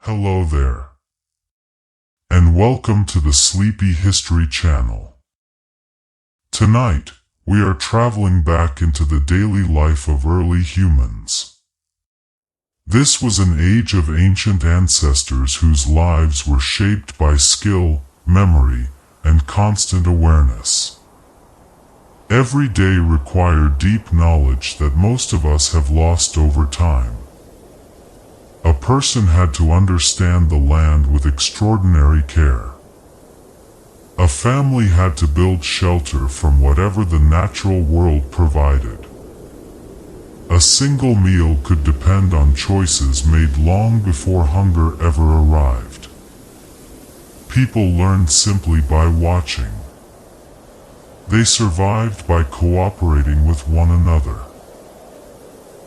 Hello there, and welcome to the Sleepy History Channel. Tonight, we are traveling back into the daily life of early humans. This was an age of ancient ancestors whose lives were shaped by skill, memory, and constant awareness. Every day required deep knowledge that most of us have lost over time. A person had to understand the land with extraordinary care. A family had to build shelter from whatever the natural world provided. A single meal could depend on choices made long before hunger ever arrived. People learned simply by watching. They survived by cooperating with one another.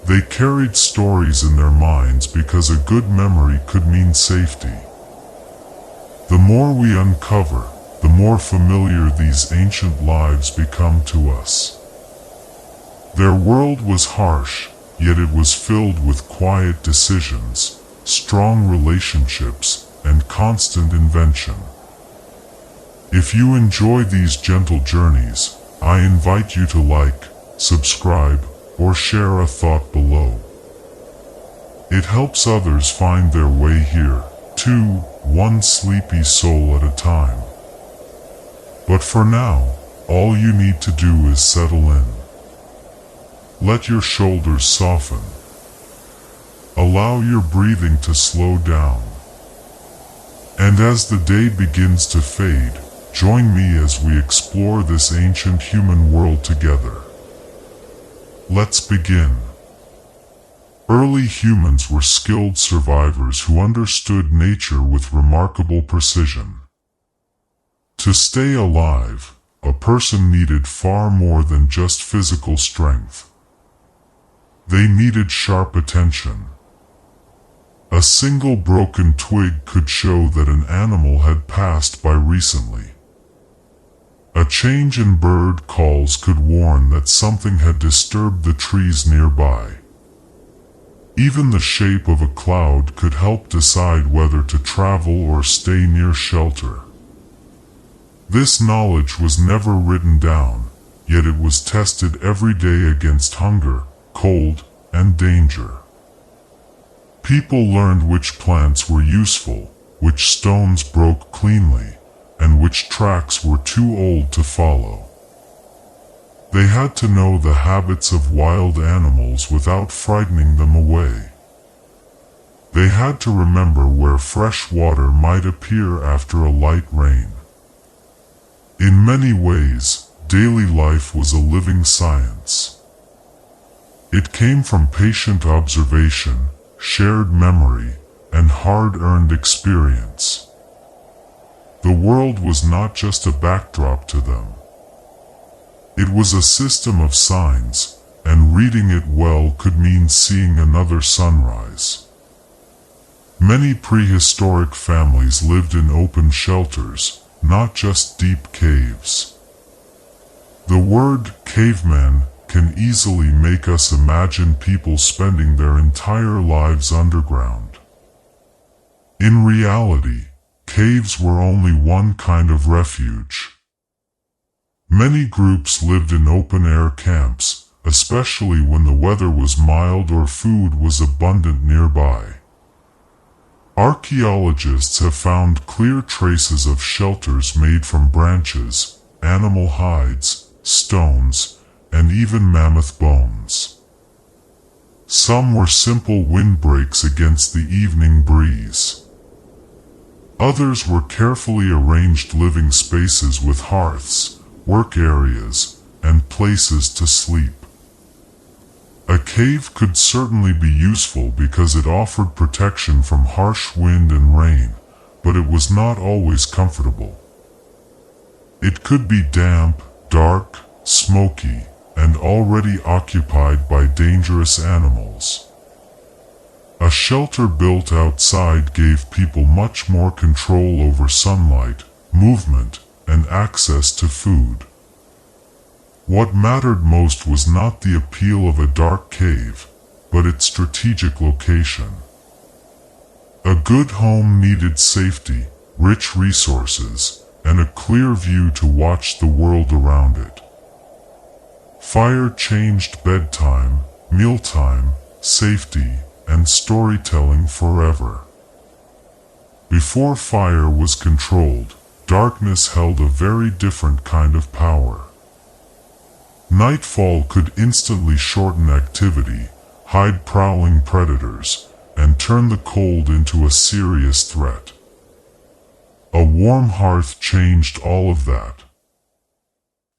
They carried stories in their minds because a good memory could mean safety. The more we uncover, the more familiar these ancient lives become to us. Their world was harsh, yet it was filled with quiet decisions, strong relationships, and constant invention. If you enjoy these gentle journeys, I invite you to like, subscribe, or share a thought below. It helps others find their way here, too, one sleepy soul at a time. But for now, all you need to do is settle in. Let your shoulders soften. Allow your breathing to slow down. And as the day begins to fade, join me as we explore this ancient human world together. Let's begin. Early humans were skilled survivors who understood nature with remarkable precision. To stay alive, a person needed far more than just physical strength. They needed sharp attention. A single broken twig could show that an animal had passed by recently. A change in bird calls could warn that something had disturbed the trees nearby. Even the shape of a cloud could help decide whether to travel or stay near shelter. This knowledge was never written down, yet it was tested every day against hunger, cold, and danger. People learned which plants were useful, which stones broke cleanly, and which tracks were too old to follow. They had to know the habits of wild animals without frightening them away. They had to remember where fresh water might appear after a light rain. In many ways, daily life was a living science. It came from patient observation, shared memory, and hard-earned experience. The world was not just a backdrop to them. It was a system of signs, and reading it well could mean seeing another sunrise. Many prehistoric families lived in open shelters, not just deep caves. The word caveman can easily make us imagine people spending their entire lives underground. In reality, caves were only one kind of refuge. Many groups lived in open-air camps, especially when the weather was mild or food was abundant nearby. Archaeologists have found clear traces of shelters made from branches, animal hides, stones, and even mammoth bones. Some were simple windbreaks against the evening breeze. Others were carefully arranged living spaces with hearths, work areas, and places to sleep. A cave could certainly be useful because it offered protection from harsh wind and rain, but it was not always comfortable. It could be damp, dark, smoky, and already occupied by dangerous animals. A shelter built outside gave people much more control over sunlight, movement, and access to food. What mattered most was not the appeal of a dark cave, but its strategic location. A good home needed safety, rich resources, and a clear view to watch the world around it. Fire changed bedtime, mealtime, safety, and storytelling forever. Before fire was controlled, darkness held a very different kind of power. Nightfall could instantly shorten activity, hide prowling predators, and turn the cold into a serious threat. A warm hearth changed all of that.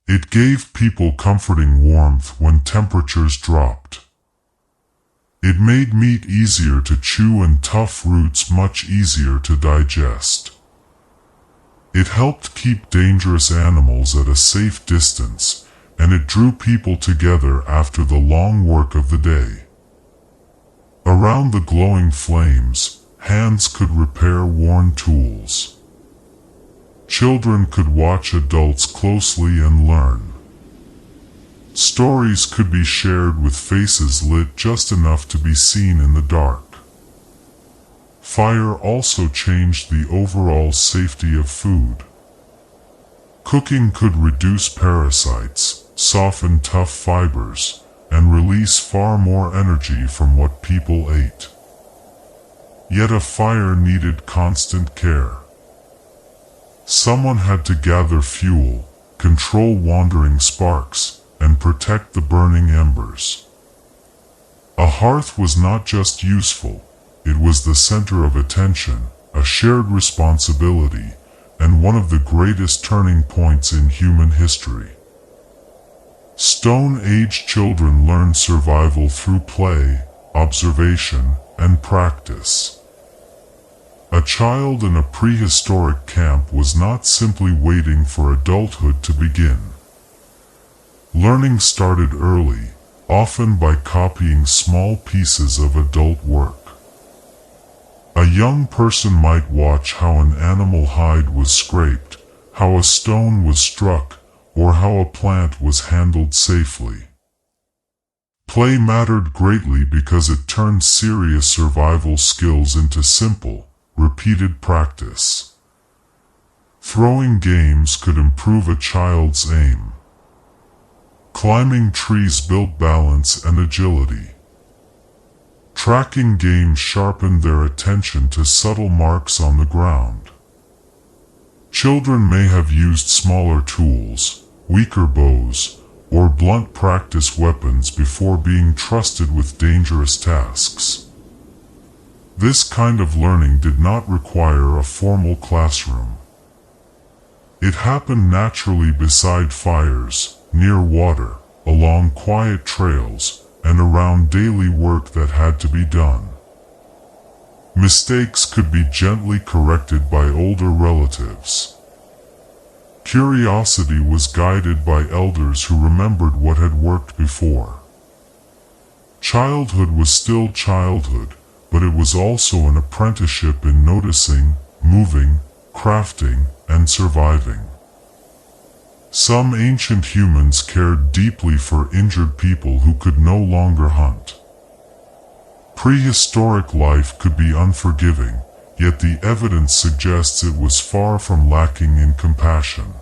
It gave people comforting warmth when temperatures dropped. It made meat easier to chew and tough roots much easier to digest. It helped keep dangerous animals at a safe distance, and it drew people together after the long work of the day. Around the glowing flames, hands could repair worn tools. Children could watch adults closely and learn. Stories could be shared with faces lit just enough to be seen in the dark. Fire also changed the overall safety of food. Cooking could reduce parasites, soften tough fibers, and release far more energy from what people ate. Yet a fire needed constant care. Someone had to gather fuel, control wandering sparks, and protect the burning embers. A hearth was not just useful, it was the center of attention, a shared responsibility, and one of the greatest turning points in human history. Stone Age children learned survival through play, observation, and practice. A child in a prehistoric camp was not simply waiting for adulthood to begin. Learning started early, often by copying small pieces of adult work. A young person might watch how an animal hide was scraped, how a stone was struck, or how a plant was handled safely. Play mattered greatly because it turned serious survival skills into simple, repeated practice. Throwing games could improve a child's aim. Climbing trees built balance and agility. Tracking games sharpened their attention to subtle marks on the ground. Children may have used smaller tools, weaker bows, or blunt practice weapons before being trusted with dangerous tasks. This kind of learning did not require a formal classroom. It happened naturally beside fires, near water, along quiet trails, and around daily work that had to be done. Mistakes could be gently corrected by older relatives. Curiosity was guided by elders who remembered what had worked before. Childhood was still childhood, but it was also an apprenticeship in noticing, moving, crafting, and surviving. Some ancient humans cared deeply for injured people who could no longer hunt. Prehistoric life could be unforgiving, yet the evidence suggests it was far from lacking in compassion.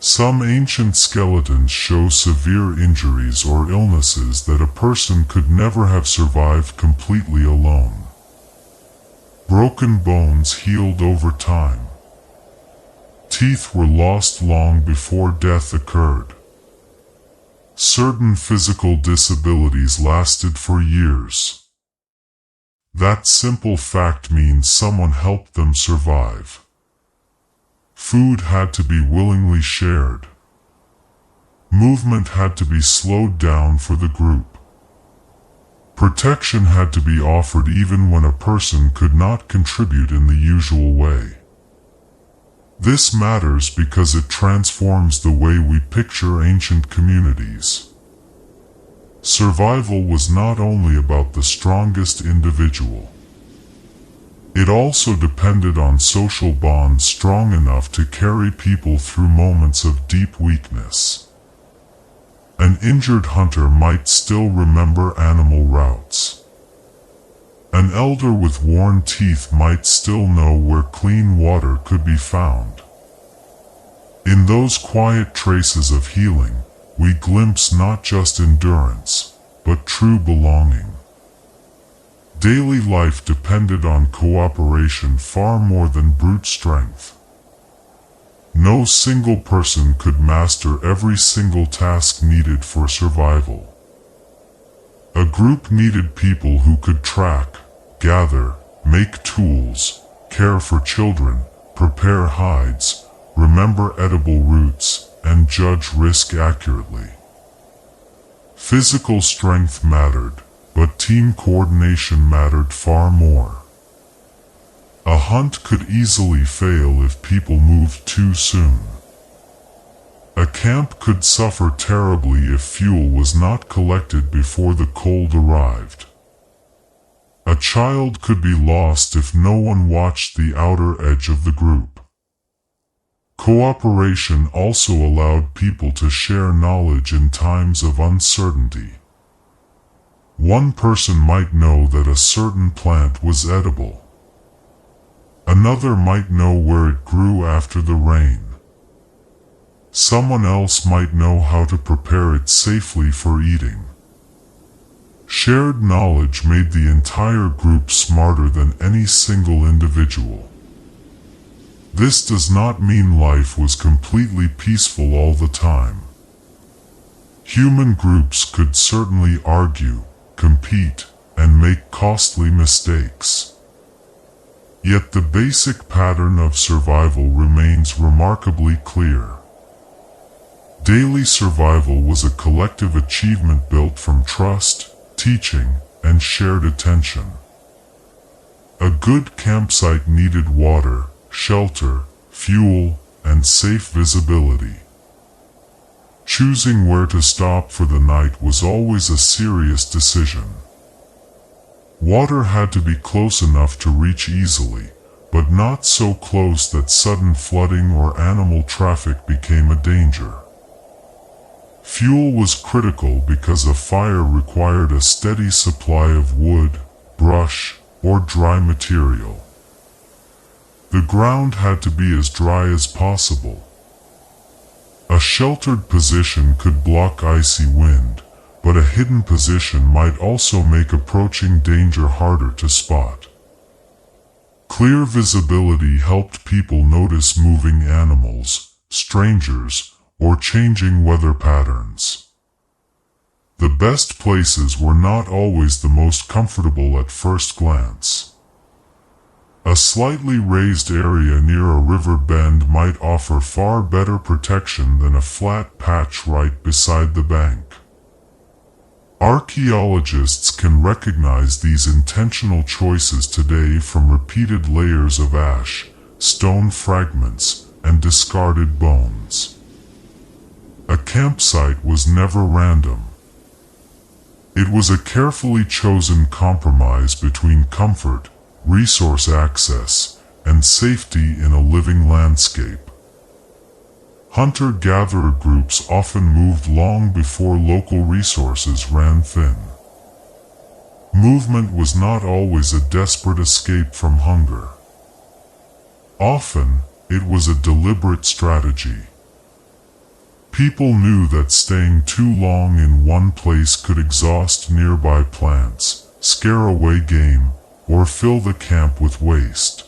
Some ancient skeletons show severe injuries or illnesses that a person could never have survived completely alone. Broken bones healed over time. Teeth were lost long before death occurred. Certain physical disabilities lasted for years. That simple fact means someone helped them survive. Food had to be willingly shared. Movement had to be slowed down for the group. Protection had to be offered even when a person could not contribute in the usual way. This matters because it transforms the way we picture ancient communities. Survival was not only about the strongest individual. It also depended on social bonds strong enough to carry people through moments of deep weakness. An injured hunter might still remember animal routes. An elder with worn teeth might still know where clean water could be found. In those quiet traces of healing, we glimpse not just endurance, but true belonging. Daily life depended on cooperation far more than brute strength. No single person could master every single task needed for survival. A group needed people who could track, gather, make tools, care for children, prepare hides, remember edible roots, and judge risk accurately. Physical strength mattered, but team coordination mattered far more. A hunt could easily fail if people moved too soon. A camp could suffer terribly if fuel was not collected before the cold arrived. A child could be lost if no one watched the outer edge of the group. Cooperation also allowed people to share knowledge in times of uncertainty. One person might know that a certain plant was edible. Another might know where it grew after the rain. Someone else might know how to prepare it safely for eating. Shared knowledge made the entire group smarter than any single individual. This does not mean life was completely peaceful all the time. Human groups could certainly argue, compete, and make costly mistakes. Yet the basic pattern of survival remains remarkably clear. Daily survival was a collective achievement built from trust, teaching, and shared attention. A good campsite needed water, shelter, fuel, and safe visibility. Choosing where to stop for the night was always a serious decision. Water had to be close enough to reach easily, but not so close that sudden flooding or animal traffic became a danger. Fuel was critical because a fire required a steady supply of wood, brush, or dry material. The ground had to be as dry as possible. A sheltered position could block icy wind, but a hidden position might also make approaching danger harder to spot. Clear visibility helped people notice moving animals, strangers, or changing weather patterns. The best places were not always the most comfortable at first glance. A slightly raised area near a river bend might offer far better protection than a flat patch right beside the bank. Archaeologists can recognize these intentional choices today from repeated layers of ash, stone fragments, and discarded bones. A campsite was never random. It was a carefully chosen compromise between comfort, resource access, and safety in a living landscape. Hunter-gatherer groups often moved long before local resources ran thin. Movement was not always a desperate escape from hunger. Often, it was a deliberate strategy. People knew that staying too long in one place could exhaust nearby plants, scare away game, or fill the camp with waste.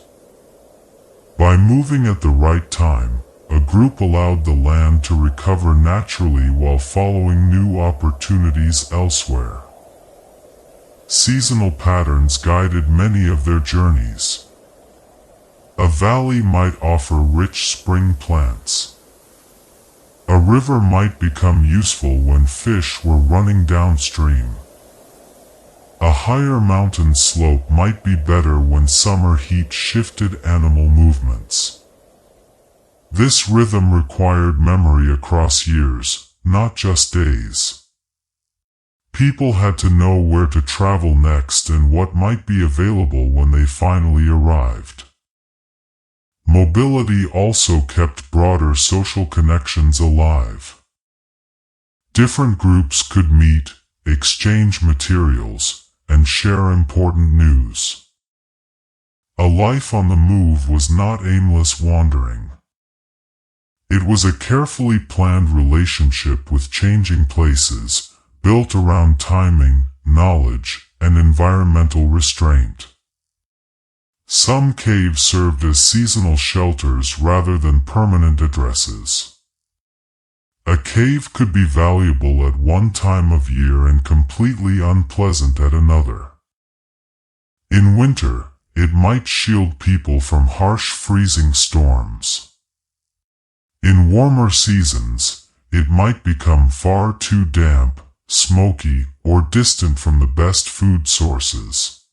By moving at the right time, a group allowed the land to recover naturally while following new opportunities elsewhere. Seasonal patterns guided many of their journeys. A valley might offer rich spring plants. A river might become useful when fish were running downstream. A higher mountain slope might be better when summer heat shifted animal movements. This rhythm required memory across years, not just days. People had to know where to travel next and what might be available when they finally arrived. Mobility also kept broader social connections alive. Different groups could meet, exchange materials, and share important news. A life on the move was not aimless wandering. It was a carefully planned relationship with changing places, built around timing, knowledge, and environmental restraint. Some caves served as seasonal shelters rather than permanent addresses. A cave could be valuable at one time of year and completely unpleasant at another. In winter, it might shield people from harsh freezing storms. In warmer seasons, it might become far too damp, smoky, or distant from the best food sources.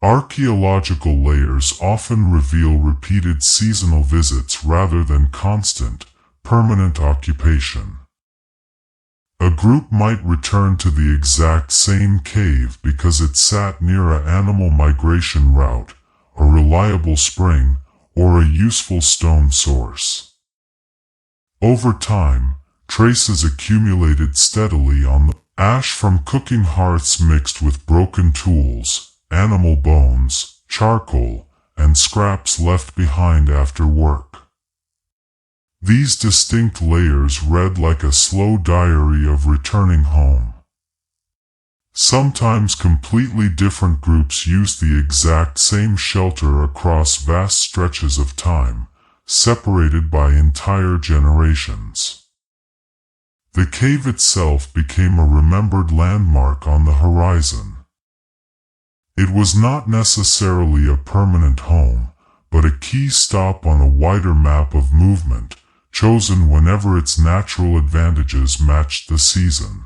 Archaeological layers often reveal repeated seasonal visits rather than constant, permanent occupation. A group might return to the exact same cave because it sat near an animal migration route, a reliable spring, or a useful stone source. Over time, traces accumulated steadily on the ash from cooking hearths mixed with broken tools, animal bones, charcoal, and scraps left behind after work. These distinct layers read like a slow diary of returning home. Sometimes completely different groups used the exact same shelter across vast stretches of time, separated by entire generations. The cave itself became a remembered landmark on the horizon. It was not necessarily a permanent home, but a key stop on a wider map of movement, chosen whenever its natural advantages matched the season.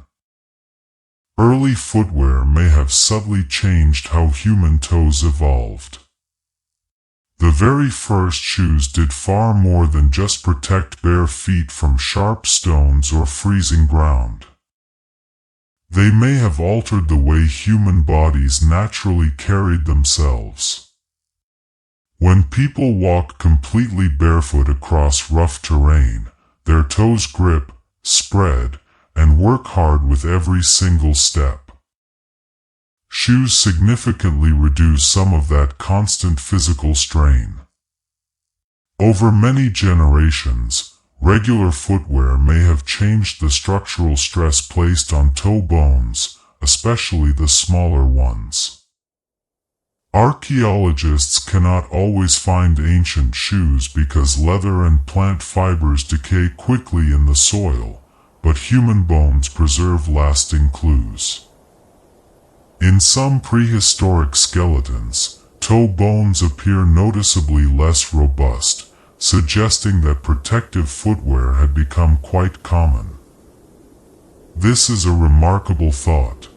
Early footwear may have subtly changed how human toes evolved. The very first shoes did far more than just protect bare feet from sharp stones or freezing ground. They may have altered the way human bodies naturally carried themselves. When people walked completely barefoot across rough terrain, their toes grip, spread, and work hard with every single step. Shoes significantly reduce some of that constant physical strain. Over many generations, regular footwear may have changed the structural stress placed on toe bones, especially the smaller ones. Archaeologists cannot always find ancient shoes because leather and plant fibers decay quickly in the soil, but human bones preserve lasting clues. In some prehistoric skeletons, toe bones appear noticeably less robust, suggesting that protective footwear had become quite common. This is a remarkable thought.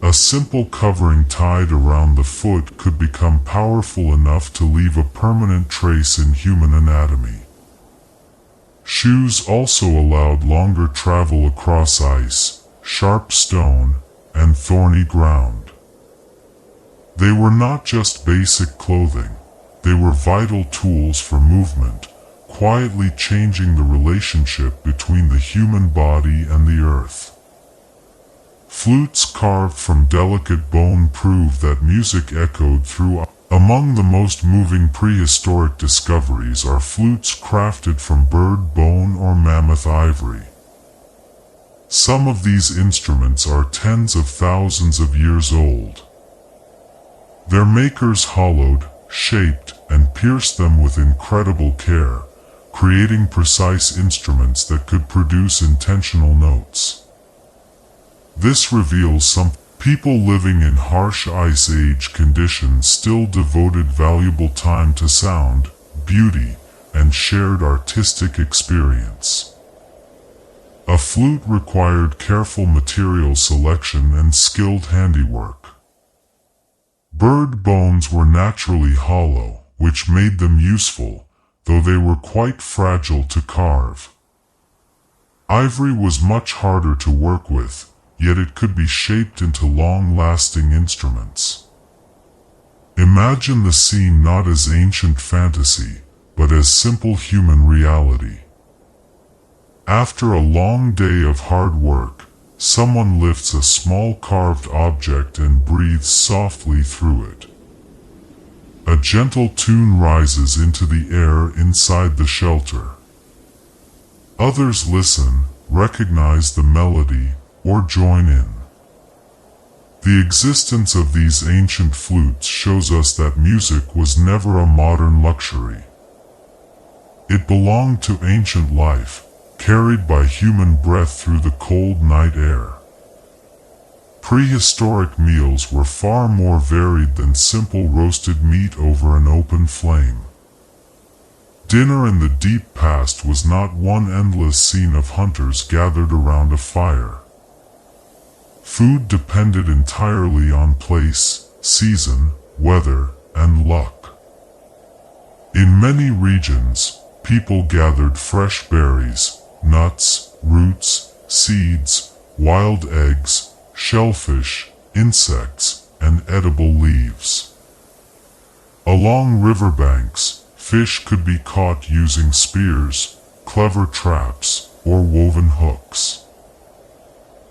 A simple covering tied around the foot could become powerful enough to leave a permanent trace in human anatomy. Shoes also allowed longer travel across ice, sharp stone, and thorny ground. They were not just basic clothing, they were vital tools for movement, quietly changing the relationship between the human body and the earth. Flutes carved from delicate bone prove that music echoed through. Among the most moving prehistoric discoveries are flutes crafted from bird bone or mammoth ivory. Some of these instruments are tens of thousands of years old. Their makers hollowed, shaped, and pierced them with incredible care, creating precise instruments that could produce intentional notes. This reveals some people living in harsh ice age conditions still devoted valuable time to sound, beauty, and shared artistic experience. A flute required careful material selection and skilled handiwork. Bird bones were naturally hollow, which made them useful, though they were quite fragile to carve. Ivory was much harder to work with, yet it could be shaped into long-lasting instruments. Imagine the scene not as ancient fantasy, but as simple human reality. After a long day of hard work, someone lifts a small carved object and breathes softly through it. A gentle tune rises into the air inside the shelter. Others listen, recognize the melody, or join in. The existence of these ancient flutes shows us that music was never a modern luxury. It belonged to ancient life, carried by human breath through the cold night air. Prehistoric meals were far more varied than simple roasted meat over an open flame. Dinner in the deep past was not one endless scene of hunters gathered around a fire. Food depended entirely on place, season, weather, and luck. In many regions, people gathered fresh berries, nuts, roots, seeds, wild eggs, shellfish, insects, and edible leaves. Along riverbanks, fish could be caught using spears, clever traps, or woven hooks.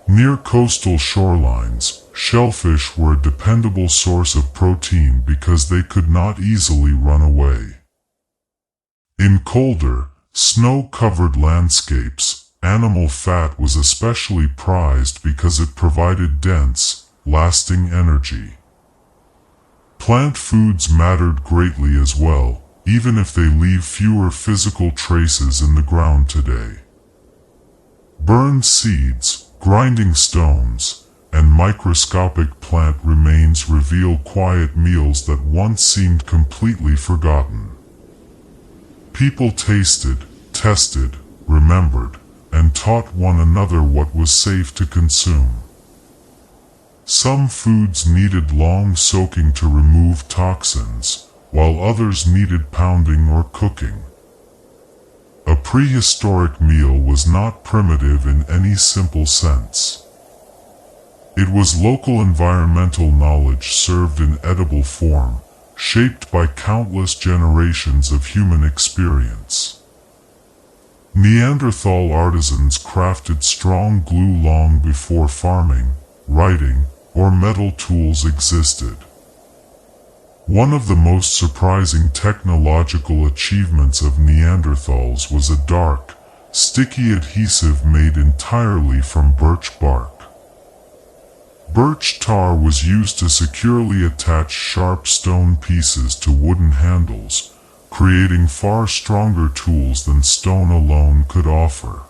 Near coastal shorelines, shellfish were a dependable source of protein because they could not easily run away. In colder, snow-covered landscapes, animal fat was especially prized because it provided dense, lasting energy. Plant foods mattered greatly as well, even if they leave fewer physical traces in the ground today. Burned seeds, grinding stones, and microscopic plant remains reveal quiet meals that once seemed completely forgotten. People tasted, tested, remembered, and taught one another what was safe to consume. Some foods needed long soaking to remove toxins, while others needed pounding or cooking. A prehistoric meal was not primitive in any simple sense. It was local environmental knowledge served in edible form, shaped by countless generations of human experience. Neanderthal artisans crafted strong glue long before farming, writing, or metal tools existed. One of the most surprising technological achievements of Neanderthals was a dark, sticky adhesive made entirely from birch bark. Birch tar was used to securely attach sharp stone pieces to wooden handles, creating far stronger tools than stone alone could offer.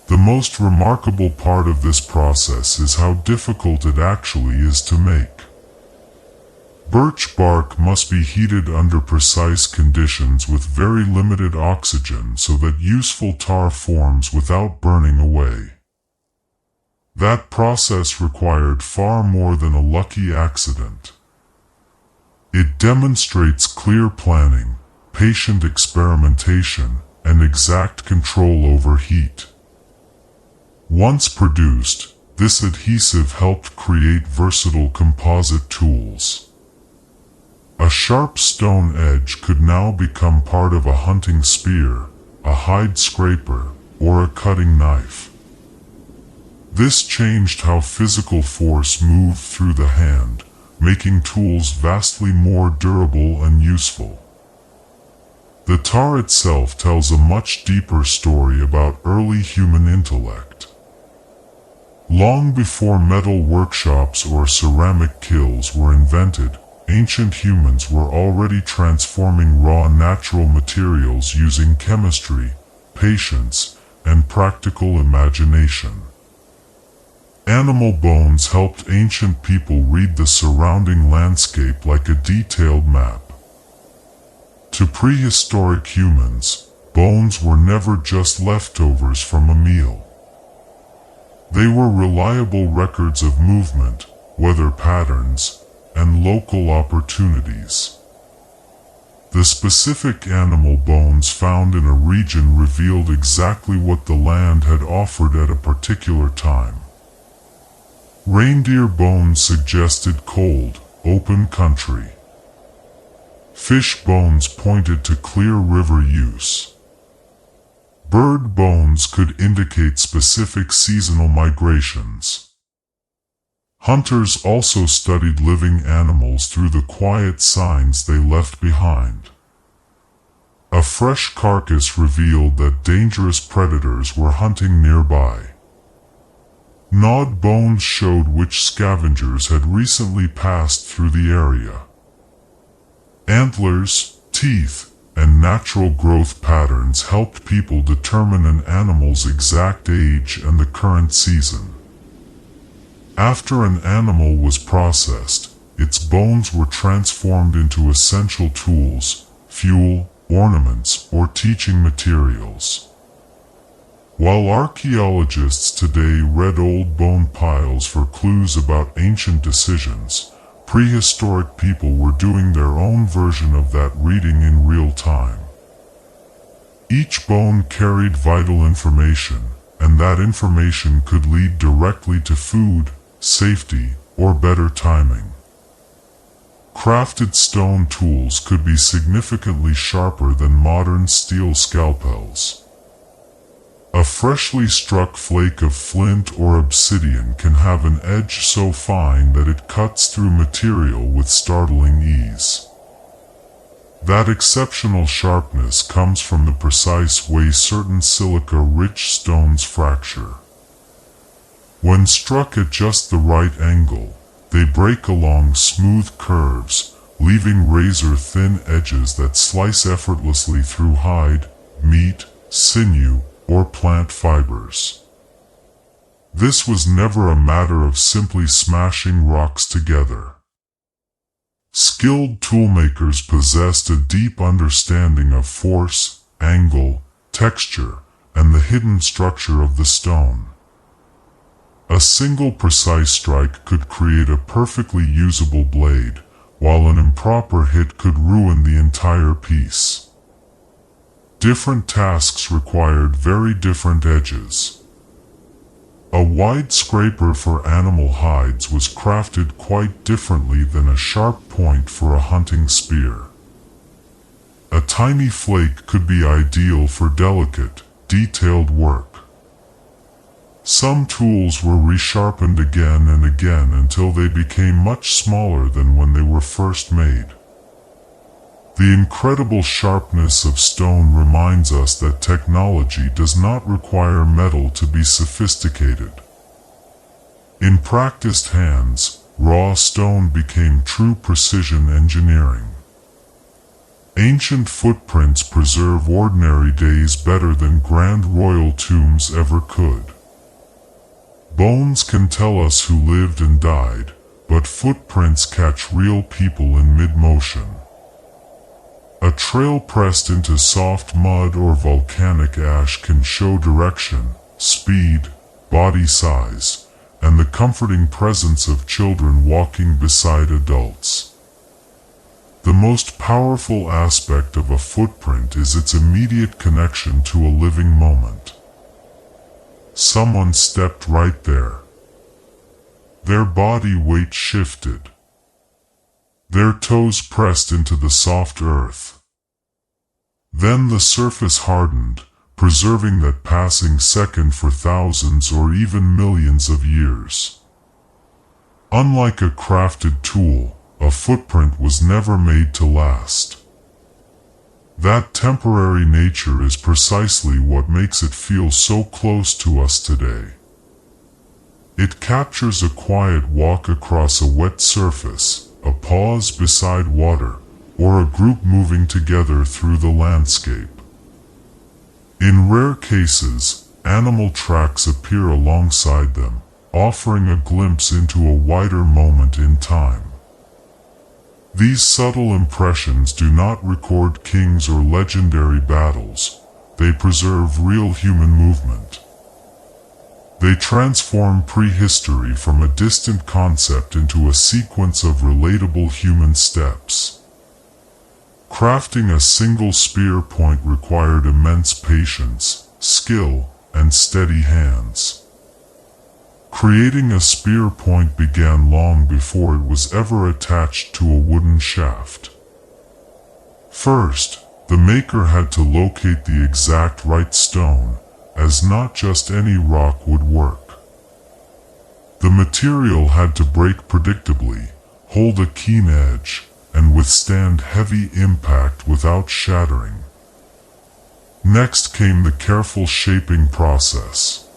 The most remarkable part of this process is how difficult it actually is to make. Birch bark must be heated under precise conditions with very limited oxygen so that useful tar forms without burning away. That process required far more than a lucky accident. It demonstrates clear planning, patient experimentation, and exact control over heat. Once produced, this adhesive helped create versatile composite tools. A sharp stone edge could now become part of a hunting spear, a hide scraper, or a cutting knife. This changed how physical force moved through the hand, making tools vastly more durable and useful. The tar itself tells a much deeper story about early human intellect. Long before metal workshops or ceramic kilns were invented, ancient humans were already transforming raw natural materials using chemistry, patience, and practical imagination. Animal bones helped ancient people read the surrounding landscape like a detailed map. To prehistoric humans, bones were never just leftovers from a meal. They were reliable records of movement, weather patterns, and local opportunities. The specific animal bones found in a region revealed exactly what the land had offered at a particular time. Reindeer bones suggested cold, open country. Fish bones pointed to clear river use. Bird bones could indicate specific seasonal migrations. Hunters also studied living animals through the quiet signs they left behind. A fresh carcass revealed that dangerous predators were hunting nearby. Gnawed bones showed which scavengers had recently passed through the area. Antlers, teeth, and natural growth patterns helped people determine an animal's exact age and the current season. After an animal was processed, its bones were transformed into essential tools, fuel, ornaments, or teaching materials. While archaeologists today read old bone piles for clues about ancient decisions, prehistoric people were doing their own version of that reading in real time. Each bone carried vital information, and that information could lead directly to food, safety, or better timing. Crafted stone tools could be significantly sharper than modern steel scalpels. A freshly struck flake of flint or obsidian can have an edge so fine that it cuts through material with startling ease. That exceptional sharpness comes from the precise way certain silica-rich stones fracture. When struck at just the right angle, they break along smooth curves, leaving razor-thin edges that slice effortlessly through hide, meat, sinew, or plant fibers. This was never a matter of simply smashing rocks together. Skilled toolmakers possessed a deep understanding of force, angle, texture, and the hidden structure of the stone. A single precise strike could create a perfectly usable blade, while an improper hit could ruin the entire piece. Different tasks required very different edges. A wide scraper for animal hides was crafted quite differently than a sharp point for a hunting spear. A tiny flake could be ideal for delicate, detailed work. Some tools were resharpened again and again until they became much smaller than when they were first made. The incredible sharpness of stone reminds us that technology does not require metal to be sophisticated. In practiced hands, raw stone became true precision engineering. Ancient footprints preserve ordinary days better than grand royal tombs ever could. Bones can tell us who lived and died, but footprints catch real people in mid-motion. A trail pressed into soft mud or volcanic ash can show direction, speed, body size, and the comforting presence of children walking beside adults. The most powerful aspect of a footprint is its immediate connection to a living moment. Someone stepped right there. Their body weight shifted. Their toes pressed into the soft earth. Then the surface hardened, preserving that passing second for thousands or even millions of years. Unlike a crafted tool, a footprint was never made to last. That temporary nature is precisely what makes it feel so close to us today. It captures a quiet walk across a wet surface, a pause beside water, or a group moving together through the landscape. In rare cases, animal tracks appear alongside them, offering a glimpse into a wider moment in time. These subtle impressions do not record kings or legendary battles, they preserve real human movement. They transform prehistory from a distant concept into a sequence of relatable human steps. Crafting a single spear point required immense patience, skill, and steady hands. Creating a spear point began long before it was ever attached to a wooden shaft. First, The maker had to locate the exact right stone, as not just any rock would work. The material had to break predictably, hold a keen edge, and withstand heavy impact without shattering. Next came the careful shaping process.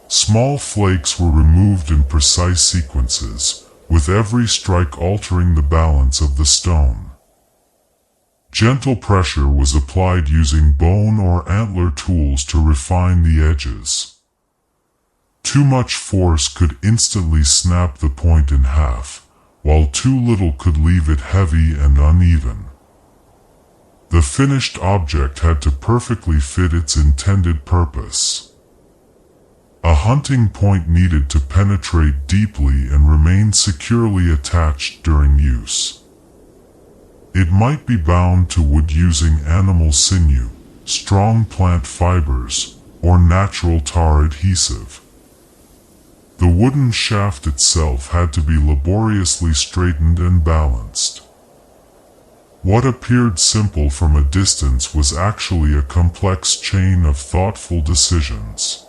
Small flakes were removed in precise sequences, with every strike altering the balance of the stone. Gentle pressure was applied using bone or antler tools to refine the edges. Too much force could instantly snap the point in half, while too little could leave it heavy and uneven. The finished object had to perfectly fit its intended purpose. A hunting point needed to penetrate deeply and remain securely attached during use. It might be bound to wood using animal sinew, strong plant fibers, or natural tar adhesive. The wooden shaft itself had to be laboriously straightened and balanced. What appeared simple from a distance was actually a complex chain of thoughtful decisions.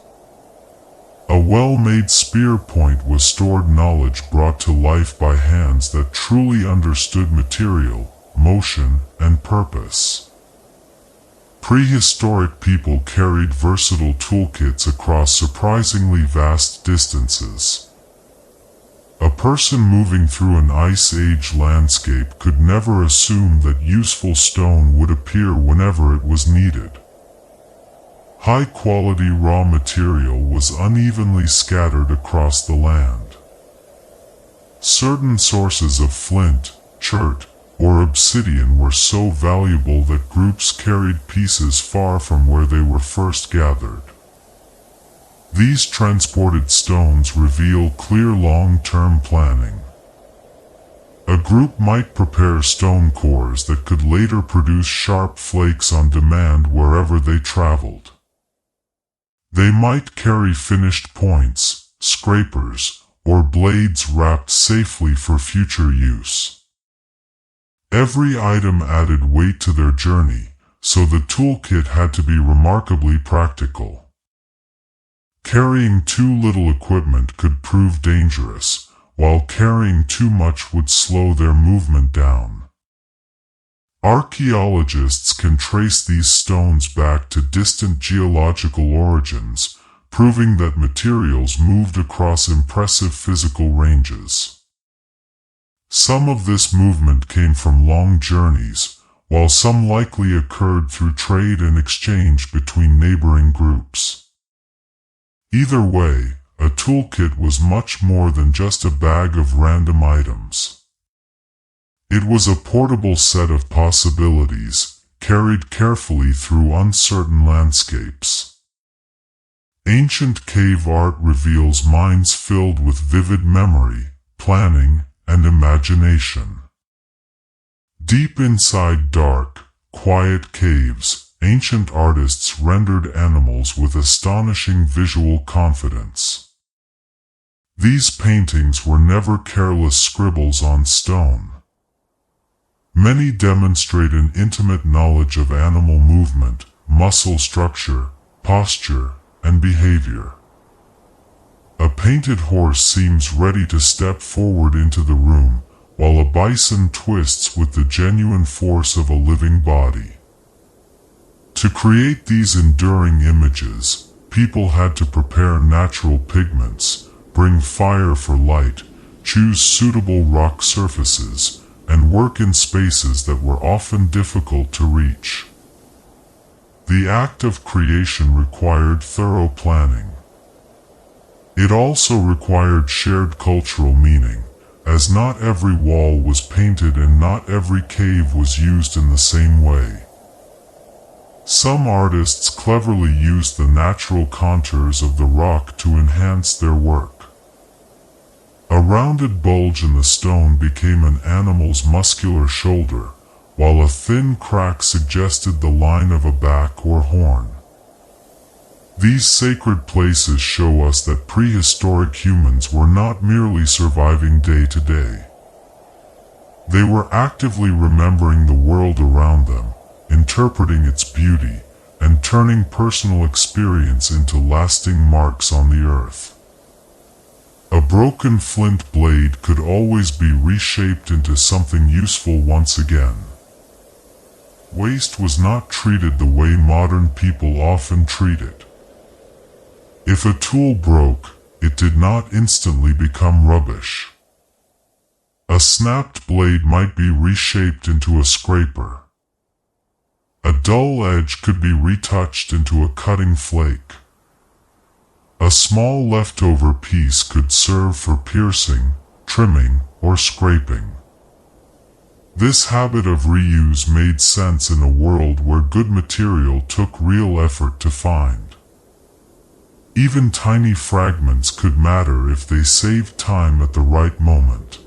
A well-made spear point was stored knowledge brought to life by hands that truly understood material, motion, and purpose. Prehistoric people carried versatile toolkits across surprisingly vast distances. A person moving through an Ice Age landscape could never assume that useful stone would appear whenever it was needed. High-quality raw material was unevenly scattered across the land. Certain sources of flint, chert, or obsidian were so valuable that groups carried pieces far from where they were first gathered. These transported stones reveal clear long-term planning. A group might prepare stone cores that could later produce sharp flakes on demand wherever they traveled. They might carry finished points, scrapers, or blades wrapped safely for future use. Every item added weight to their journey, so the toolkit had to be remarkably practical. Carrying too little equipment could prove dangerous, while carrying too much would slow their movement down. Archaeologists can trace these stones back to distant geological origins, proving that materials moved across impressive physical ranges. Some of this movement came from long journeys, while some likely occurred through trade and exchange between neighboring groups. Either way, a toolkit was much more than just a bag of random items. It was a portable set of possibilities, carried carefully through uncertain landscapes. Ancient cave art reveals minds filled with vivid memory, planning, and imagination. Deep inside dark, quiet caves, ancient artists rendered animals with astonishing visual confidence. These paintings were never careless scribbles on stone. Many demonstrate an intimate knowledge of animal movement, muscle structure, posture, and behavior. A painted horse seems ready to step forward into the room, while a bison twists with the genuine force of a living body. To create these enduring images, people had to prepare natural pigments, bring fire for light, choose suitable rock surfaces, and work in spaces that were often difficult to reach. The act of creation required thorough planning. It also required shared cultural meaning, as not every wall was painted and not every cave was used in the same way. Some artists cleverly used the natural contours of the rock to enhance their work. A rounded bulge in the stone became an animal's muscular shoulder, while a thin crack suggested the line of a back or horn. These sacred places show us that prehistoric humans were not merely surviving day to day. They were actively remembering the world around them, interpreting its beauty, and turning personal experience into lasting marks on the earth. A broken flint blade could always be reshaped into something useful once again. Waste was not treated the way modern people often treat it. If a tool broke, it did not instantly become rubbish. A snapped blade might be reshaped into a scraper. A dull edge could be retouched into a cutting flake. A small leftover piece could serve for piercing, trimming, or scraping. This habit of reuse made sense in a world where good material took real effort to find. Even tiny fragments could matter if they saved time at the right moment.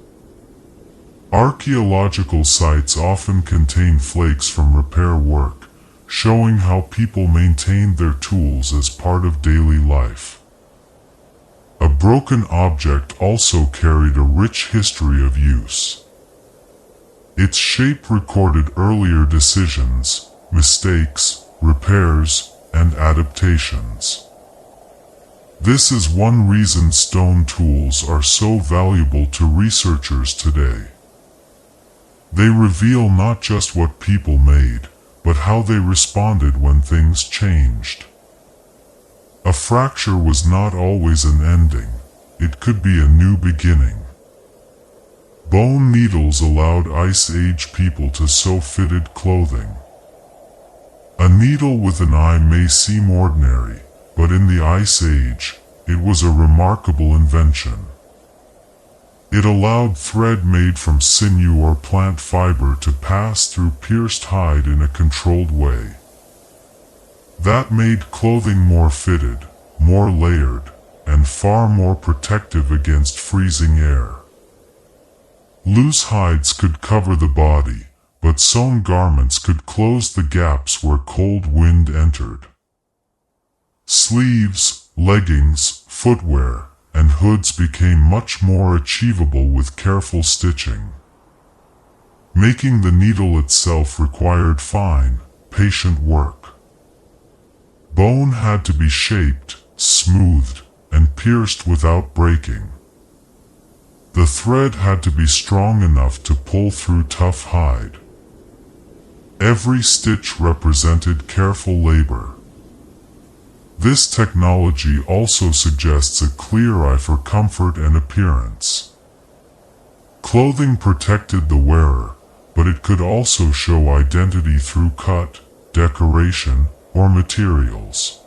Archaeological sites often contain flakes from repair work, showing how people maintained their tools as part of daily life. A broken object also carried a rich history of use. Its shape recorded earlier decisions, mistakes, repairs, and adaptations. This is one reason stone tools are so valuable to researchers today. They reveal not just what people made, but how they responded when things changed. A fracture was not always an ending, it could be a new beginning. Bone needles allowed Ice Age people to sew fitted clothing. A needle with an eye may seem ordinary, but in the Ice Age, it was a remarkable invention. It allowed thread made from sinew or plant fiber to pass through pierced hide in a controlled way. That made clothing more fitted, more layered, and far more protective against freezing air. Loose hides could cover the body, but sewn garments could close the gaps where cold wind entered. Sleeves, leggings, footwear, and hoods became much more achievable with careful stitching. Making the needle itself required fine, patient work. Bone had to be shaped, smoothed, and pierced without breaking. The thread had to be strong enough to pull through tough hide. Every stitch represented careful labor. This technology also suggests a clear eye for comfort and appearance. Clothing protected the wearer, but it could also show identity through cut, decoration, or materials.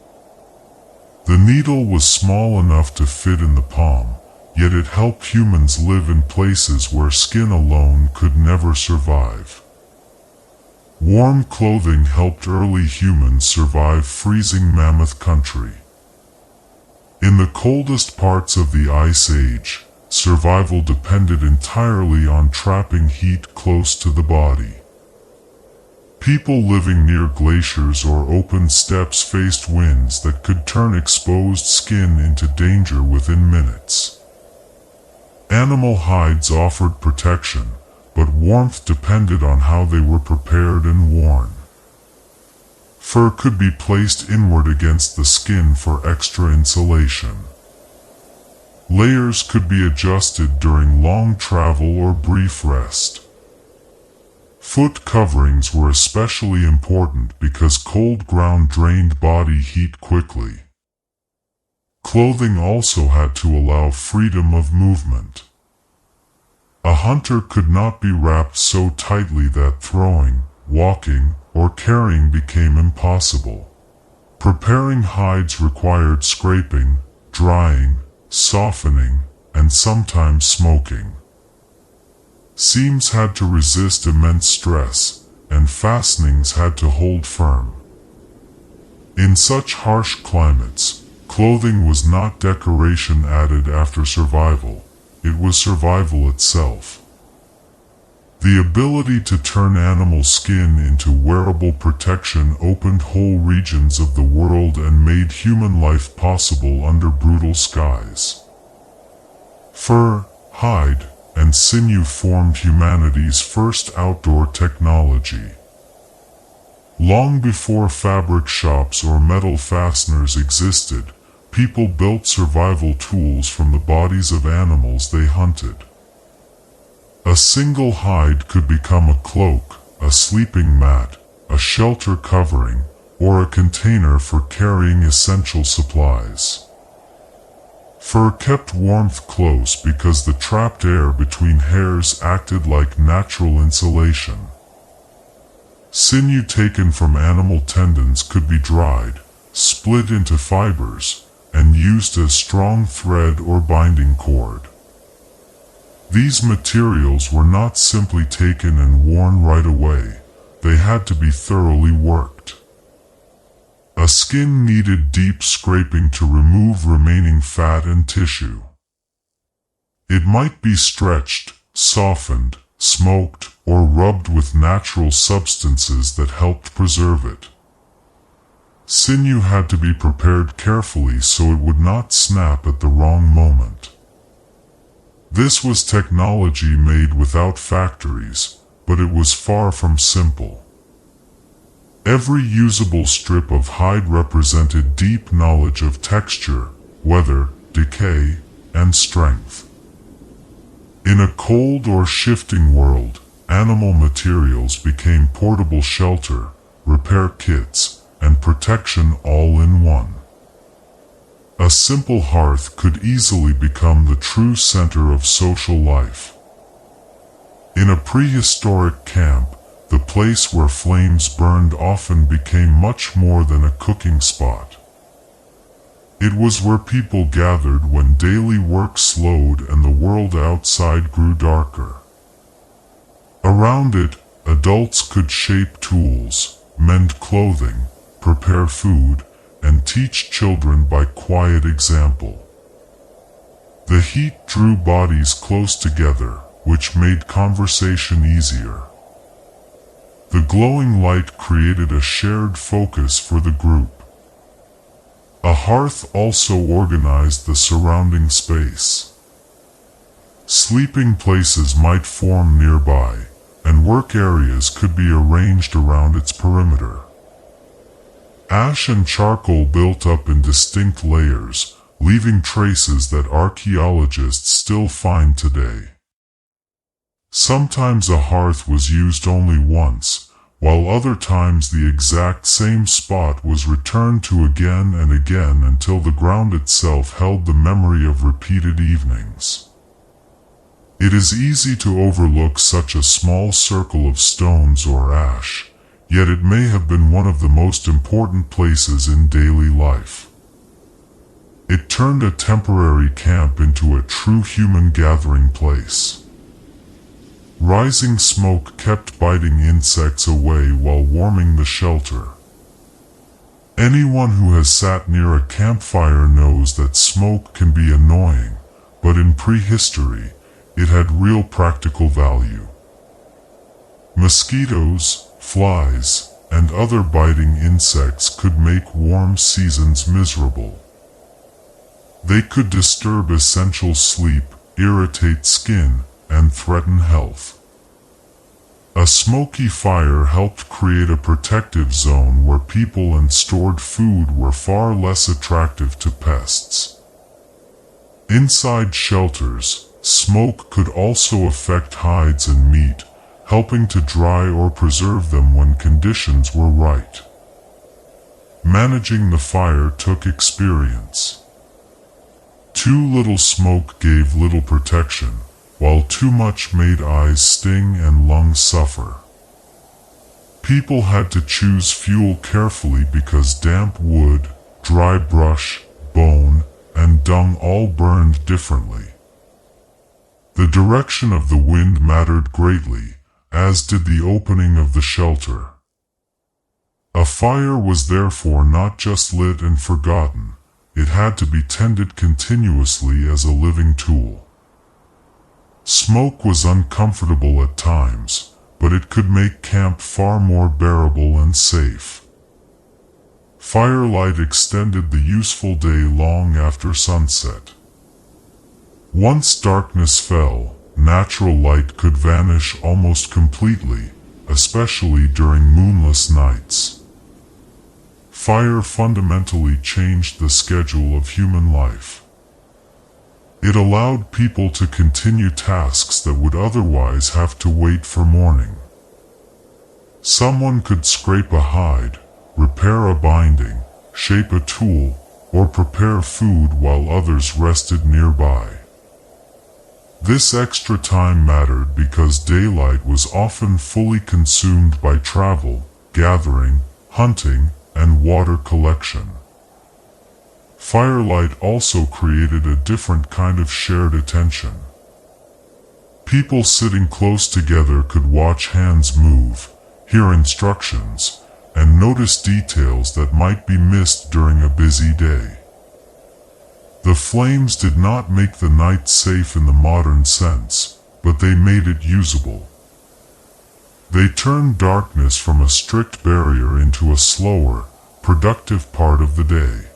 The needle was small enough to fit in the palm, yet it helped humans live in places where skin alone could never survive. Warm clothing helped early humans survive freezing mammoth country. In the coldest parts of the Ice Age, survival depended entirely on trapping heat close to the body. People living near glaciers or open steppes faced winds that could turn exposed skin into danger within minutes. Animal hides offered protection, but warmth depended on how they were prepared and worn. Fur could be placed inward against the skin for extra insulation. Layers could be adjusted during long travel or brief rest. Foot coverings were especially important because cold ground drained body heat quickly. Clothing also had to allow freedom of movement. A hunter could not be wrapped so tightly that throwing, walking, or carrying became impossible. Preparing hides required scraping, drying, softening, and sometimes smoking. Seams had to resist immense stress, and fastenings had to hold firm. In such harsh climates, clothing was not decoration added after survival, it was survival itself. The ability to turn animal skin into wearable protection opened whole regions of the world and made human life possible under brutal skies. Fur, hide, and sinew formed humanity's first outdoor technology. Long before fabric shops or metal fasteners existed, people built survival tools from the bodies of animals they hunted. A single hide could become a cloak, a sleeping mat, a shelter covering, or a container for carrying essential supplies. Fur kept warmth close because the trapped air between hairs acted like natural insulation. Sinew taken from animal tendons could be dried, split into fibers, and used as strong thread or binding cord. These materials were not simply taken and worn right away, they had to be thoroughly worked. A skin needed deep scraping to remove remaining fat and tissue. It might be stretched, softened, smoked, or rubbed with natural substances that helped preserve it. Sinew had to be prepared carefully so it would not snap at the wrong moment. This was technology made without factories, but it was far from simple. Every usable strip of hide represented deep knowledge of texture, weather, decay, and strength. In a cold or shifting world, animal materials became portable shelter, repair kits, and protection all in one. A simple hearth could easily become the true center of social life. In a prehistoric camp, the place where flames burned often became much more than a cooking spot. It was where people gathered when daily work slowed and the world outside grew darker. Around it, adults could shape tools, mend clothing, prepare food, and teach children by quiet example. The heat drew bodies close together, which made conversation easier. The glowing light created a shared focus for the group. A hearth also organized the surrounding space. Sleeping places might form nearby, and work areas could be arranged around its perimeter. Ash and charcoal built up in distinct layers, leaving traces that archaeologists still find today. Sometimes a hearth was used only once, while other times the exact same spot was returned to again and again until the ground itself held the memory of repeated evenings. It is easy to overlook such a small circle of stones or ash, yet it may have been one of the most important places in daily life. It turned a temporary camp into a true human gathering place. Rising smoke kept biting insects away while warming the shelter. Anyone who has sat near a campfire knows that smoke can be annoying, but in prehistory, it had real practical value. Mosquitoes, flies, and other biting insects could make warm seasons miserable. They could disturb essential sleep, irritate skin, and threaten health. A smoky fire helped create a protective zone where people and stored food were far less attractive to pests. Inside shelters, smoke could also affect hides and meat, helping to dry or preserve them when conditions were right. Managing the fire took experience. Too little smoke gave little protection, while too much made eyes sting and lungs suffer. People had to choose fuel carefully because damp wood, dry brush, bone, and dung all burned differently. The direction of the wind mattered greatly, as did the opening of the shelter. A fire was therefore not just lit and forgotten, it had to be tended continuously as a living tool. Smoke was uncomfortable at times, but it could make camp far more bearable and safe. Firelight extended the useful day long after sunset. Once darkness fell, natural light could vanish almost completely, especially during moonless nights. Fire fundamentally changed the schedule of human life. It allowed people to continue tasks that would otherwise have to wait for morning. Someone could scrape a hide, repair a binding, shape a tool, or prepare food while others rested nearby. This extra time mattered because daylight was often fully consumed by travel, gathering, hunting, and water collection. Firelight also created a different kind of shared attention. People sitting close together could watch hands move, hear instructions, and notice details that might be missed during a busy day. The flames did not make the night safe in the modern sense, but they made it usable. They turned darkness from a strict barrier into a slower, productive part of the day.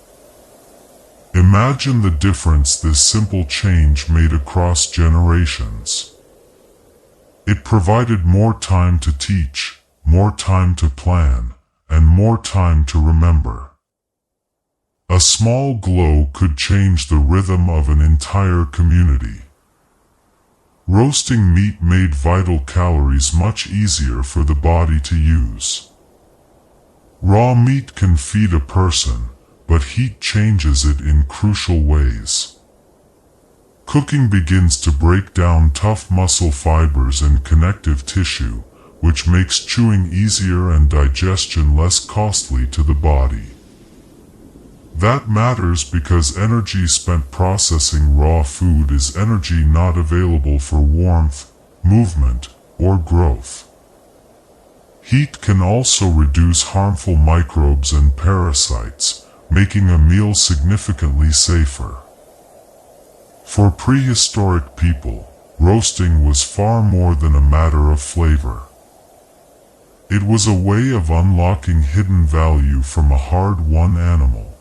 Imagine the difference this simple change made across generations. It provided more time to teach, more time to plan, and more time to remember. A small glow could change the rhythm of an entire community. Roasting meat made vital calories much easier for the body to use. Raw meat can feed a person, but heat changes it in crucial ways. Cooking begins to break down tough muscle fibers and connective tissue, which makes chewing easier and digestion less costly to the body. That matters because energy spent processing raw food is energy not available for warmth, movement, or growth. Heat can also reduce harmful microbes and parasites, making a meal significantly safer. For prehistoric people, roasting was far more than a matter of flavor. It was a way of unlocking hidden value from a hard-won animal.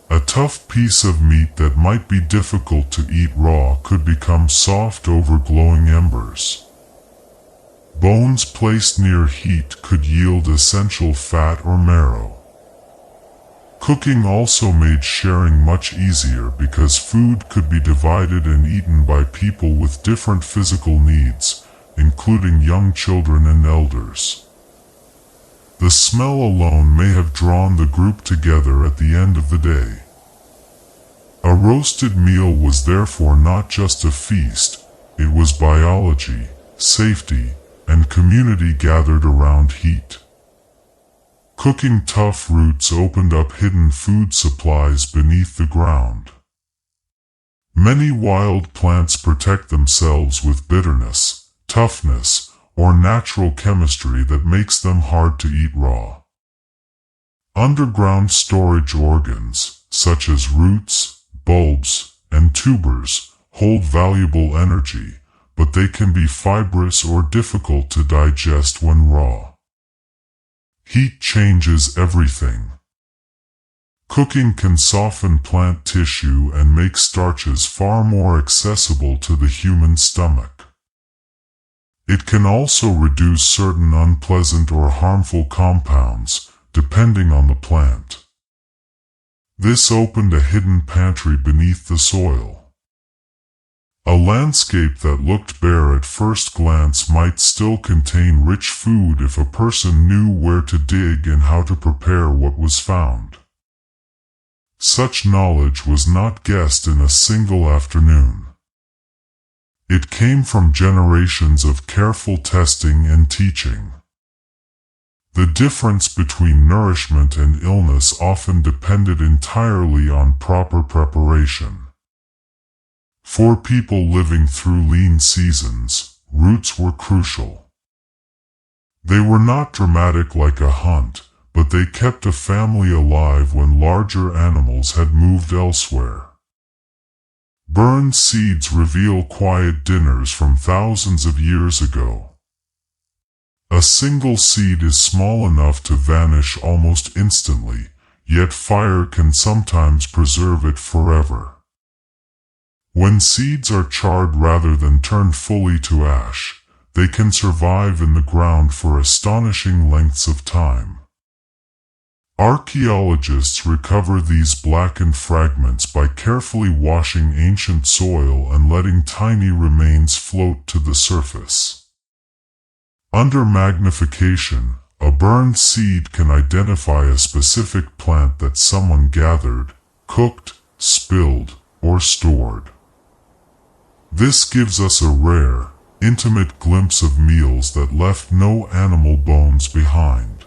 A tough piece of meat that might be difficult to eat raw could become soft over glowing embers. Bones placed near heat could yield essential fat or marrow. Cooking also made sharing much easier because food could be divided and eaten by people with different physical needs, including young children and elders. The smell alone may have drawn the group together at the end of the day. A roasted meal was therefore not just a feast, it was biology, safety, and community gathered around heat. Cooking tough roots opened up hidden food supplies beneath the ground. Many wild plants protect themselves with bitterness, toughness, or natural chemistry that makes them hard to eat raw. Underground storage organs, such as roots, bulbs, and tubers, hold valuable energy, but they can be fibrous or difficult to digest when raw. Heat changes everything. Cooking can soften plant tissue and make starches far more accessible to the human stomach. It can also reduce certain unpleasant or harmful compounds, depending on the plant. This opened a hidden pantry beneath the soil. A landscape that looked bare at first glance might still contain rich food if a person knew where to dig and how to prepare what was found. Such knowledge was not guessed in a single afternoon. It came from generations of careful testing and teaching. The difference between nourishment and illness often depended entirely on proper preparation. For people living through lean seasons, roots were crucial. They were not dramatic like a hunt, but they kept a family alive when larger animals had moved elsewhere. Burned seeds reveal quiet dinners from thousands of years ago. A single seed is small enough to vanish almost instantly, yet fire can sometimes preserve it forever. When seeds are charred rather than turned fully to ash, they can survive in the ground for astonishing lengths of time. Archaeologists recover these blackened fragments by carefully washing ancient soil and letting tiny remains float to the surface. Under magnification, a burned seed can identify a specific plant that someone gathered, cooked, spilled, or stored. This gives us a rare, intimate glimpse of meals that left no animal bones behind.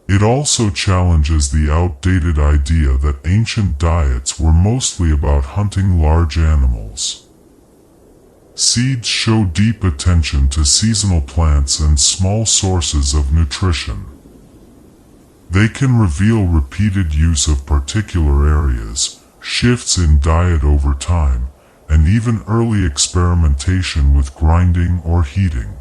It also challenges the outdated idea that ancient diets were mostly about hunting large animals. Seeds show deep attention to seasonal plants and small sources of nutrition. They can reveal repeated use of particular areas, shifts in diet over time, and even early experimentation with grinding or heating.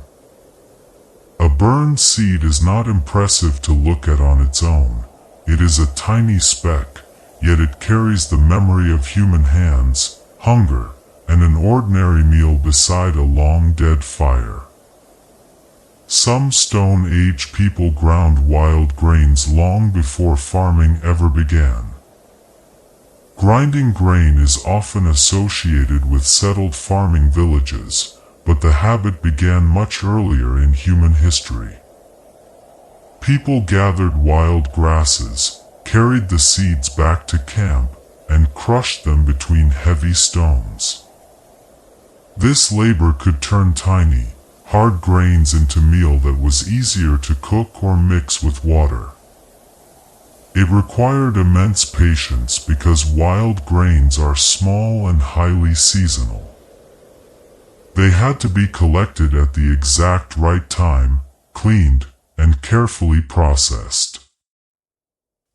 A burned seed is not impressive to look at on its own. It is a tiny speck, yet it carries the memory of human hands, hunger, and an ordinary meal beside a long-dead fire. Some Stone Age people ground wild grains long before farming ever began. Grinding grain is often associated with settled farming villages, but the habit began much earlier in human history. People gathered wild grasses, carried the seeds back to camp, and crushed them between heavy stones. This labor could turn tiny, hard grains into meal that was easier to cook or mix with water. It required immense patience because wild grains are small and highly seasonal. They had to be collected at the exact right time, cleaned, and carefully processed.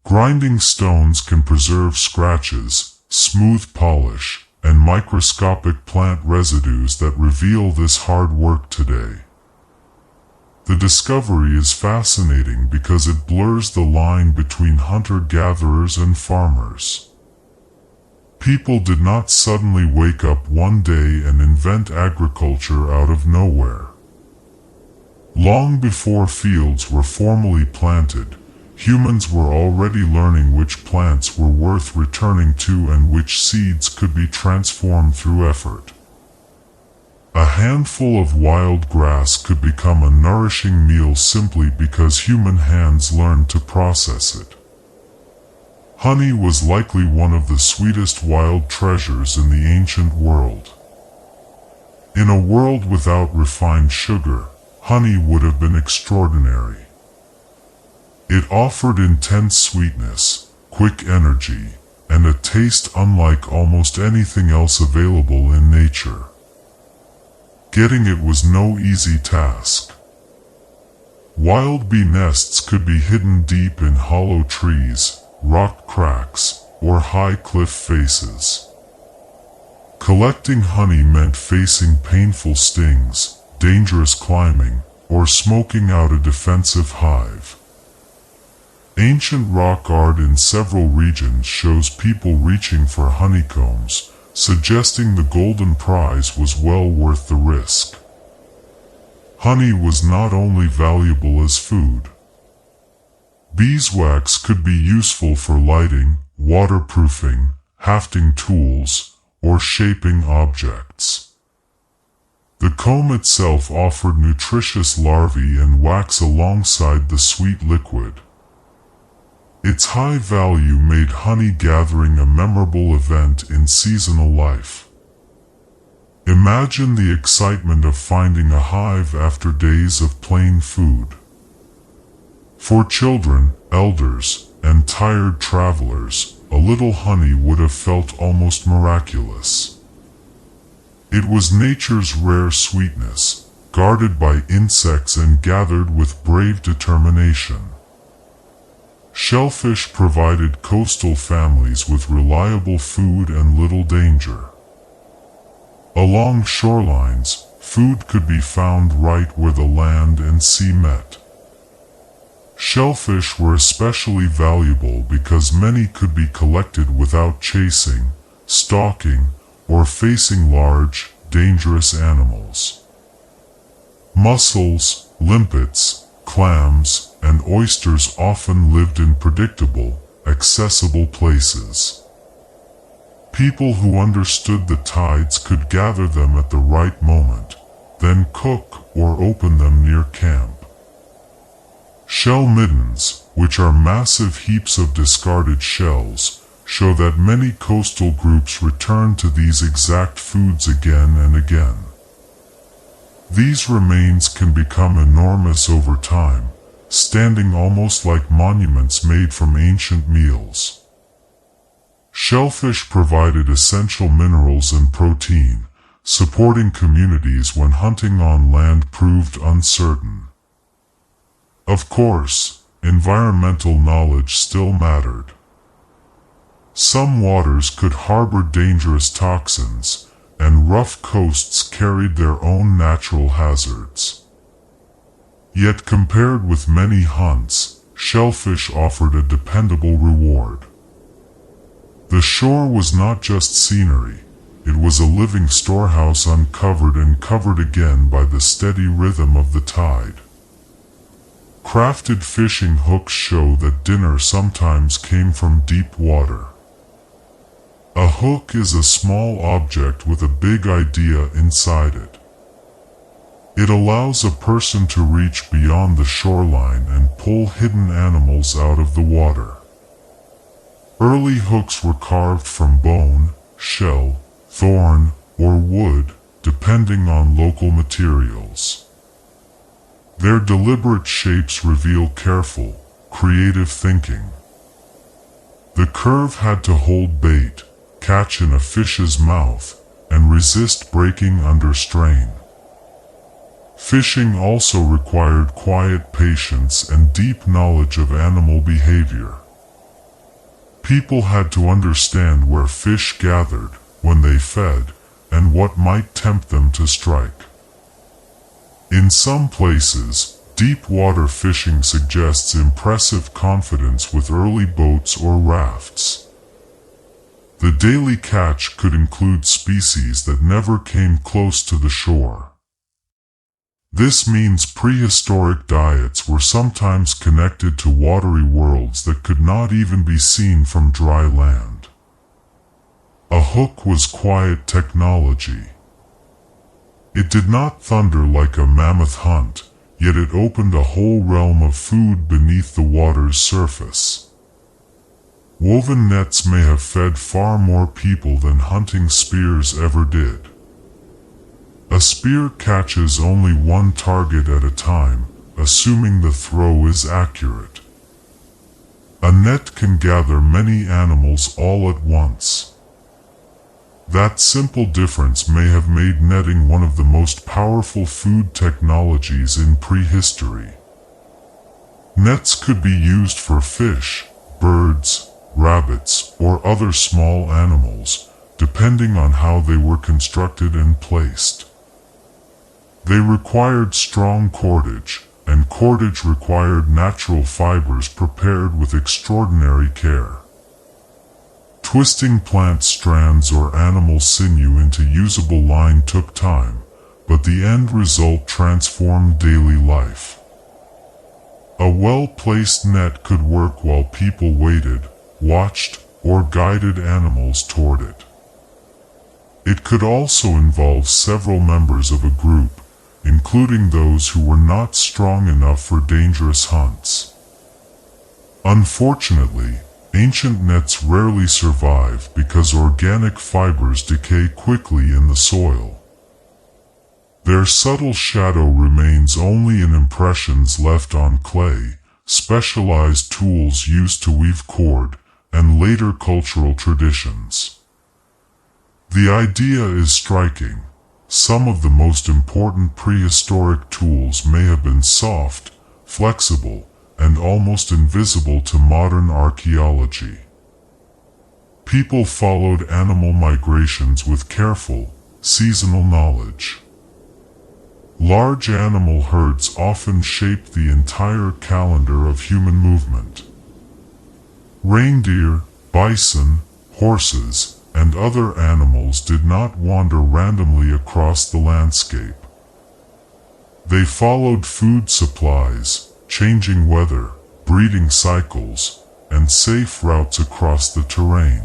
Grinding stones can preserve scratches, smooth polish, and microscopic plant residues that reveal this hard work today. The discovery is fascinating because it blurs the line between hunter-gatherers and farmers. People did not suddenly wake up one day and invent agriculture out of nowhere. Long before fields were formally planted, humans were already learning which plants were worth returning to and which seeds could be transformed through effort. A handful of wild grass could become a nourishing meal simply because human hands learned to process it. Honey was likely one of the sweetest wild treasures in the ancient world. In a world without refined sugar, honey would have been extraordinary. It offered intense sweetness, quick energy, and a taste unlike almost anything else available in nature. Getting it was no easy task. Wild bee nests could be hidden deep in hollow trees, rock cracks, or high cliff faces. Collecting honey meant facing painful stings, dangerous climbing, or smoking out a defensive hive. Ancient rock art in several regions shows people reaching for honeycombs, suggesting the golden prize was well worth the risk. Honey was not only valuable as food. Beeswax could be useful for lighting, waterproofing, hafting tools, or shaping objects. The comb itself offered nutritious larvae and wax alongside the sweet liquid. Its high value made honey gathering a memorable event in seasonal life. Imagine the excitement of finding a hive after days of plain food. For children, elders, and tired travelers, a little honey would have felt almost miraculous. It was nature's rare sweetness, guarded by insects and gathered with brave determination. Shellfish provided coastal families with reliable food and little danger. Along shorelines, food could be found right where the land and sea met. Shellfish were especially valuable because many could be collected without chasing, stalking, or facing large, dangerous animals. Mussels, limpets, clams, and oysters often lived in predictable, accessible places. People who understood the tides could gather them at the right moment, then cook or open them near camp. Shell middens, which are massive heaps of discarded shells, show that many coastal groups return to these exact foods again and again. These remains can become enormous over time, standing almost like monuments made from ancient meals. Shellfish provided essential minerals and protein, supporting communities when hunting on land proved uncertain. Of course, environmental knowledge still mattered. Some waters could harbor dangerous toxins, and rough coasts carried their own natural hazards. Yet compared with many hunts, shellfish offered a dependable reward. The shore was not just scenery, it was a living storehouse uncovered and covered again by the steady rhythm of the tide. Crafted fishing hooks show that dinner sometimes came from deep water. A hook is a small object with a big idea inside it. It allows a person to reach beyond the shoreline and pull hidden animals out of the water. Early hooks were carved from bone, shell, thorn, or wood, depending on local materials. Their deliberate shapes reveal careful, creative thinking. The curve had to hold bait, catch in a fish's mouth, and resist breaking under strain. Fishing also required quiet patience and deep knowledge of animal behavior. People had to understand where fish gathered, when they fed, and what might tempt them to strike. In some places, deep water fishing suggests impressive confidence with early boats or rafts. The daily catch could include species that never came close to the shore. This means prehistoric diets were sometimes connected to watery worlds that could not even be seen from dry land. A hook was quiet technology. It did not thunder like a mammoth hunt, yet it opened a whole realm of food beneath the water's surface. Woven nets may have fed far more people than hunting spears ever did. A spear catches only one target at a time, assuming the throw is accurate. A net can gather many animals all at once. That simple difference may have made netting one of the most powerful food technologies in prehistory. Nets could be used for fish, birds, rabbits, or other small animals, depending on how they were constructed and placed. They required strong cordage, and cordage required natural fibers prepared with extraordinary care. Twisting plant strands or animal sinew into usable line took time, but the end result transformed daily life. A well-placed net could work while people waited, watched, or guided animals toward it. It could also involve several members of a group, including those who were not strong enough for dangerous hunts. Unfortunately, ancient nets rarely survive because organic fibers decay quickly in the soil. Their subtle shadow remains only in impressions left on clay, specialized tools used to weave cord, and later cultural traditions. The idea is striking. Some of the most important prehistoric tools may have been soft, flexible, and almost invisible to modern archaeology. People followed animal migrations with careful, seasonal knowledge. Large animal herds often shaped the entire calendar of human movement. Reindeer, bison, horses, and other animals did not wander randomly across the landscape. They followed food supplies, changing weather, breeding cycles, and safe routes across the terrain.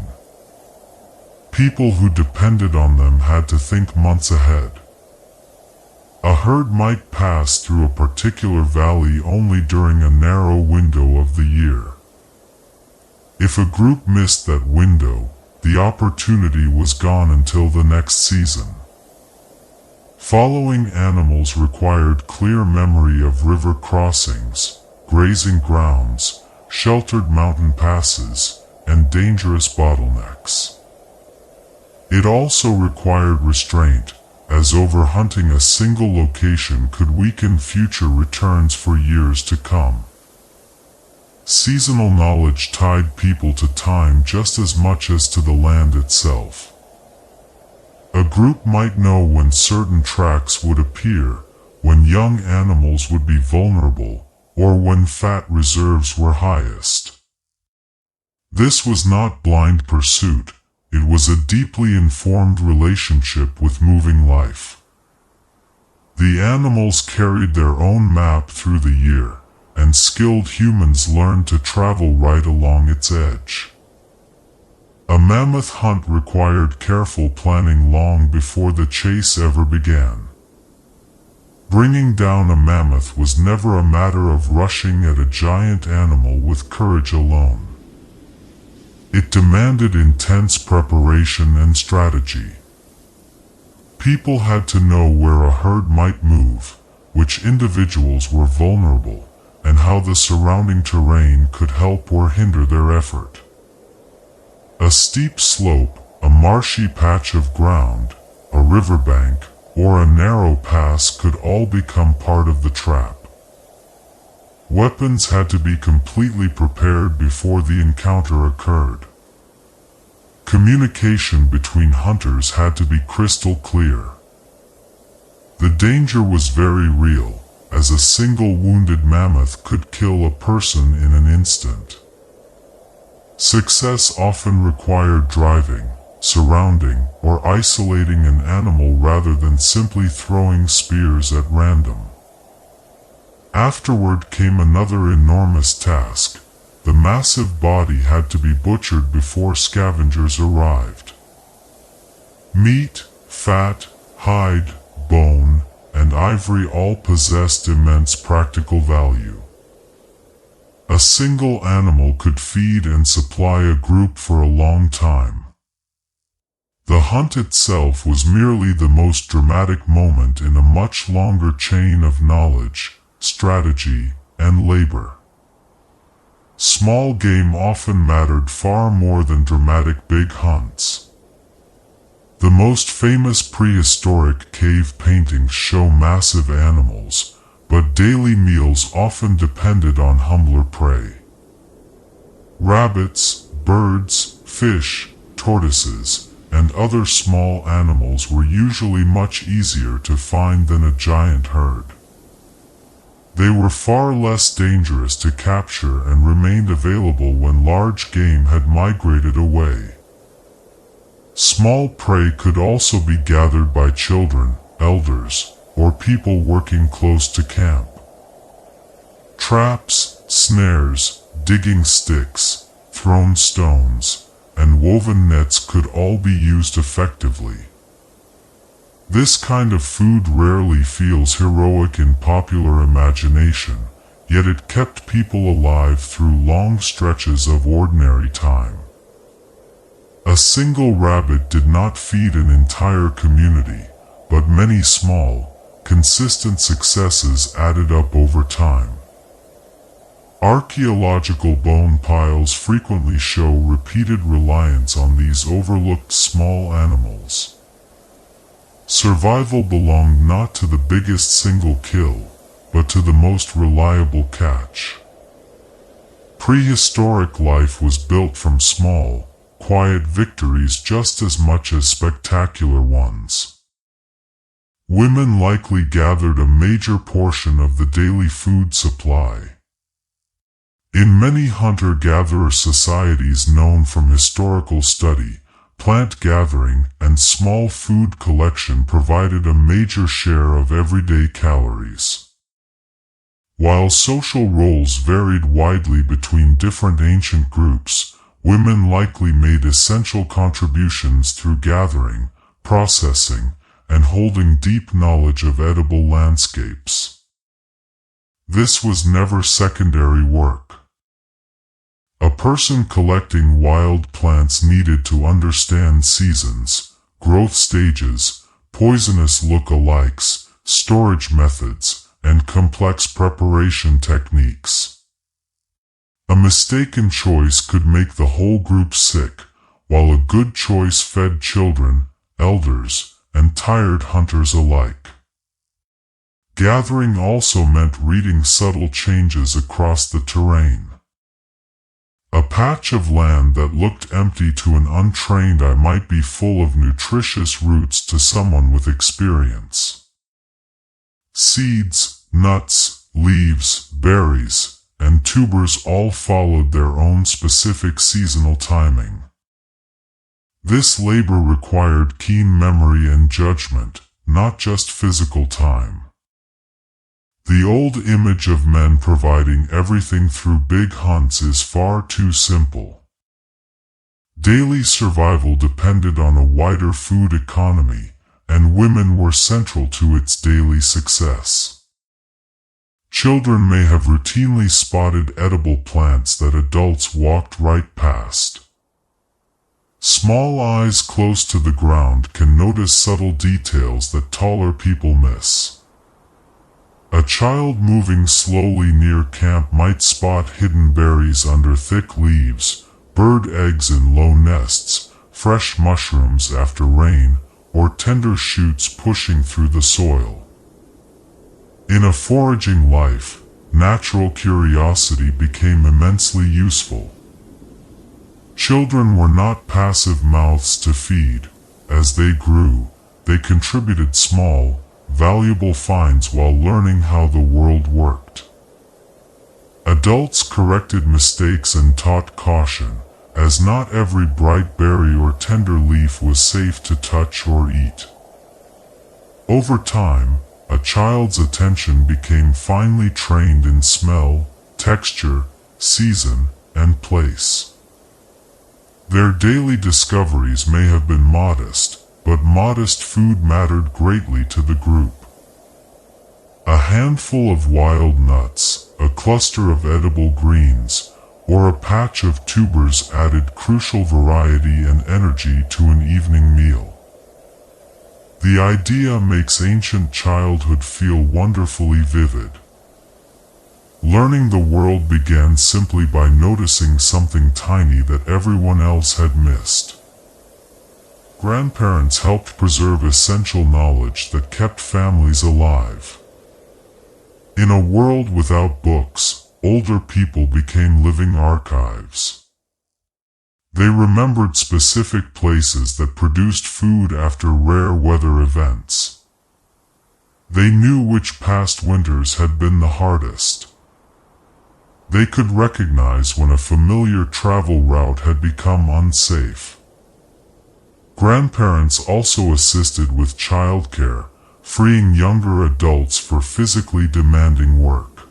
People who depended on them had to think months ahead. A herd might pass through a particular valley only during a narrow window of the year. If a group missed that window, the opportunity was gone until the next season. Following animals required clear memory of river crossings, grazing grounds, sheltered mountain passes, and dangerous bottlenecks. It also required restraint, as overhunting a single location could weaken future returns for years to come. Seasonal knowledge tied people to time just as much as to the land itself. A group might know when certain tracks would appear, when young animals would be vulnerable, or when fat reserves were highest. This was not blind pursuit, it was a deeply informed relationship with moving life. The animals carried their own map through the year, and skilled humans learned to travel right along its edge. A mammoth hunt required careful planning long before the chase ever began. Bringing down a mammoth was never a matter of rushing at a giant animal with courage alone. It demanded intense preparation and strategy. People had to know where a herd might move, which individuals were vulnerable, and how the surrounding terrain could help or hinder their effort. A steep slope, a marshy patch of ground, a riverbank, or a narrow pass could all become part of the trap. Weapons had to be completely prepared before the encounter occurred. Communication between hunters had to be crystal clear. The danger was very real, as a single wounded mammoth could kill a person in an instant. Success often required driving, surrounding, or isolating an animal rather than simply throwing spears at random. Afterward came another enormous task. The massive body had to be butchered before scavengers arrived. Meat, fat, hide, bone, and ivory all possessed immense practical value. A single animal could feed and supply a group for a long time. The hunt itself was merely the most dramatic moment in a much longer chain of knowledge, strategy, and labor. Small game often mattered far more than dramatic big hunts. The most famous prehistoric cave paintings show massive animals, but daily meals often depended on humbler prey. Rabbits, birds, fish, tortoises, and other small animals were usually much easier to find than a giant herd. They were far less dangerous to capture and remained available when large game had migrated away. Small prey could also be gathered by children, elders, or people working close to camp. Traps, snares, digging sticks, thrown stones, and woven nets could all be used effectively. This kind of food rarely feels heroic in popular imagination, yet it kept people alive through long stretches of ordinary time. A single rabbit did not feed an entire community, but many small, consistent successes added up over time. Archaeological bone piles frequently show repeated reliance on these overlooked small animals. Survival belonged not to the biggest single kill, but to the most reliable catch. Prehistoric life was built from small, quiet victories just as much as spectacular ones. Women likely gathered a major portion of the daily food supply. In many hunter-gatherer societies known from historical study, plant gathering, and small food collection provided a major share of everyday calories. While social roles varied widely between different ancient groups, women likely made essential contributions through gathering, processing, and holding deep knowledge of edible landscapes. This was never secondary work. A person collecting wild plants needed to understand seasons, growth stages, poisonous look-alikes, storage methods, and complex preparation techniques. A mistaken choice could make the whole group sick, while a good choice fed children, elders, and tired hunters alike. Gathering also meant reading subtle changes across the terrain. A patch of land that looked empty to an untrained eye might be full of nutritious roots to someone with experience. Seeds, nuts, leaves, berries, and tubers all followed their own specific seasonal timing. This labor required keen memory and judgment, not just physical time. The old image of men providing everything through big hunts is far too simple. Daily survival depended on a wider food economy, and women were central to its daily success. Children may have routinely spotted edible plants that adults walked right past. Small eyes close to the ground can notice subtle details that taller people miss. A child moving slowly near camp might spot hidden berries under thick leaves, bird eggs in low nests, fresh mushrooms after rain, or tender shoots pushing through the soil. In a foraging life, natural curiosity became immensely useful. Children were not passive mouths to feed. As they grew, they contributed small, valuable finds while learning how the world worked. Adults corrected mistakes and taught caution, as not every bright berry or tender leaf was safe to touch or eat. Over time, a child's attention became finely trained in smell, texture, season, and place. Their daily discoveries may have been modest, but modest food mattered greatly to the group. A handful of wild nuts, a cluster of edible greens, or a patch of tubers added crucial variety and energy to an evening meal. The idea makes ancient childhood feel wonderfully vivid. Learning the world began simply by noticing something tiny that everyone else had missed. Grandparents helped preserve essential knowledge that kept families alive. In a world without books, older people became living archives. They remembered specific places that produced food after rare weather events. They knew which past winters had been the hardest. They could recognize when a familiar travel route had become unsafe. Grandparents also assisted with childcare, freeing younger adults for physically demanding work.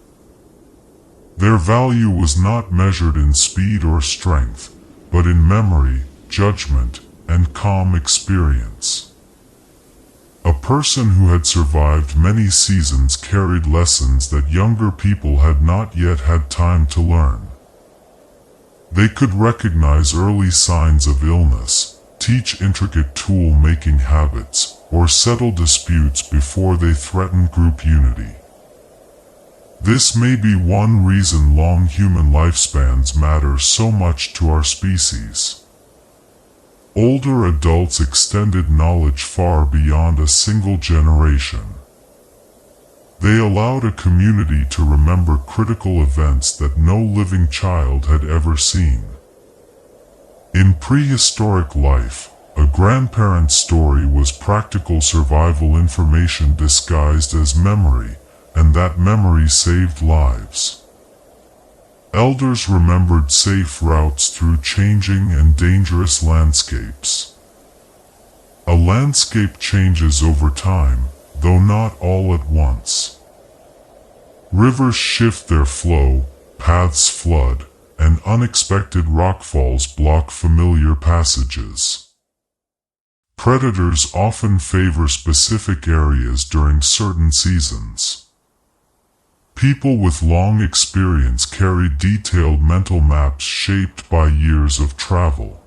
Their value was not measured in speed or strength, but in memory, judgment, and calm experience. A person who had survived many seasons carried lessons that younger people had not yet had time to learn. They could recognize early signs of illness, teach intricate tool-making habits, or settle disputes before they threatened group unity. This may be one reason long human lifespans matter so much to our species. Older adults extended knowledge far beyond a single generation. They allowed a community to remember critical events that no living child had ever seen. In prehistoric life, a grandparent's story was practical survival information disguised as memory, and that memory saved lives. Elders remembered safe routes through changing and dangerous landscapes. A landscape changes over time, though not all at once. Rivers shift their flow, paths flood, and unexpected rockfalls block familiar passages. Predators often favor specific areas during certain seasons. People with long experience carry detailed mental maps shaped by years of travel.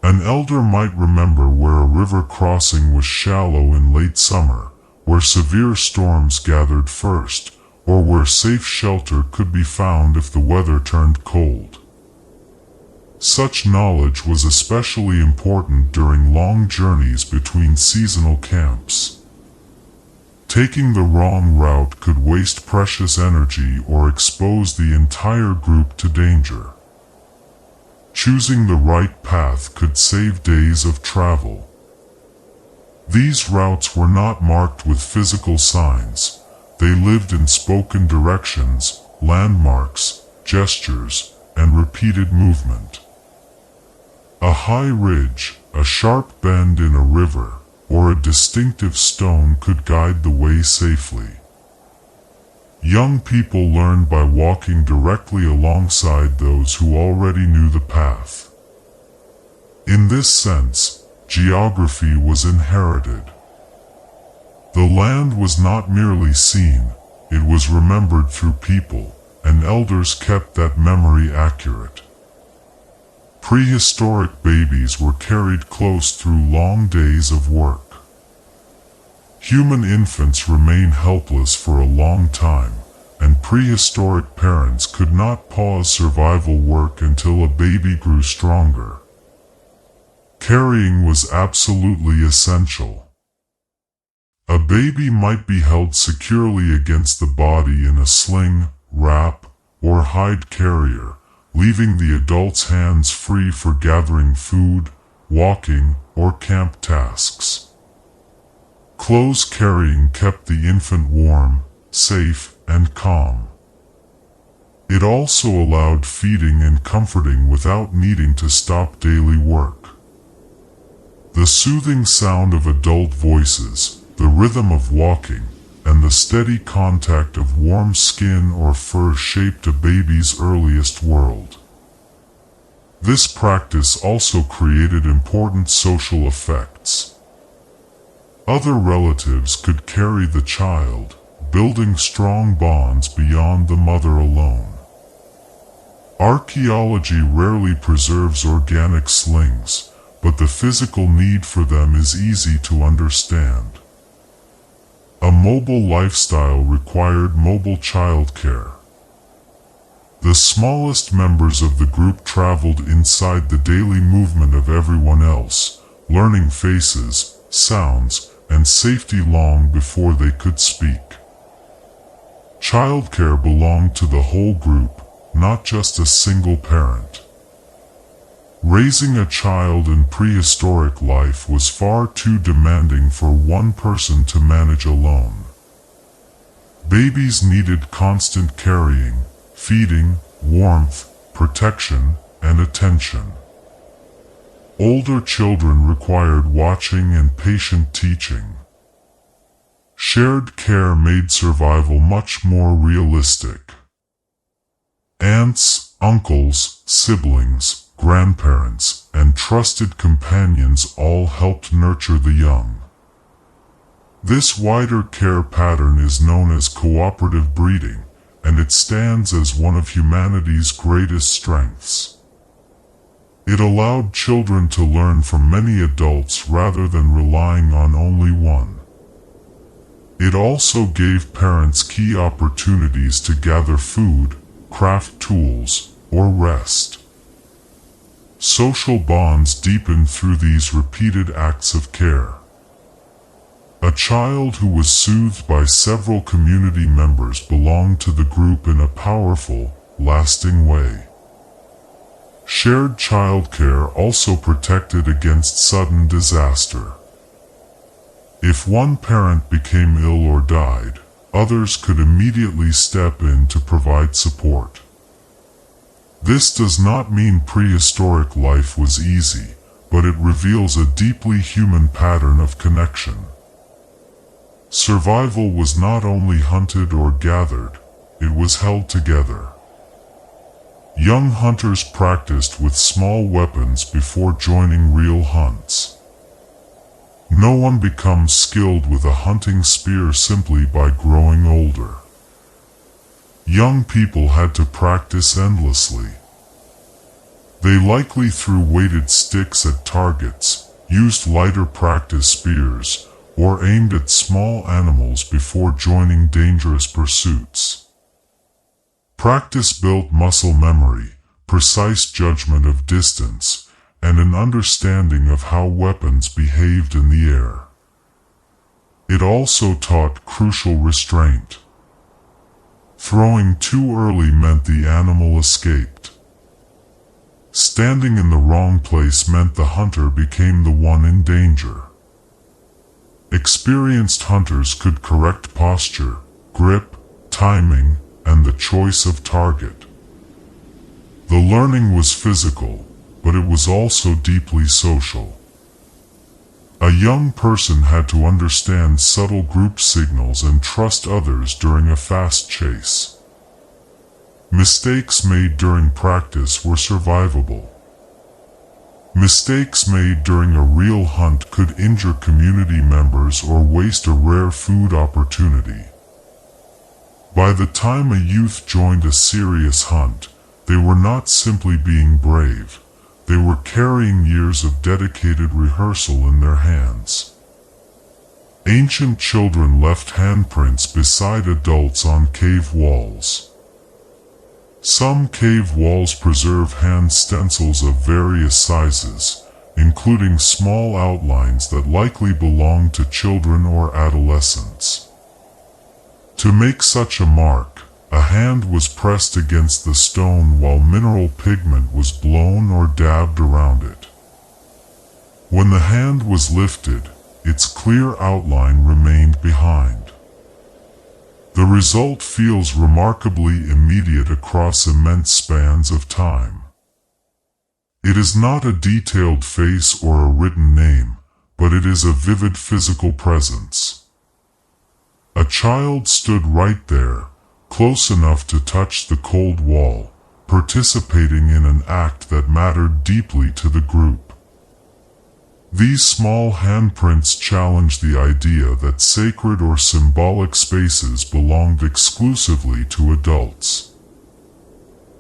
An elder might remember where a river crossing was shallow in late summer, where severe storms gathered first, or where safe shelter could be found if the weather turned cold. Such knowledge was especially important during long journeys between seasonal camps. Taking the wrong route could waste precious energy or expose the entire group to danger. Choosing the right path could save days of travel. These routes were not marked with physical signs. They lived in spoken directions, landmarks, gestures, and repeated movement. A high ridge, a sharp bend in a river, or a distinctive stone could guide the way safely. Young people learned by walking directly alongside those who already knew the path. In this sense, geography was inherited. The land was not merely seen, it was remembered through people, and elders kept that memory accurate. Prehistoric babies were carried close through long days of work. Human infants remain helpless for a long time, and prehistoric parents could not pause survival work until a baby grew stronger. Carrying was absolutely essential. A baby might be held securely against the body in a sling, wrap, or hide carrier, leaving the adult's hands free for gathering food, walking, or camp tasks. Close carrying kept the infant warm, safe, and calm. It also allowed feeding and comforting without needing to stop daily work. The soothing sound of adult voices, the rhythm of walking, and the steady contact of warm skin or fur shaped a baby's earliest world. This practice also created important social effects. Other relatives could carry the child, building strong bonds beyond the mother alone. Archaeology rarely preserves organic slings, but the physical need for them is easy to understand. A mobile lifestyle required mobile childcare. The smallest members of the group traveled inside the daily movement of everyone else, learning faces, sounds, and safety long before they could speak. Childcare belonged to the whole group, not just a single parent. Raising a child in prehistoric life was far too demanding for one person to manage alone. Babies needed constant carrying, feeding, warmth, protection, and attention. Older children required watching and patient teaching. Shared care made survival much more realistic. Aunts, uncles, siblings, grandparents, and trusted companions all helped nurture the young. This wider care pattern is known as cooperative breeding, and it stands as one of humanity's greatest strengths. It allowed children to learn from many adults rather than relying on only one. It also gave parents key opportunities to gather food, craft tools, or rest. Social bonds deepened through these repeated acts of care. A child who was soothed by several community members belonged to the group in a powerful, lasting way. Shared childcare also protected against sudden disaster. If one parent became ill or died, others could immediately step in to provide support. This does not mean prehistoric life was easy, but it reveals a deeply human pattern of connection. Survival was not only hunted or gathered, it was held together. Young hunters practiced with small weapons before joining real hunts. No one becomes skilled with a hunting spear simply by growing older. Young people had to practice endlessly. They likely threw weighted sticks at targets, used lighter practice spears, or aimed at small animals before joining dangerous pursuits. Practice built muscle memory, precise judgment of distance, and an understanding of how weapons behaved in the air. It also taught crucial restraint. Throwing too early meant the animal escaped. Standing in the wrong place meant the hunter became the one in danger. Experienced hunters could correct posture, grip, timing, and the choice of target. The learning was physical, but it was also deeply social. A young person had to understand subtle group signals and trust others during a fast chase. Mistakes made during practice were survivable. Mistakes made during a real hunt could injure community members or waste a rare food opportunity. By the time a youth joined a serious hunt, they were not simply being brave, they were carrying years of dedicated rehearsal in their hands. Ancient children left handprints beside adults on cave walls. Some cave walls preserve hand stencils of various sizes, including small outlines that likely belonged to children or adolescents. To make such a mark, a hand was pressed against the stone while mineral pigment was blown or dabbed around it. When the hand was lifted, its clear outline remained behind. The result feels remarkably immediate across immense spans of time. It is not a detailed face or a written name, but it is a vivid physical presence. A child stood right there, close enough to touch the cold wall, participating in an act that mattered deeply to the group. These small handprints challenge the idea that sacred or symbolic spaces belonged exclusively to adults.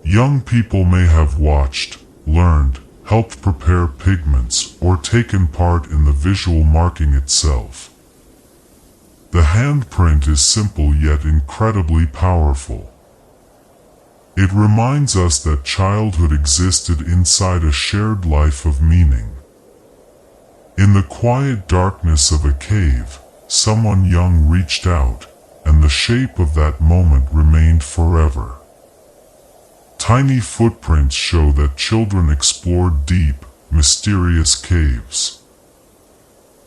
Young people may have watched, learned, helped prepare pigments, or taken part in the visual marking itself. The handprint is simple yet incredibly powerful. It reminds us that childhood existed inside a shared life of meaning. In the quiet darkness of a cave, someone young reached out, and the shape of that moment remained forever. Tiny footprints show that children explored deep, mysterious caves.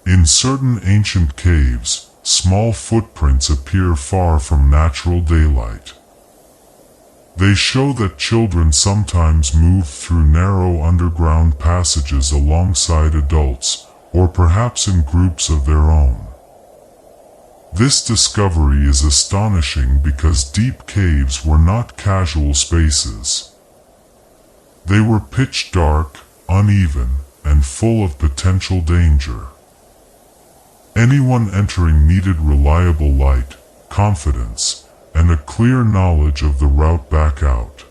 In certain ancient caves, small footprints appear far from natural daylight. They show that children sometimes moved through narrow underground passages alongside adults, or perhaps in groups of their own. This discovery is astonishing because deep caves were not casual spaces. They were pitch dark, uneven, and full of potential danger. Anyone entering needed reliable light, confidence, and a clear knowledge of the route back out.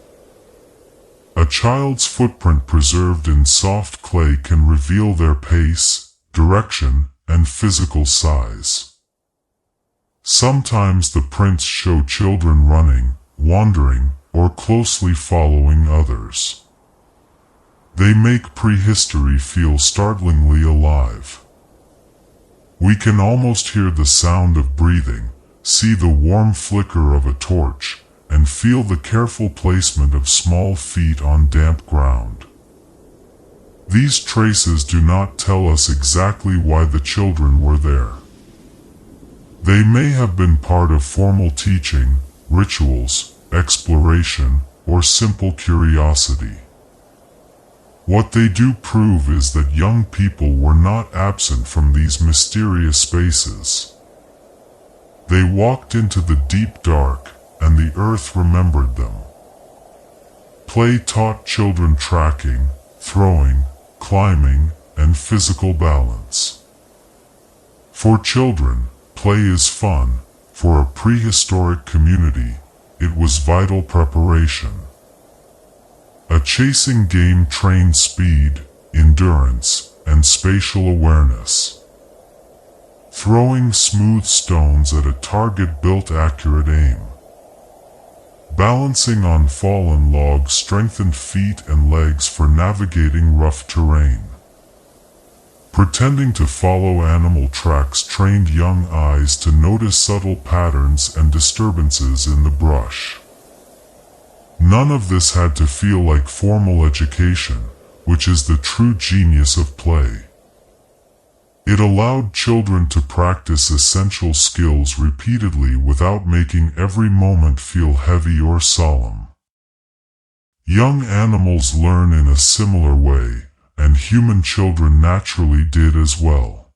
A child's footprint preserved in soft clay can reveal their pace, direction, and physical size. Sometimes the prints show children running, wandering, or closely following others. They make prehistory feel startlingly alive. We can almost hear the sound of breathing, see the warm flicker of a torch, and feel the careful placement of small feet on damp ground. These traces do not tell us exactly why the children were there. They may have been part of formal teaching, rituals, exploration, or simple curiosity. What they do prove is that young people were not absent from these mysterious spaces. They walked into the deep dark, and the earth remembered them. Play taught children tracking, throwing, climbing, and physical balance. For children, play is fun. For a prehistoric community, it was vital preparation. A chasing game trained speed, endurance, and spatial awareness. Throwing smooth stones at a target built accurate aim. Balancing on fallen logs strengthened feet and legs for navigating rough terrain. Pretending to follow animal tracks trained young eyes to notice subtle patterns and disturbances in the brush. None of this had to feel like formal education, which is the true genius of play. It allowed children to practice essential skills repeatedly without making every moment feel heavy or solemn. Young animals learn in a similar way, and human children naturally did as well.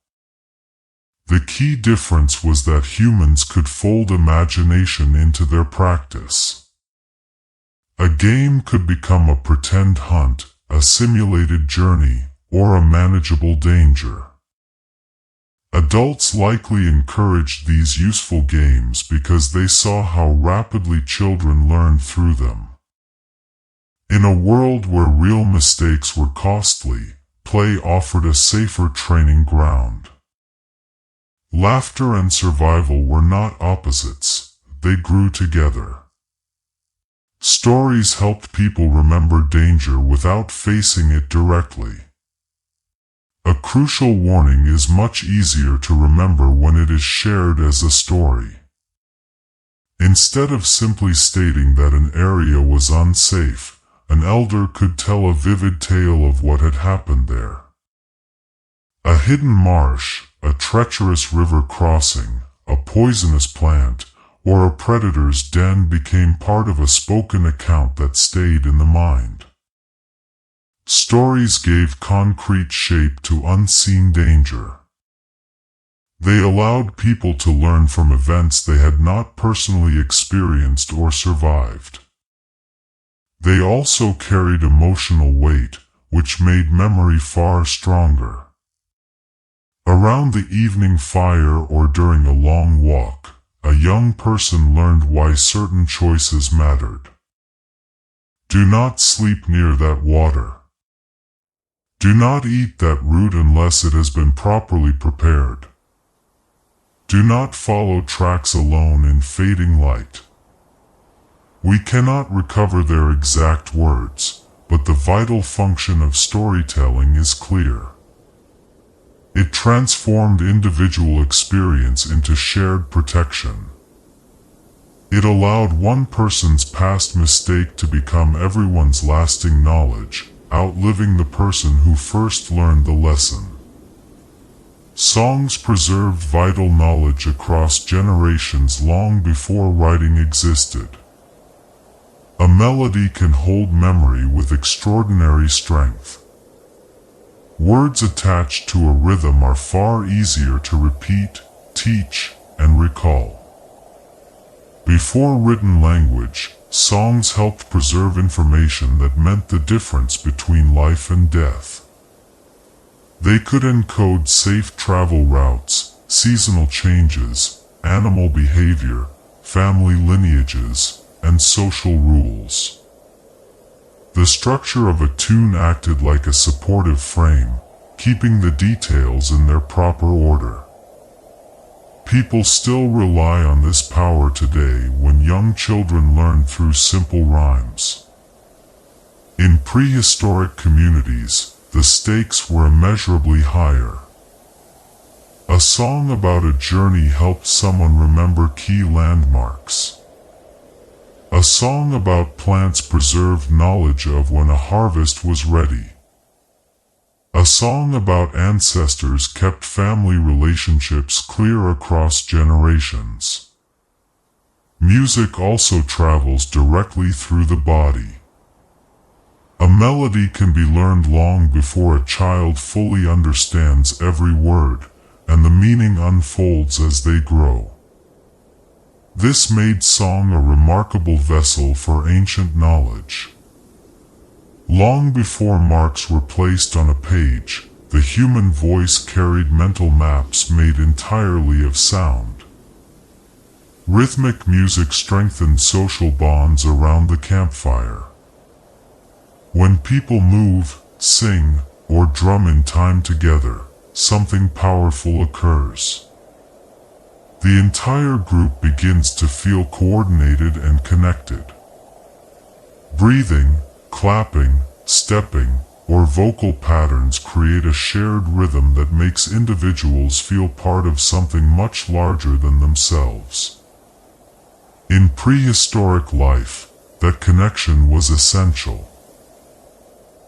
The key difference was that humans could fold imagination into their practice. A game could become a pretend hunt, a simulated journey, or a manageable danger. Adults likely encouraged these useful games because they saw how rapidly children learned through them. In a world where real mistakes were costly, play offered a safer training ground. Laughter and survival were not opposites, they grew together. Stories helped people remember danger without facing it directly. A crucial warning is much easier to remember when it is shared as a story. Instead of simply stating that an area was unsafe, an elder could tell a vivid tale of what had happened there. A hidden marsh, a treacherous river crossing, a poisonous plant, or a predator's den became part of a spoken account that stayed in the mind. Stories gave concrete shape to unseen danger. They allowed people to learn from events they had not personally experienced or survived. They also carried emotional weight, which made memory far stronger. Around the evening fire or during a long walk, a young person learned why certain choices mattered. Do not sleep near that water. Do not eat that root unless it has been properly prepared. Do not follow tracks alone in fading light. We cannot recover their exact words, but the vital function of storytelling is clear. It transformed individual experience into shared protection. It allowed one person's past mistake to become everyone's lasting knowledge, outliving the person who first learned the lesson. Songs preserved vital knowledge across generations long before writing existed. A melody can hold memory with extraordinary strength. Words attached to a rhythm are far easier to repeat, teach, and recall. Before written language, songs helped preserve information that meant the difference between life and death. They could encode safe travel routes, seasonal changes, animal behavior, family lineages, and social rules. The structure of a tune acted like a supportive frame, keeping the details in their proper order. People still rely on this power today when young children learn through simple rhymes. In prehistoric communities, the stakes were immeasurably higher. A song about a journey helped someone remember key landmarks. A song about plants preserved knowledge of when a harvest was ready. A song about ancestors kept family relationships clear across generations. Music also travels directly through the body. A melody can be learned long before a child fully understands every word, and the meaning unfolds as they grow. This made song a remarkable vessel for ancient knowledge. Long before marks were placed on a page, the human voice carried mental maps made entirely of sound. Rhythmic music strengthened social bonds around the campfire. When people move, sing, or drum in time together, something powerful occurs. The entire group begins to feel coordinated and connected. Breathing, clapping, stepping, or vocal patterns create a shared rhythm that makes individuals feel part of something much larger than themselves. In prehistoric life, that connection was essential.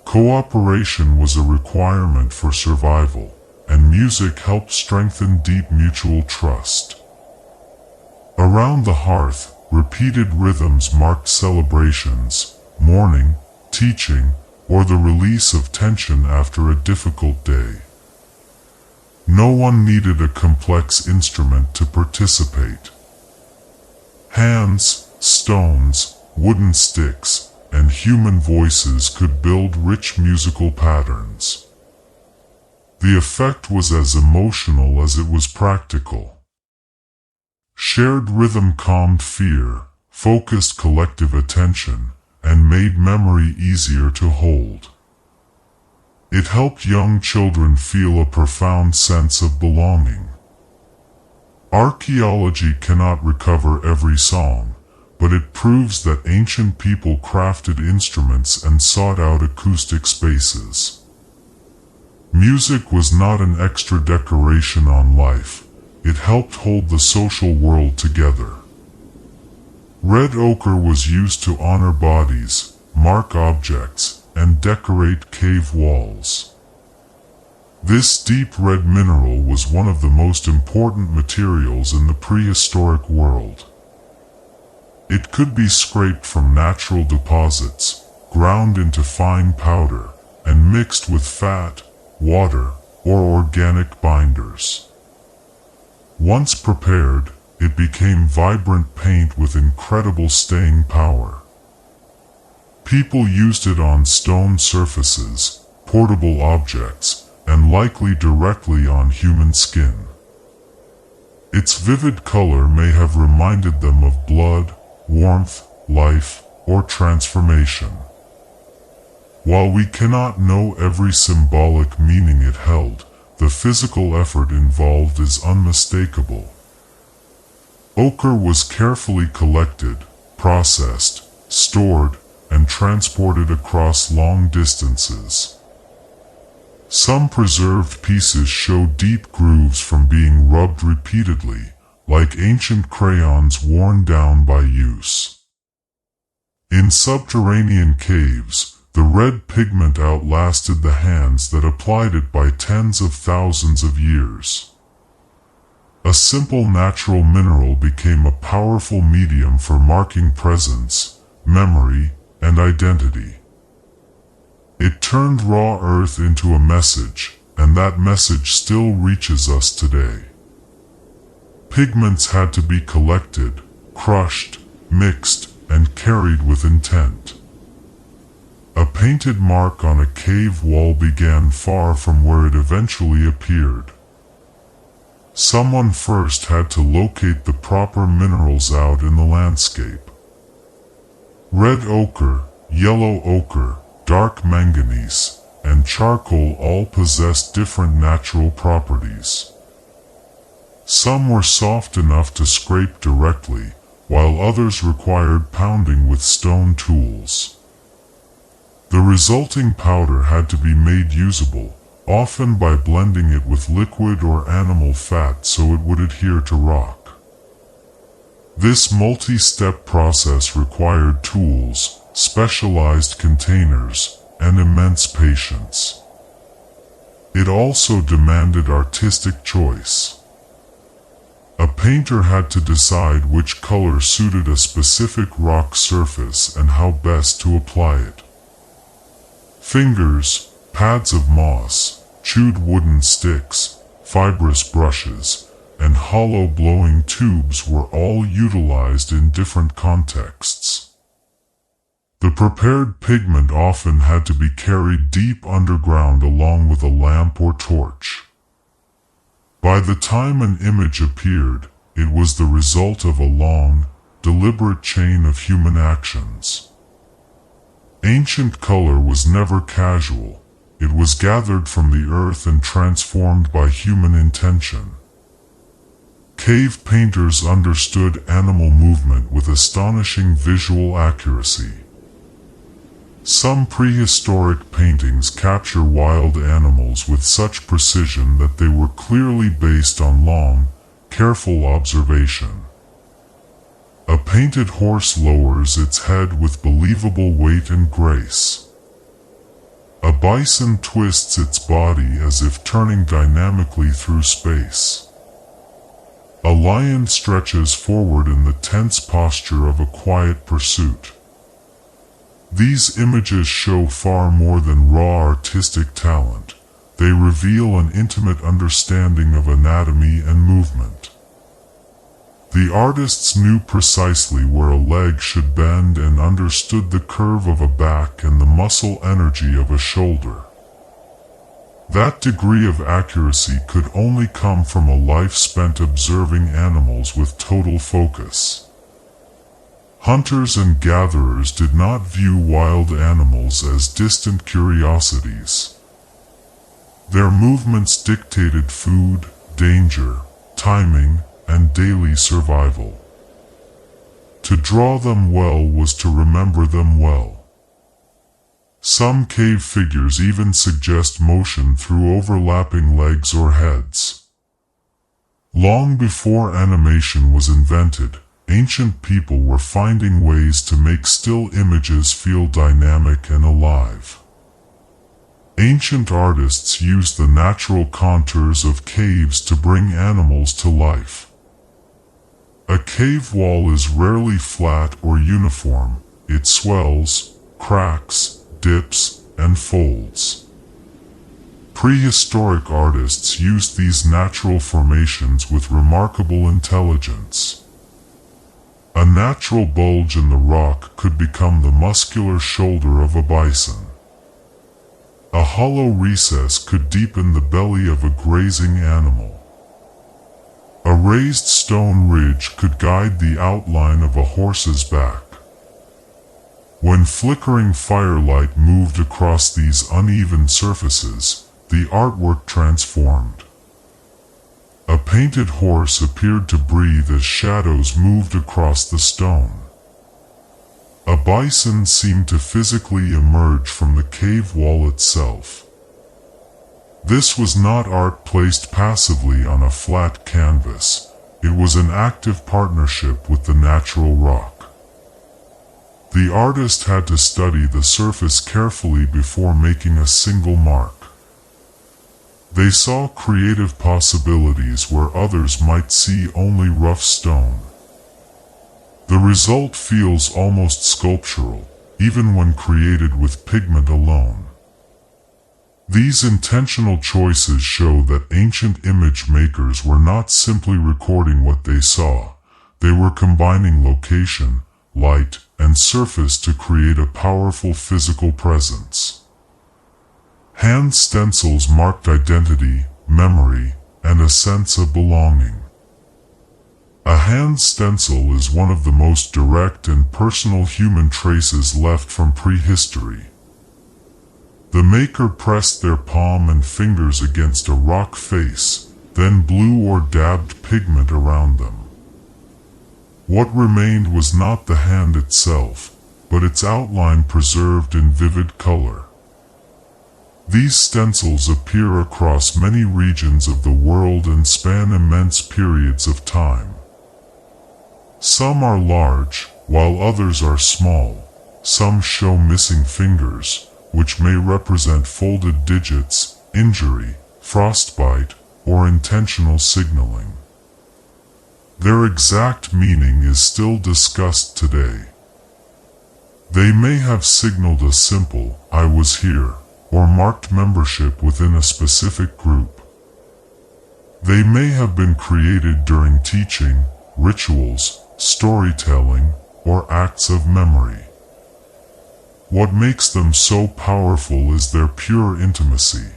Cooperation was a requirement for survival, and music helped strengthen deep mutual trust. Around the hearth, repeated rhythms marked celebrations, mourning, teaching, or the release of tension after a difficult day. No one needed a complex instrument to participate. Hands, stones, wooden sticks, and human voices could build rich musical patterns. The effect was as emotional as it was practical. Shared rhythm calmed fear, focused collective attention, and made memory easier to hold. It helped young children feel a profound sense of belonging. Archaeology cannot recover every song, but it proves that ancient people crafted instruments and sought out acoustic spaces. Music was not an extra decoration on life, it helped hold the social world together. Red ochre was used to honor bodies, mark objects, and decorate cave walls. This deep red mineral was one of the most important materials in the prehistoric world. It could be scraped from natural deposits, ground into fine powder, and mixed with fat, water, or organic binders. Once prepared, it became vibrant paint with incredible staying power. People used it on stone surfaces, portable objects, and likely directly on human skin. Its vivid color may have reminded them of blood, warmth, life, or transformation. While we cannot know every symbolic meaning it held, the physical effort involved is unmistakable. Ochre was carefully collected, processed, stored, and transported across long distances. Some preserved pieces show deep grooves from being rubbed repeatedly, like ancient crayons worn down by use. In subterranean caves, the red pigment outlasted the hands that applied it by tens of thousands of years. A simple natural mineral became a powerful medium for marking presence, memory, and identity. It turned raw earth into a message, and that message still reaches us today. Pigments had to be collected, crushed, mixed, and carried with intent. A painted mark on a cave wall began far from where it eventually appeared. Someone first had to locate the proper minerals out in the landscape. Red ochre, yellow ochre, dark manganese, and charcoal all possessed different natural properties. Some were soft enough to scrape directly, while others required pounding with stone tools. The resulting powder had to be made usable, often by blending it with liquid or animal fat so it would adhere to rock. This multi-step process required tools, specialized containers, and immense patience. It also demanded artistic choice. A painter had to decide which color suited a specific rock surface and how best to apply it. Fingers, pads of moss, chewed wooden sticks, fibrous brushes, and hollow blowing tubes were all utilized in different contexts. The prepared pigment often had to be carried deep underground along with a lamp or torch. By the time an image appeared, it was the result of a long, deliberate chain of human actions. Ancient color was never casual. It was gathered from the earth and transformed by human intention. Cave painters understood animal movement with astonishing visual accuracy. Some prehistoric paintings capture wild animals with such precision that they were clearly based on long, careful observation. A painted horse lowers its head with believable weight and grace. A bison twists its body as if turning dynamically through space. A lion stretches forward in the tense posture of a quiet pursuit. These images show far more than raw artistic talent. They reveal an intimate understanding of anatomy and movement. The artists knew precisely where a leg should bend and understood the curve of a back and the muscle energy of a shoulder. That degree of accuracy could only come from a life spent observing animals with total focus. Hunters and gatherers did not view wild animals as distant curiosities. Their movements dictated food, danger, timing, and daily survival. To draw them well was to remember them well. Some cave figures even suggest motion through overlapping legs or heads. Long before animation was invented, ancient people were finding ways to make still images feel dynamic and alive. Ancient artists used the natural contours of caves to bring animals to life. A cave wall is rarely flat or uniform. It swells, cracks, dips, and folds. Prehistoric artists used these natural formations with remarkable intelligence. A natural bulge in the rock could become the muscular shoulder of a bison. A hollow recess could deepen the belly of a grazing animal. A raised stone ridge could guide the outline of a horse's back. When flickering firelight moved across these uneven surfaces, the artwork transformed. A painted horse appeared to breathe as shadows moved across the stone. A bison seemed to physically emerge from the cave wall itself. This was not art placed passively on a flat canvas. It was an active partnership with the natural rock. The artist had to study the surface carefully before making a single mark. They saw creative possibilities where others might see only rough stone. The result feels almost sculptural, even when created with pigment alone. These intentional choices show that ancient image makers were not simply recording what they saw. They were combining location, light, and surface to create a powerful physical presence. Hand stencils marked identity, memory, and a sense of belonging. A hand stencil is one of the most direct and personal human traces left from prehistory. The maker pressed their palm and fingers against a rock face, then blew or dabbed pigment around them. What remained was not the hand itself, but its outline preserved in vivid color. These stencils appear across many regions of the world and span immense periods of time. Some are large, while others are small. Some show missing fingers, which may represent folded digits, injury, frostbite, or intentional signaling. Their exact meaning is still discussed today. They may have signaled a simple, "I was here," or marked membership within a specific group. They may have been created during teaching, rituals, storytelling, or acts of memory. What makes them so powerful is their pure intimacy.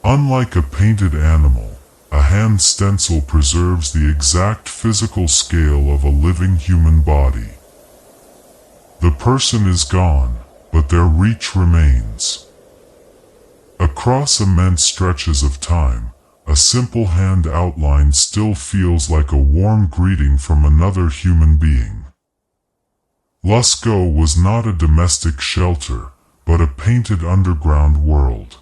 Unlike a painted animal, a hand stencil preserves the exact physical scale of a living human body. The person is gone, but their reach remains. Across immense stretches of time, a simple hand outline still feels like a warm greeting from another human being. Lusco was not a domestic shelter, but a painted underground world.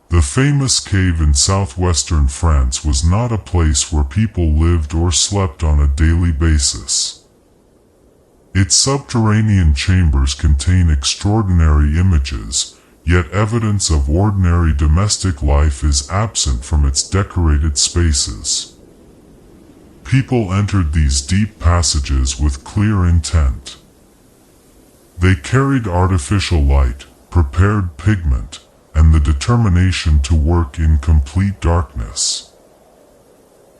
The famous cave in southwestern France was not a place where people lived or slept on a daily basis. Its subterranean chambers contain extraordinary images, yet evidence of ordinary domestic life is absent from its decorated spaces. People entered these deep passages with clear intent. They carried artificial light, prepared pigment, and the determination to work in complete darkness.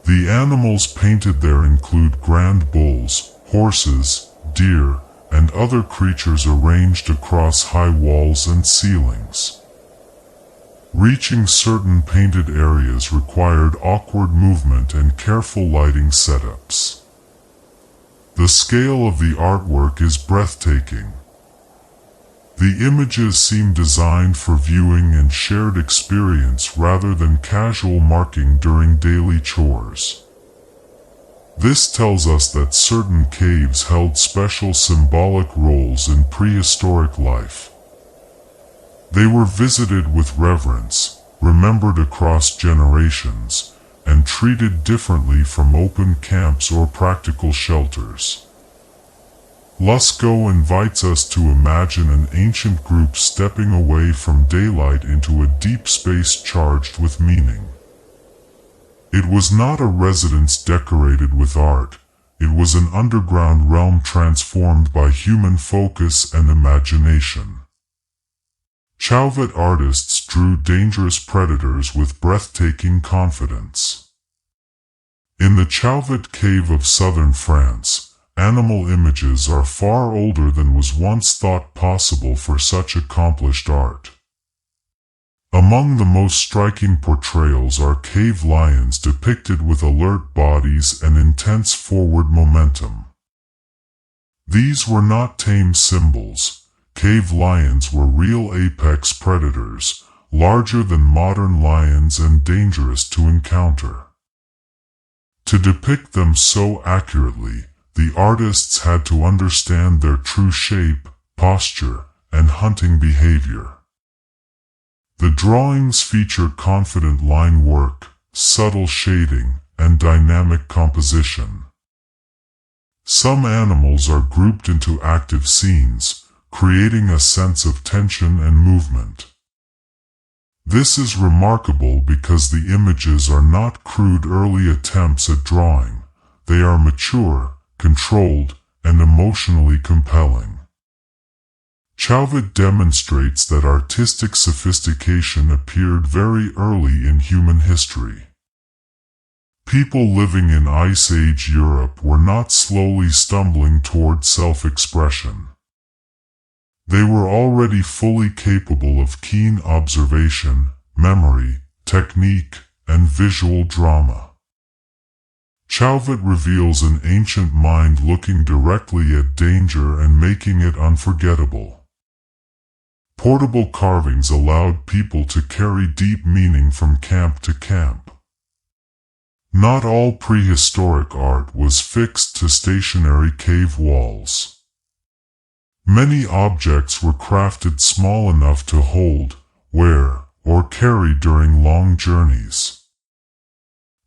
The animals painted there include grand bulls, horses, deer, and other creatures arranged across high walls and ceilings. Reaching certain painted areas required awkward movement and careful lighting setups. The scale of the artwork is breathtaking. The images seem designed for viewing and shared experience rather than casual marking during daily chores. This tells us that certain caves held special symbolic roles in prehistoric life. They were visited with reverence, remembered across generations, and treated differently from open camps or practical shelters. Lusco invites us to imagine an ancient group stepping away from daylight into a deep space charged with meaning. It was not a residence decorated with art, it was an underground realm transformed by human focus and imagination. Chauvet artists drew dangerous predators with breathtaking confidence. In the Chauvet cave of southern France, animal images are far older than was once thought possible for such accomplished art. Among the most striking portrayals are cave lions depicted with alert bodies and intense forward momentum. These were not tame symbols. Cave lions were real apex predators, larger than modern lions and dangerous to encounter. To depict them so accurately, the artists had to understand their true shape, posture, and hunting behavior. The drawings feature confident line work, subtle shading, and dynamic composition. Some animals are grouped into active scenes, creating a sense of tension and movement. This is remarkable because the images are not crude early attempts at drawing. They are mature, controlled, and emotionally compelling. Chauvet demonstrates that artistic sophistication appeared very early in human history. People living in Ice Age Europe were not slowly stumbling toward self-expression. They were already fully capable of keen observation, memory, technique, and visual drama. Chauvet reveals an ancient mind looking directly at danger and making it unforgettable. Portable carvings allowed people to carry deep meaning from camp to camp. Not all prehistoric art was fixed to stationary cave walls. Many objects were crafted small enough to hold, wear, or carry during long journeys.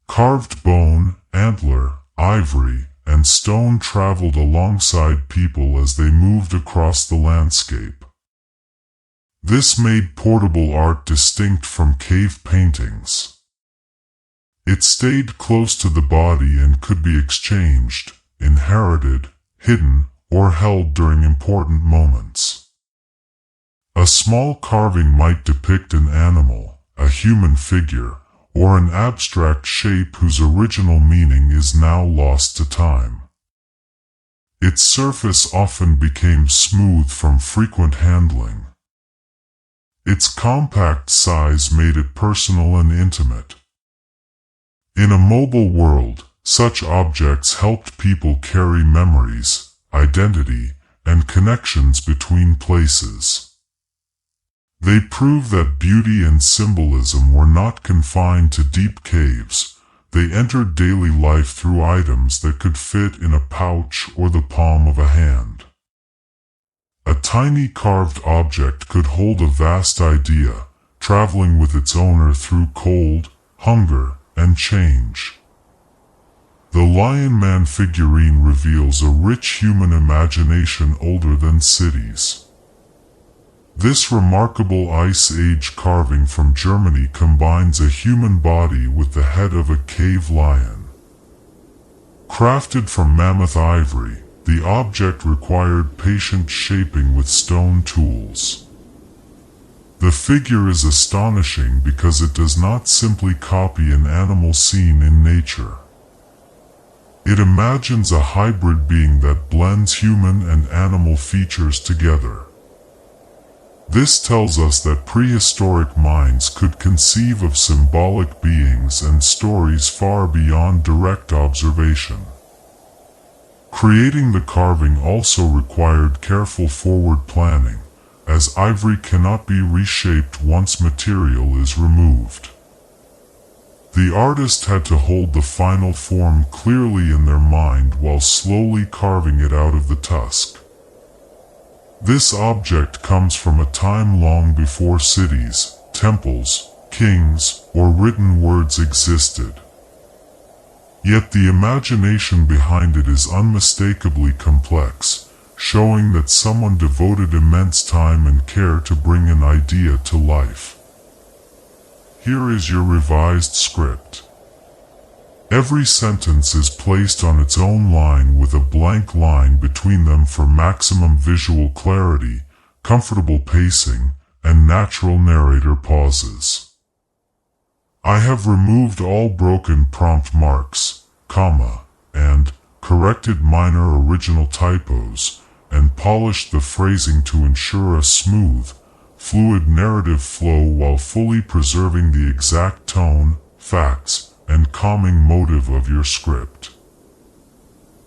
Carved bone, antler, ivory, and stone traveled alongside people as they moved across the landscape. This made portable art distinct from cave paintings. It stayed close to the body and could be exchanged, inherited, hidden, or held during important moments. A small carving might depict an animal, a human figure, or an abstract shape whose original meaning is now lost to time. Its surface often became smooth from frequent handling. Its compact size made it personal and intimate. In a mobile world, such objects helped people carry memories, identity, and connections between places. They prove that beauty and symbolism were not confined to deep caves. They entered daily life through items that could fit in a pouch or the palm of a hand. A tiny carved object could hold a vast idea, traveling with its owner through cold, hunger, and change. The Lion Man figurine reveals a rich human imagination older than cities. This remarkable Ice Age carving from Germany combines a human body with the head of a cave lion. Crafted from mammoth ivory, the object required patient shaping with stone tools. The figure is astonishing because it does not simply copy an animal seen in nature. It imagines a hybrid being that blends human and animal features together. This tells us that prehistoric minds could conceive of symbolic beings and stories far beyond direct observation. Creating the carving also required careful forward planning, as ivory cannot be reshaped once material is removed. The artist had to hold the final form clearly in their mind while slowly carving it out of the tusk. This object comes from a time long before cities, temples, kings, or written words existed. Yet the imagination behind it is unmistakably complex, showing that someone devoted immense time and care to bring an idea to life. Here is your revised script. Every sentence is placed on its own line with a blank line between them for maximum visual clarity, comfortable pacing, and natural narrator pauses. I have removed all broken prompt marks, comma, and corrected minor original typos, and polished the phrasing to ensure a smooth, fluid narrative flow while fully preserving the exact tone, facts, and calming motive of your script.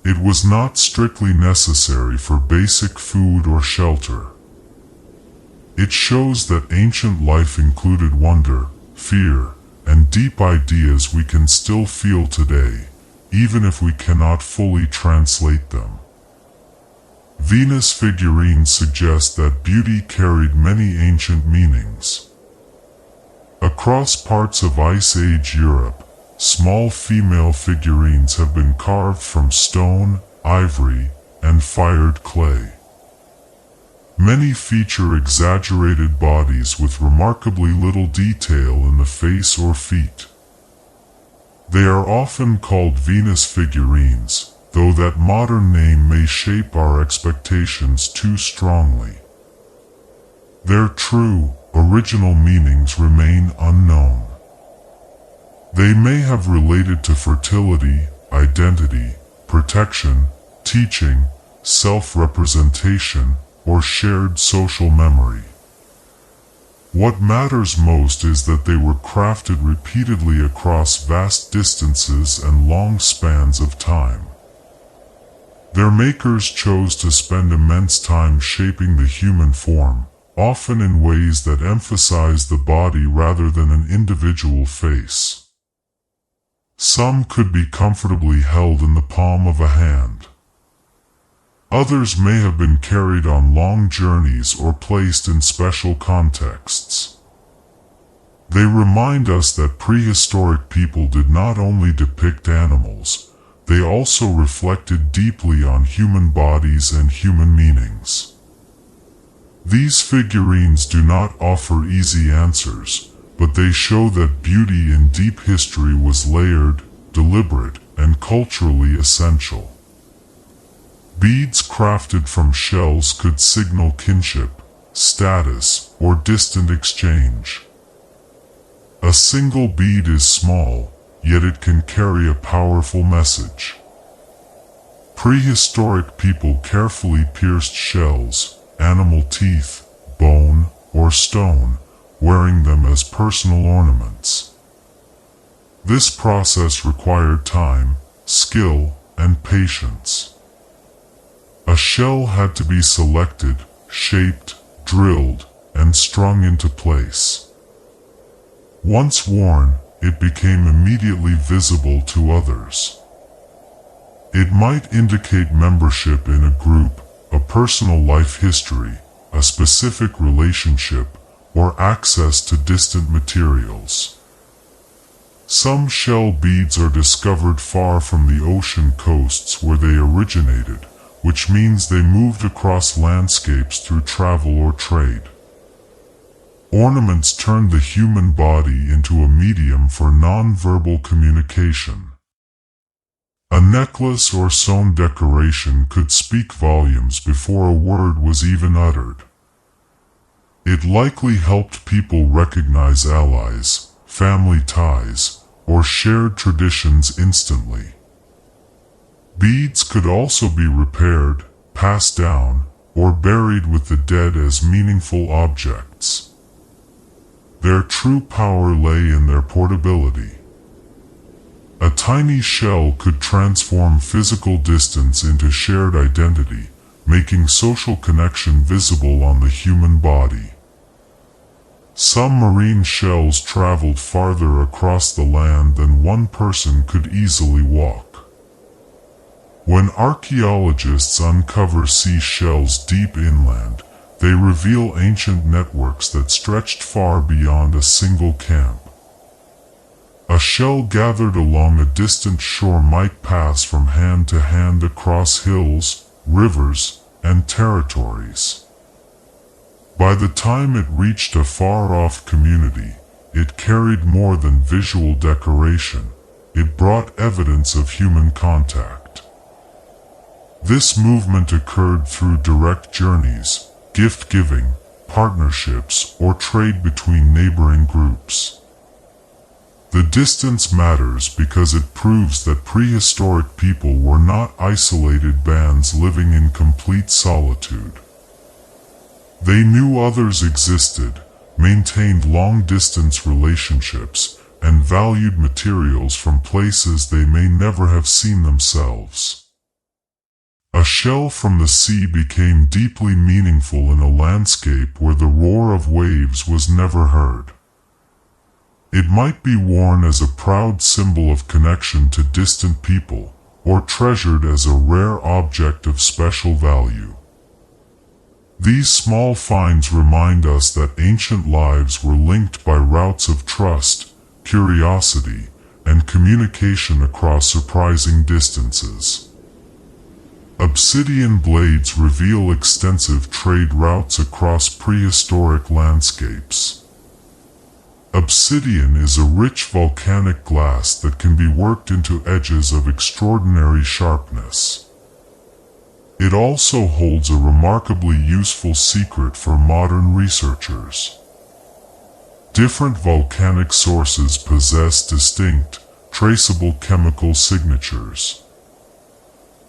It was not strictly necessary for basic food or shelter. It shows that ancient life included wonder, fear, and deep ideas we can still feel today, even if we cannot fully translate them. Venus figurines suggest that beauty carried many ancient meanings. Across parts of Ice Age Europe, small female figurines have been carved from stone, ivory, and fired clay. Many feature exaggerated bodies with remarkably little detail in the face or feet. They are often called Venus figurines, though that modern name may shape our expectations too strongly. Their true, original meanings remain unknown. They may have related to fertility, identity, protection, teaching, self-representation, or shared social memory. What matters most is that they were crafted repeatedly across vast distances and long spans of time. Their makers chose to spend immense time shaping the human form, often in ways that emphasize the body rather than an individual face. Some could be comfortably held in the palm of a hand. Others may have been carried on long journeys or placed in special contexts. They remind us that prehistoric people did not only depict animals, they also reflected deeply on human bodies and human meanings. These figurines do not offer easy answers, but they show that beauty in deep history was layered, deliberate, and culturally essential. Beads crafted from shells could signal kinship, status, or distant exchange. A single bead is small, yet it can carry a powerful message. Prehistoric people carefully pierced shells, animal teeth, bone, or stone, wearing them as personal ornaments. This process required time, skill, and patience. A shell had to be selected, shaped, drilled, and strung into place. Once worn, it became immediately visible to others. It might indicate membership in a group, a personal life history, a specific relationship, or access to distant materials. Some shell beads are discovered far from the ocean coasts where they originated, which means they moved across landscapes through travel or trade. Ornaments turned the human body into a medium for non-verbal communication. A necklace or sewn decoration could speak volumes before a word was even uttered. It likely helped people recognize allies, family ties, or shared traditions instantly. Beads could also be repaired, passed down, or buried with the dead as meaningful objects. Their true power lay in their portability. A tiny shell could transform physical distance into shared identity, making social connection visible on the human body. Some marine shells traveled farther across the land than one person could easily walk. When archaeologists uncover sea shells deep inland, they reveal ancient networks that stretched far beyond a single camp. A shell gathered along a distant shore might pass from hand to hand across hills, rivers, and territories. By the time it reached a far-off community, it carried more than visual decoration. It brought evidence of human contact. This movement occurred through direct journeys, gift-giving, partnerships, or trade between neighboring groups. The distance matters because it proves that prehistoric people were not isolated bands living in complete solitude. They knew others existed, maintained long-distance relationships, and valued materials from places they may never have seen themselves. A shell from the sea became deeply meaningful in a landscape where the roar of waves was never heard. It might be worn as a proud symbol of connection to distant people, or treasured as a rare object of special value. These small finds remind us that ancient lives were linked by routes of trust, curiosity, and communication across surprising distances. Obsidian blades reveal extensive trade routes across prehistoric landscapes. Obsidian is a rich volcanic glass that can be worked into edges of extraordinary sharpness. It also holds a remarkably useful secret for modern researchers. Different volcanic sources possess distinct, traceable chemical signatures.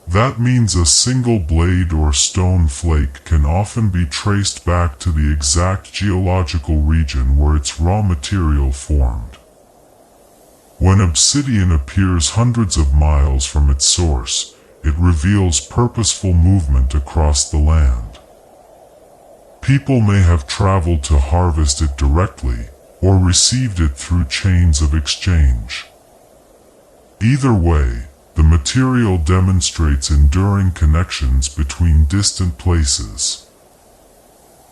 That means a single blade or stone flake can often be traced back to the exact geological region where its raw material formed. When obsidian appears hundreds of miles from its source, it reveals purposeful movement across the land. People may have traveled to harvest it directly, or received it through chains of exchange. Either way, the material demonstrates enduring connections between distant places.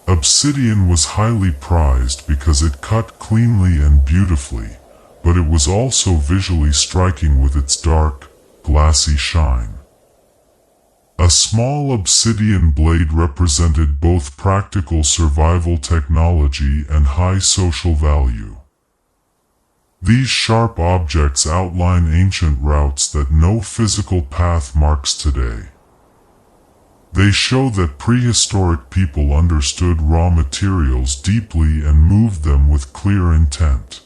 Obsidian was highly prized because it cut cleanly and beautifully, but it was also visually striking with its dark, glassy shine. A small obsidian blade represented both practical survival technology and high social value. These sharp objects outline ancient routes that no physical path marks today. They show that prehistoric people understood raw materials deeply and moved them with clear intent.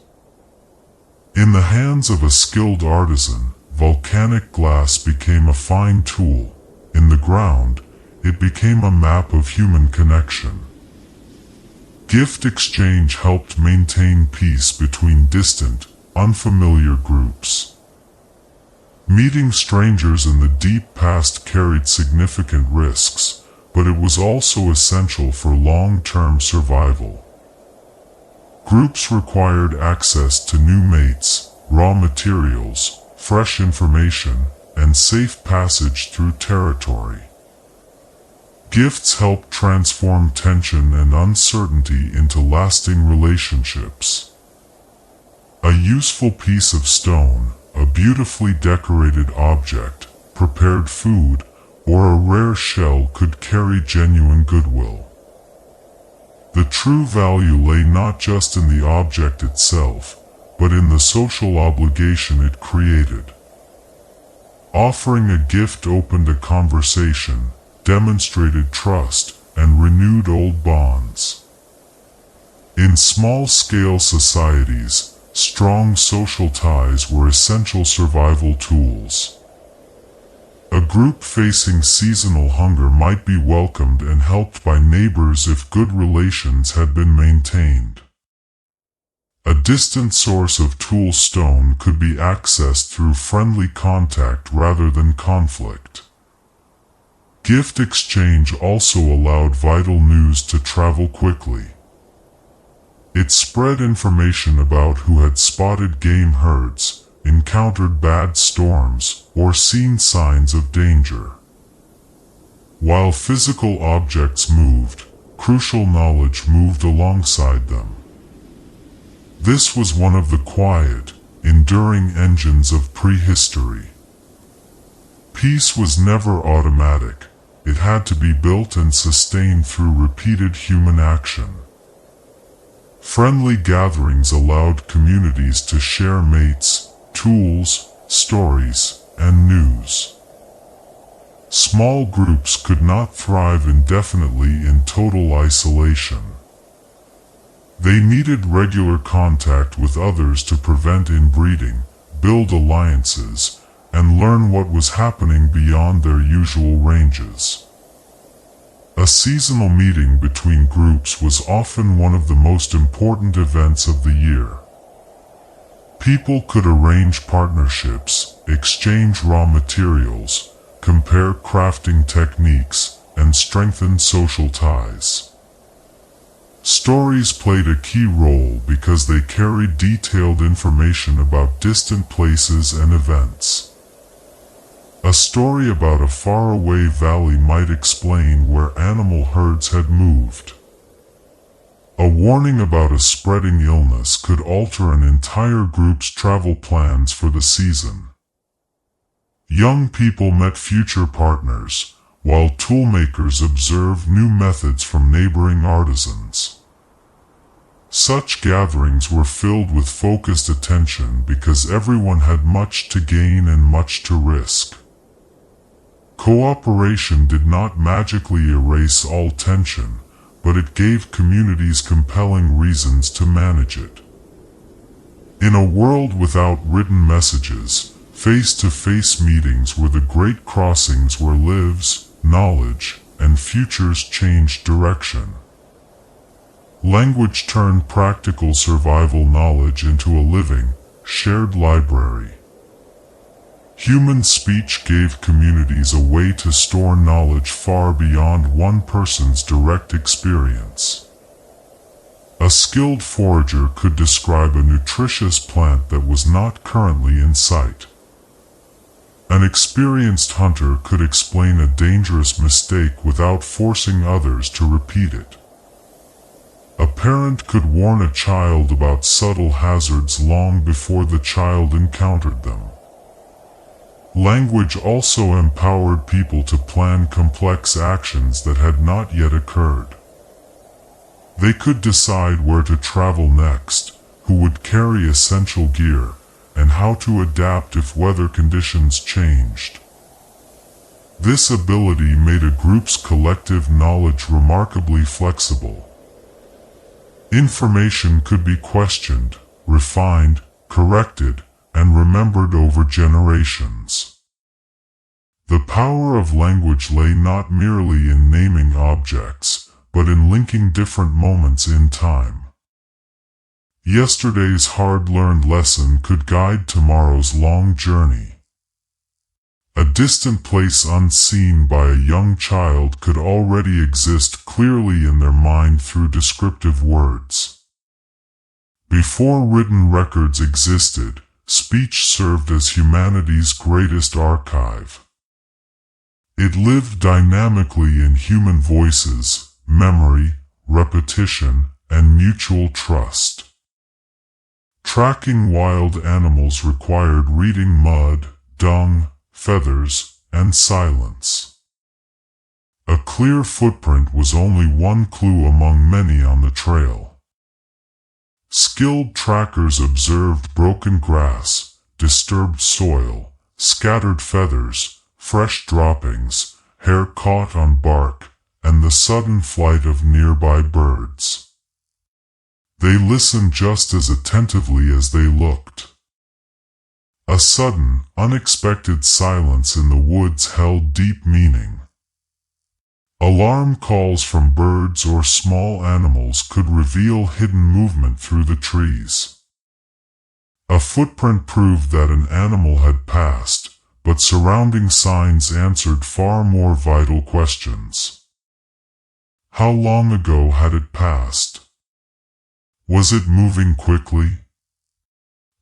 In the hands of a skilled artisan, volcanic glass became a fine tool. In the ground, it became a map of human connection. Gift exchange helped maintain peace between distant, unfamiliar groups. Meeting strangers in the deep past carried significant risks, but it was also essential for long-term survival. Groups required access to new mates, raw materials, fresh information, and safe passage through territory. Gifts helped transform tension and uncertainty into lasting relationships. A useful piece of stone, a beautifully decorated object, prepared food, or a rare shell could carry genuine goodwill. The true value lay not just in the object itself, but in the social obligation it created. Offering a gift opened a conversation, demonstrated trust, and renewed old bonds. In small-scale societies, strong social ties were essential survival tools. A group facing seasonal hunger might be welcomed and helped by neighbors if good relations had been maintained. A distant source of tool stone could be accessed through friendly contact rather than conflict. Gift exchange also allowed vital news to travel quickly. It spread information about who had spotted game herds, encountered bad storms, or seen signs of danger. While physical objects moved, crucial knowledge moved alongside them. This was one of the quiet, enduring engines of prehistory. Peace was never automatic. It had to be built and sustained through repeated human action. Friendly gatherings allowed communities to share mates, tools, stories, and news. Small groups could not thrive indefinitely in total isolation. They needed regular contact with others to prevent inbreeding, build alliances, and learn what was happening beyond their usual ranges. A seasonal meeting between groups was often one of the most important events of the year. People could arrange partnerships, exchange raw materials, compare crafting techniques, and strengthen social ties. Stories played a key role because they carried detailed information about distant places and events. A story about a faraway valley might explain where animal herds had moved. A warning about a spreading illness could alter an entire group's travel plans for the season. Young people met future partners, while toolmakers observed new methods from neighboring artisans. Such gatherings were filled with focused attention because everyone had much to gain and much to risk. Cooperation did not magically erase all tension, but it gave communities compelling reasons to manage it. In a world without written messages, face-to-face meetings were the great crossings where lives, knowledge, and futures changed direction. Language turned practical survival knowledge into a living, shared library. Human speech gave communities a way to store knowledge far beyond one person's direct experience. A skilled forager could describe a nutritious plant that was not currently in sight. An experienced hunter could explain a dangerous mistake without forcing others to repeat it. A parent could warn a child about subtle hazards long before the child encountered them. Language also empowered people to plan complex actions that had not yet occurred. They could decide where to travel next, who would carry essential gear, and how to adapt if weather conditions changed. This ability made a group's collective knowledge remarkably flexible. Information could be questioned, refined, corrected, and remembered over generations. The power of language lay not merely in naming objects, but in linking different moments in time. Yesterday's hard-learned lesson could guide tomorrow's long journey. A distant place unseen by a young child could already exist clearly in their mind through descriptive words. Before written records existed, speech served as humanity's greatest archive. It lived dynamically in human voices, memory, repetition, and mutual trust. Tracking wild animals required reading mud, dung, feathers, and silence. A clear footprint was only one clue among many on the trail. Skilled trackers observed broken grass, disturbed soil, scattered feathers, fresh droppings, hair caught on bark, and the sudden flight of nearby birds. They listened just as attentively as they looked. A sudden, unexpected silence in the woods held deep meaning. Alarm calls from birds or small animals could reveal hidden movement through the trees. A footprint proved that an animal had passed, but surrounding signs answered far more vital questions. How long ago had it passed? Was it moving quickly?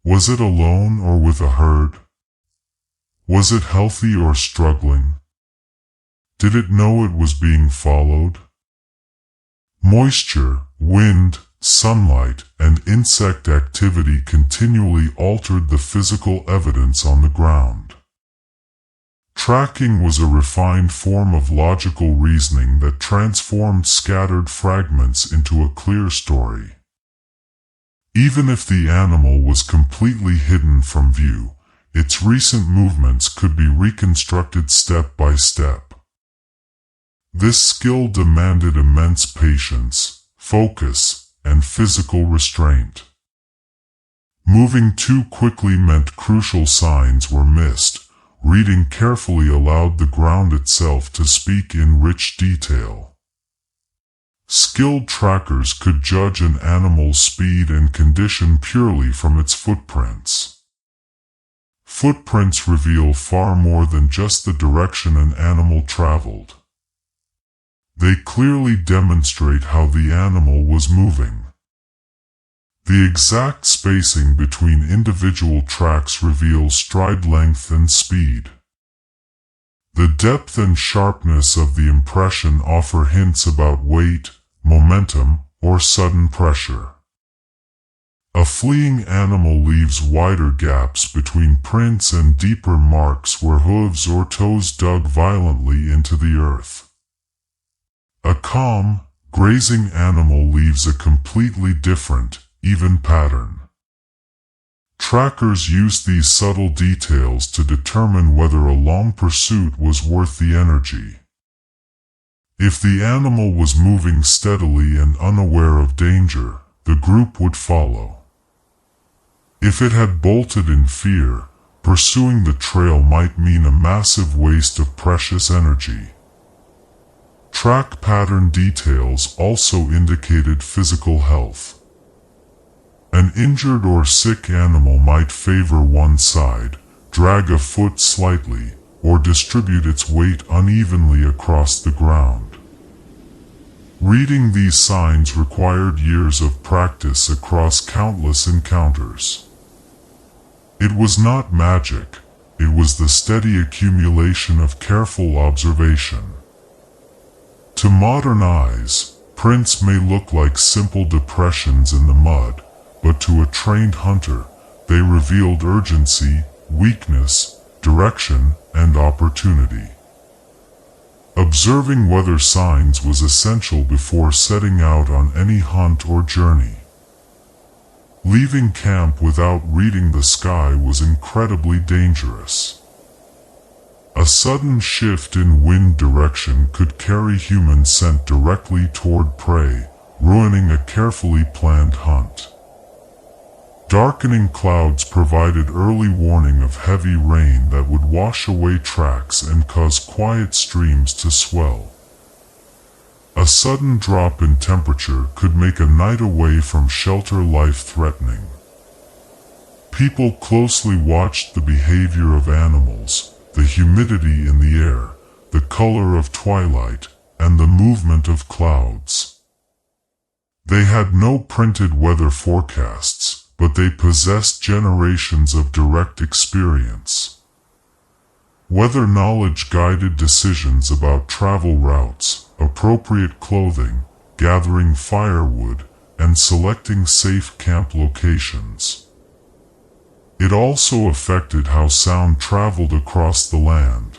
Was it alone or with a herd? Was it healthy or struggling? Did it know it was being followed? Moisture, wind, sunlight, and insect activity continually altered the physical evidence on the ground. Tracking was a refined form of logical reasoning that transformed scattered fragments into a clear story. Even if the animal was completely hidden from view, its recent movements could be reconstructed step by step. This skill demanded immense patience, focus, and physical restraint. Moving too quickly meant crucial signs were missed. Reading carefully allowed the ground itself to speak in rich detail. Skilled trackers could judge an animal's speed and condition purely from its footprints. Footprints reveal far more than just the direction an animal traveled. They clearly demonstrate how the animal was moving. The exact spacing between individual tracks reveals stride length and speed. The depth and sharpness of the impression offer hints about weight, momentum, or sudden pressure. A fleeing animal leaves wider gaps between prints and deeper marks where hooves or toes dug violently into the earth. A calm, grazing animal leaves a completely different, even pattern. Trackers use these subtle details to determine whether a long pursuit was worth the energy. If the animal was moving steadily and unaware of danger, the group would follow. If it had bolted in fear, pursuing the trail might mean a massive waste of precious energy. Track pattern details also indicated physical health. An injured or sick animal might favor one side, drag a foot slightly, or distribute its weight unevenly across the ground. Reading these signs required years of practice across countless encounters. It was not magic, it was the steady accumulation of careful observation. To modern eyes, prints may look like simple depressions in the mud, but to a trained hunter, they revealed urgency, weakness, direction, and opportunity. Observing weather signs was essential before setting out on any hunt or journey. Leaving camp without reading the sky was incredibly dangerous. A sudden shift in wind direction could carry human scent directly toward prey, ruining a carefully planned hunt. Darkening clouds provided early warning of heavy rain that would wash away tracks and cause quiet streams to swell. A sudden drop in temperature could make a night away from shelter life-threatening. People closely watched the behavior of animals, the humidity in the air, the color of twilight, and the movement of clouds. They had no printed weather forecasts, but they possessed generations of direct experience. Weather knowledge guided decisions about travel routes, appropriate clothing, gathering firewood, and selecting safe camp locations. It also affected how sound traveled across the land.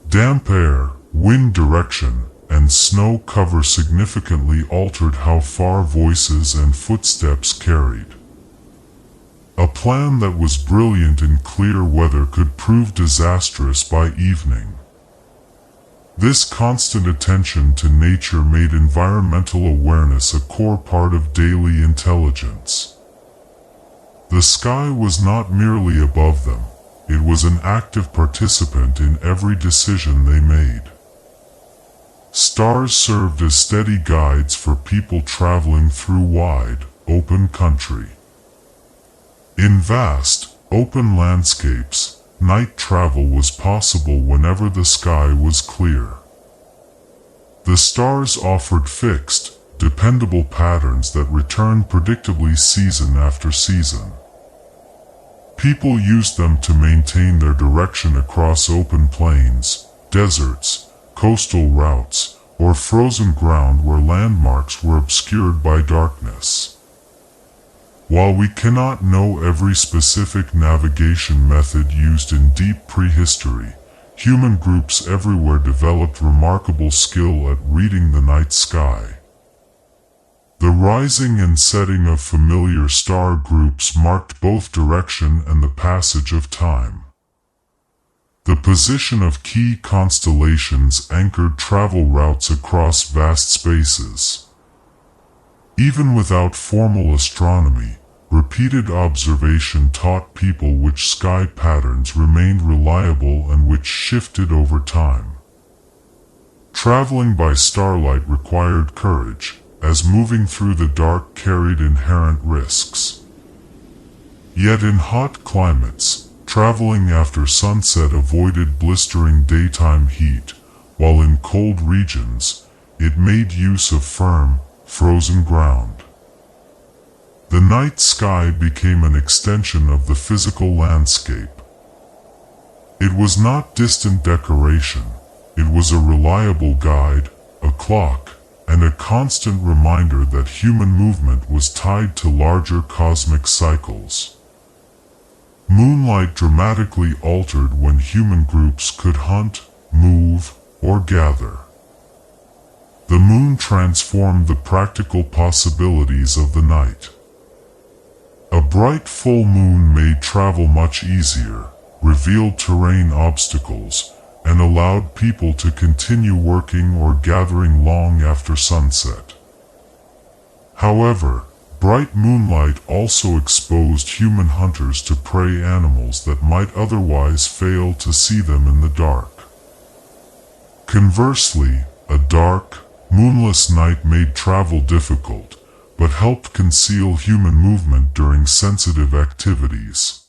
Damp air, wind direction, and snow cover significantly altered how far voices and footsteps carried. A plan that was brilliant in clear weather could prove disastrous by evening. This constant attention to nature made environmental awareness a core part of daily intelligence. The sky was not merely above them, it was an active participant in every decision they made. Stars served as steady guides for people traveling through wide, open country. In vast, open landscapes, night travel was possible whenever the sky was clear. The stars offered fixed, dependable patterns that returned predictably season after season. People used them to maintain their direction across open plains, deserts, coastal routes, or frozen ground where landmarks were obscured by darkness. While we cannot know every specific navigation method used in deep prehistory, human groups everywhere developed remarkable skill at reading the night sky. The rising and setting of familiar star groups marked both direction and the passage of time. The position of key constellations anchored travel routes across vast spaces. Even without formal astronomy, repeated observation taught people which sky patterns remained reliable and which shifted over time. Traveling by starlight required courage, as moving through the dark carried inherent risks. Yet in hot climates, traveling after sunset avoided blistering daytime heat, while in cold regions, it made use of firm, frozen ground. The night sky became an extension of the physical landscape. It was not distant decoration, it was a reliable guide, a clock, and a constant reminder that human movement was tied to larger cosmic cycles. Moonlight dramatically altered when human groups could hunt, move, or gather. The moon transformed the practical possibilities of the night. A bright full moon made travel much easier, revealed terrain obstacles, and allowed people to continue working or gathering long after sunset. However, bright moonlight also exposed human hunters to prey animals that might otherwise fail to see them in the dark. Conversely, a dark, moonless night made travel difficult, but helped conceal human movement during sensitive activities.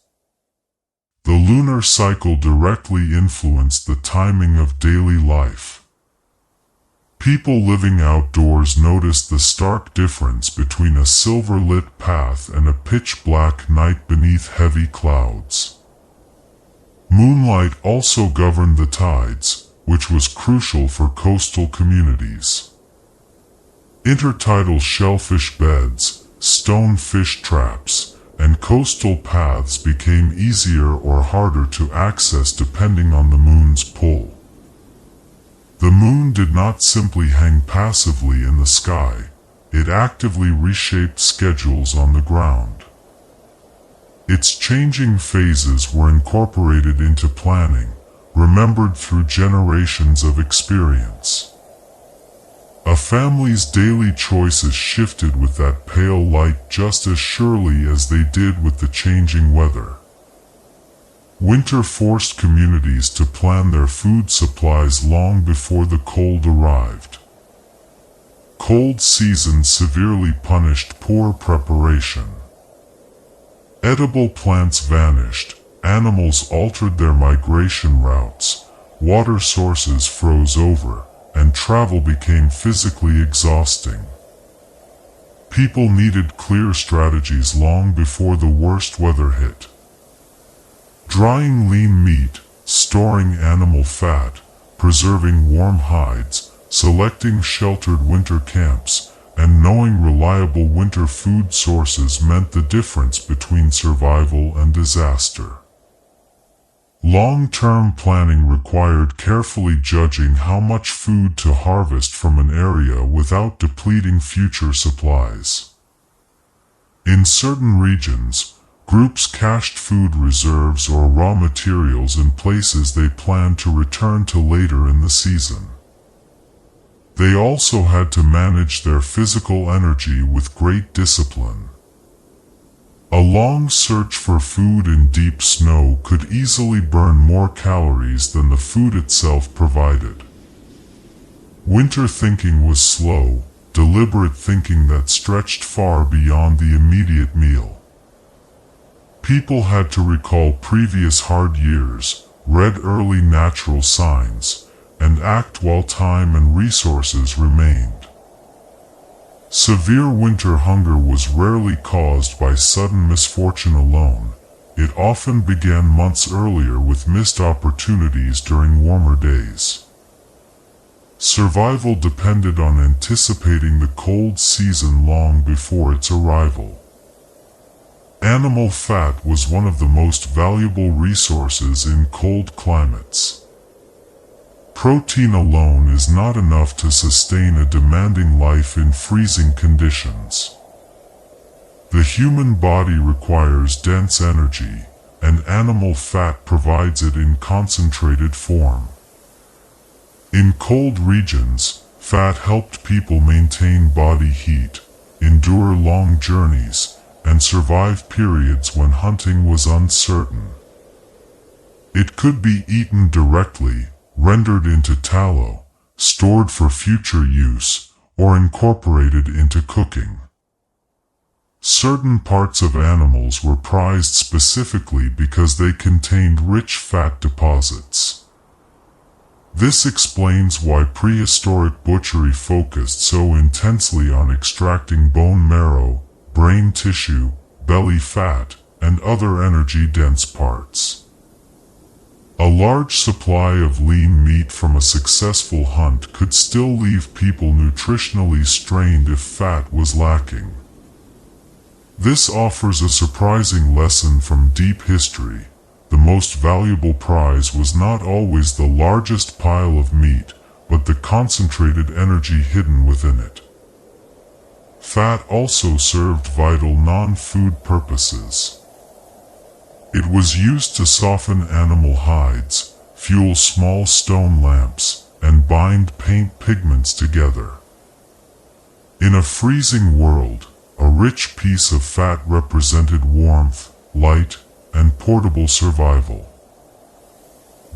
The lunar cycle directly influenced the timing of daily life. People living outdoors noticed the stark difference between a silver-lit path and a pitch-black night beneath heavy clouds. Moonlight also governed the tides, which was crucial for coastal communities. Intertidal shellfish beds, stone fish traps, and coastal paths became easier or harder to access depending on the moon's pull. The moon did not simply hang passively in the sky, it actively reshaped schedules on the ground. Its changing phases were incorporated into planning, remembered through generations of experience. A family's daily choices shifted with that pale light just as surely as they did with the changing weather. Winter forced communities to plan their food supplies long before the cold arrived. Cold seasons severely punished poor preparation. Edible plants vanished, animals altered their migration routes, water sources froze over, and travel became physically exhausting. People needed clear strategies long before the worst weather hit. Drying lean meat, storing animal fat, preserving warm hides, selecting sheltered winter camps, and knowing reliable winter food sources meant the difference between survival and disaster. Long-term planning required carefully judging how much food to harvest from an area without depleting future supplies. In certain regions, groups cached food reserves or raw materials in places they planned to return to later in the season. They also had to manage their physical energy with great discipline. A long search for food in deep snow could easily burn more calories than the food itself provided. Winter thinking was slow, deliberate thinking that stretched far beyond the immediate meal. People had to recall previous hard years, read early natural signs, and act while time and resources remained. Severe winter hunger was rarely caused by sudden misfortune alone. It often began months earlier with missed opportunities during warmer days. Survival depended on anticipating the cold season long before its arrival. Animal fat was one of the most valuable resources in cold climates. Protein alone is not enough to sustain a demanding life in freezing conditions. The human body requires dense energy, and animal fat provides it in concentrated form. In cold regions, fat helped people maintain body heat, endure long journeys, and survive periods when hunting was uncertain. It could be eaten directly, rendered into tallow, stored for future use, or incorporated into cooking. Certain parts of animals were prized specifically because they contained rich fat deposits. This explains why prehistoric butchery focused so intensely on extracting bone marrow, brain tissue, belly fat, and other energy-dense parts. A large supply of lean meat from a successful hunt could still leave people nutritionally strained if fat was lacking. This offers a surprising lesson from deep history. The most valuable prize was not always the largest pile of meat, but the concentrated energy hidden within it. Fat also served vital non-food purposes. It was used to soften animal hides, fuel small stone lamps, and bind paint pigments together. In a freezing world, a rich piece of fat represented warmth, light, and portable survival.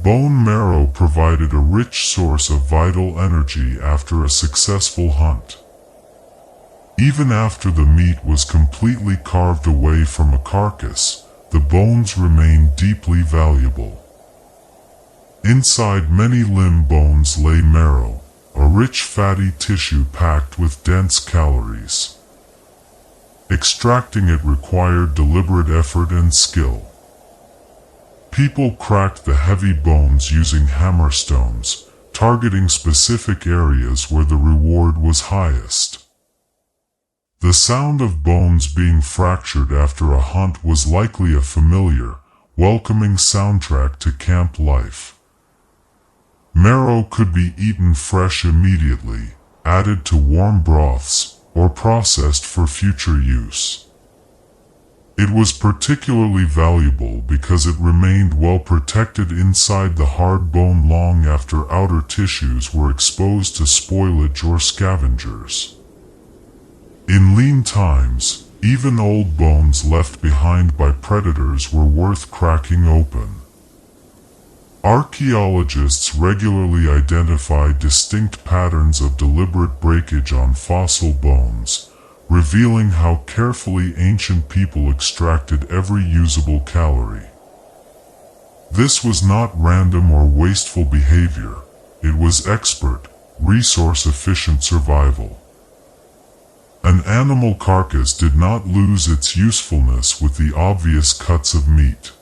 Bone marrow provided a rich source of vital energy after a successful hunt. Even after the meat was completely carved away from a carcass, the bones remained deeply valuable. Inside many limb bones lay marrow, a rich fatty tissue packed with dense calories. Extracting it required deliberate effort and skill. People cracked the heavy bones using hammerstones, targeting specific areas where the reward was highest. The sound of bones being fractured after a hunt was likely a familiar, welcoming soundtrack to camp life. Marrow could be eaten fresh immediately, added to warm broths, or processed for future use. It was particularly valuable because it remained well protected inside the hard bone long after outer tissues were exposed to spoilage or scavengers. In lean times, even old bones left behind by predators were worth cracking open. Archaeologists regularly identify distinct patterns of deliberate breakage on fossil bones, revealing how carefully ancient people extracted every usable calorie. This was not random or wasteful behavior, it was expert, resource-efficient survival. An animal carcass did not lose its usefulness with the obvious cuts of meat.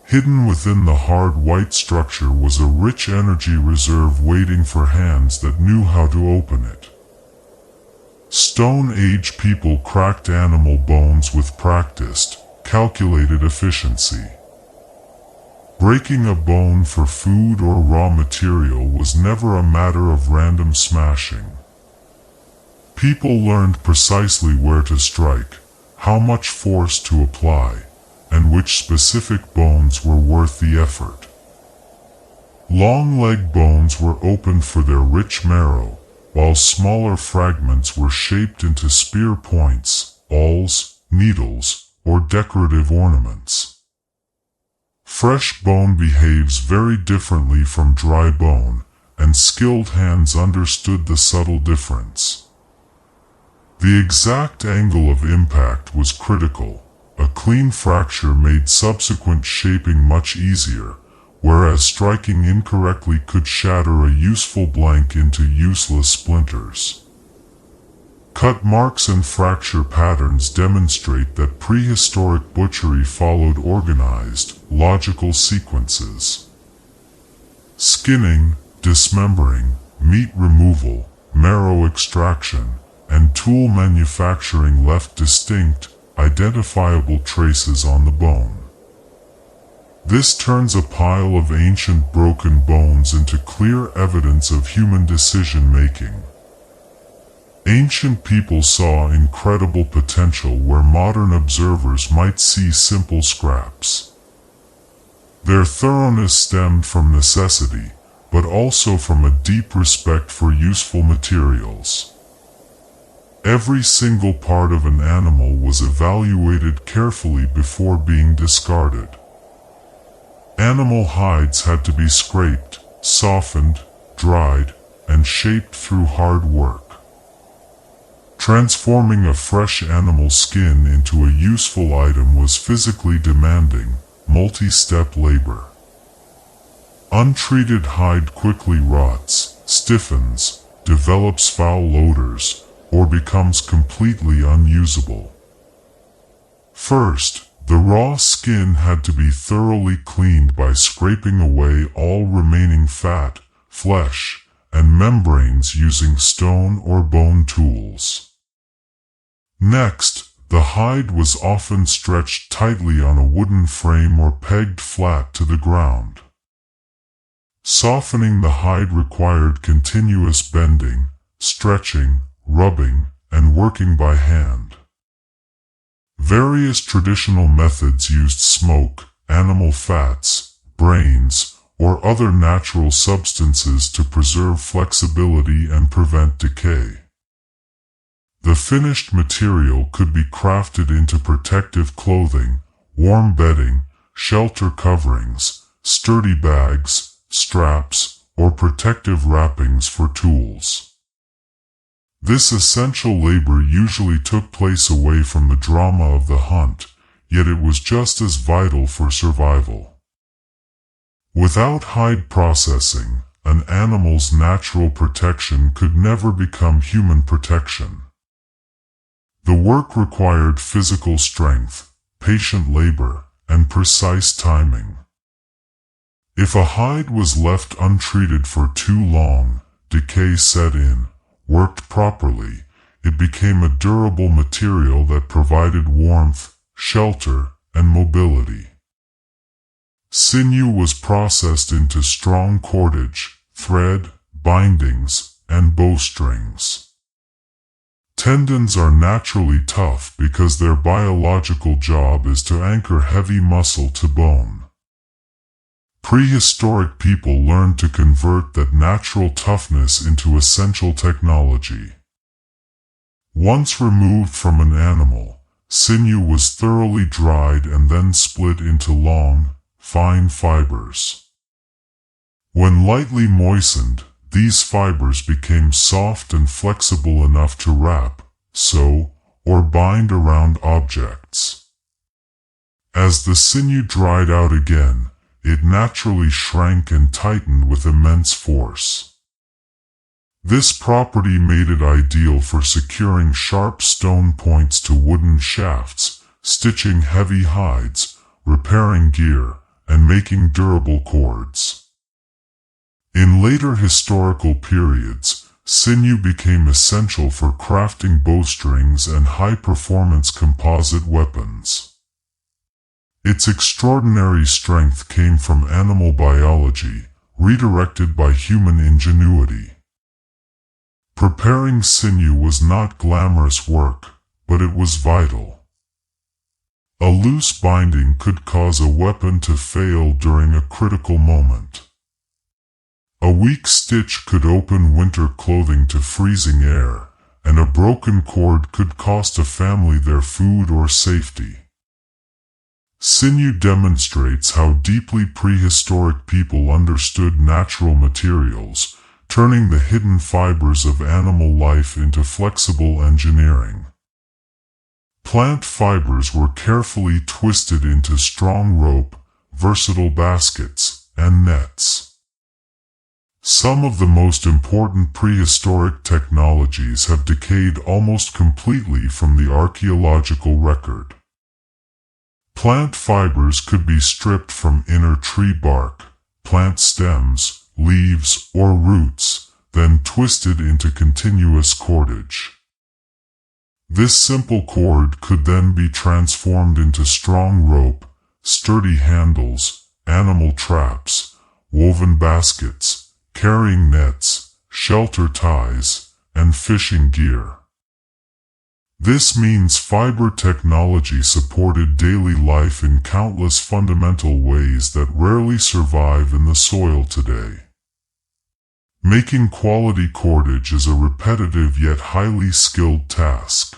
Hidden within the hard white structure was a rich energy reserve waiting for hands that knew how to open it. Stone Age people cracked animal bones with practiced, calculated efficiency. Breaking a bone for food or raw material was never a matter of random smashing. People learned precisely where to strike, how much force to apply, and which specific bones were worth the effort. Long leg bones were opened for their rich marrow, while smaller fragments were shaped into spear points, awls, needles, or decorative ornaments. Fresh bone behaves very differently from dry bone, and skilled hands understood the subtle difference. The exact angle of impact was critical. A clean fracture made subsequent shaping much easier, whereas striking incorrectly could shatter a useful blank into useless splinters. Cut marks and fracture patterns demonstrate that prehistoric butchery followed organized, logical sequences. Skinning, dismembering, meat removal, marrow extraction, and tool manufacturing left distinct, identifiable traces on the bone. This turns a pile of ancient broken bones into clear evidence of human decision-making. Ancient people saw incredible potential where modern observers might see simple scraps. Their thoroughness stemmed from necessity, but also from a deep respect for useful materials. Every single part of an animal was evaluated carefully before being discarded. Animal hides had to be scraped, softened, dried, and shaped through hard work. Transforming a fresh animal skin into a useful item was physically demanding, multi-step labor. Untreated hide quickly rots, stiffens, develops foul odors, or becomes completely unusable. First, the raw skin had to be thoroughly cleaned by scraping away all remaining fat, flesh, and membranes using stone or bone tools. Next, the hide was often stretched tightly on a wooden frame or pegged flat to the ground. Softening the hide required continuous bending, stretching, rubbing, and working by hand. Various traditional methods used smoke, animal fats, brains, or other natural substances to preserve flexibility and prevent decay. The finished material could be crafted into protective clothing, warm bedding, shelter coverings, sturdy bags, straps, or protective wrappings for tools. This essential labor usually took place away from the drama of the hunt, yet it was just as vital for survival. Without hide processing, an animal's natural protection could never become human protection. The work required physical strength, patient labor, and precise timing. If a hide was left untreated for too long, decay set in. Worked properly, it became a durable material that provided warmth, shelter, and mobility. Sinew was processed into strong cordage, thread, bindings, and bowstrings. Tendons are naturally tough because their biological job is to anchor heavy muscle to bone. Prehistoric people learned to convert that natural toughness into essential technology. Once removed from an animal, sinew was thoroughly dried and then split into long, fine fibers. When lightly moistened, these fibers became soft and flexible enough to wrap, sew, or bind around objects. As the sinew dried out again, it naturally shrank and tightened with immense force. This property made it ideal for securing sharp stone points to wooden shafts, stitching heavy hides, repairing gear, and making durable cords. In later historical periods, sinew became essential for crafting bowstrings and high-performance composite weapons. Its extraordinary strength came from animal biology, redirected by human ingenuity. Preparing sinew was not glamorous work, but it was vital. A loose binding could cause a weapon to fail during a critical moment. A weak stitch could open winter clothing to freezing air, and a broken cord could cost a family their food or safety. Sinew demonstrates how deeply prehistoric people understood natural materials, turning the hidden fibers of animal life into flexible engineering. Plant fibers were carefully twisted into strong rope, versatile baskets, and nets. Some of the most important prehistoric technologies have decayed almost completely from the archaeological record. Plant fibers could be stripped from inner tree bark, plant stems, leaves, or roots, then twisted into continuous cordage. This simple cord could then be transformed into strong rope, sturdy handles, animal traps, woven baskets, carrying nets, shelter ties, and fishing gear. This means fiber technology supported daily life in countless fundamental ways that rarely survive in the soil today. Making quality cordage is a repetitive yet highly skilled task.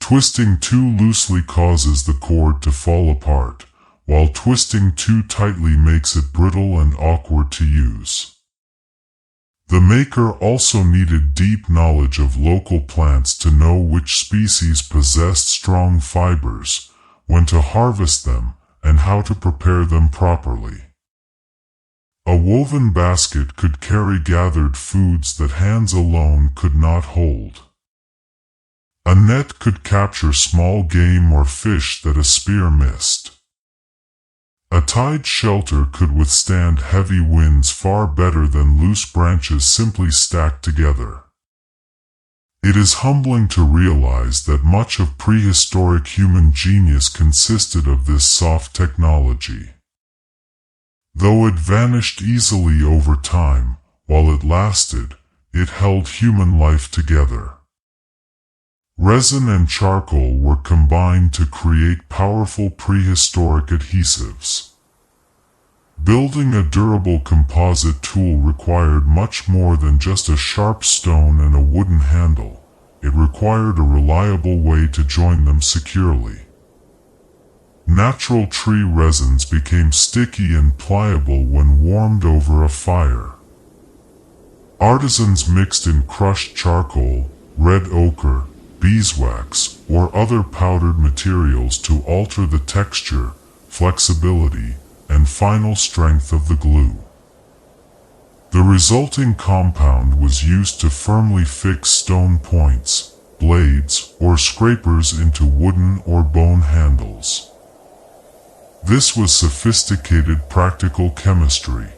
Twisting too loosely causes the cord to fall apart, while twisting too tightly makes it brittle and awkward to use. The maker also needed deep knowledge of local plants to know which species possessed strong fibers, when to harvest them, and how to prepare them properly. A woven basket could carry gathered foods that hands alone could not hold. A net could capture small game or fish that a spear missed. A tied shelter could withstand heavy winds far better than loose branches simply stacked together. It is humbling to realize that much of prehistoric human genius consisted of this soft technology. Though it vanished easily over time, while it lasted, it held human life together. Resin and charcoal were combined to create powerful prehistoric adhesives. Building a durable composite tool required much more than just a sharp stone and a wooden handle. It required a reliable way to join them securely. Natural tree resins became sticky and pliable when warmed over a fire. Artisans mixed in crushed charcoal, red ochre, beeswax, or other powdered materials to alter the texture, flexibility, and final strength of the glue. The resulting compound was used to firmly fix stone points, blades, or scrapers into wooden or bone handles. This was sophisticated practical chemistry.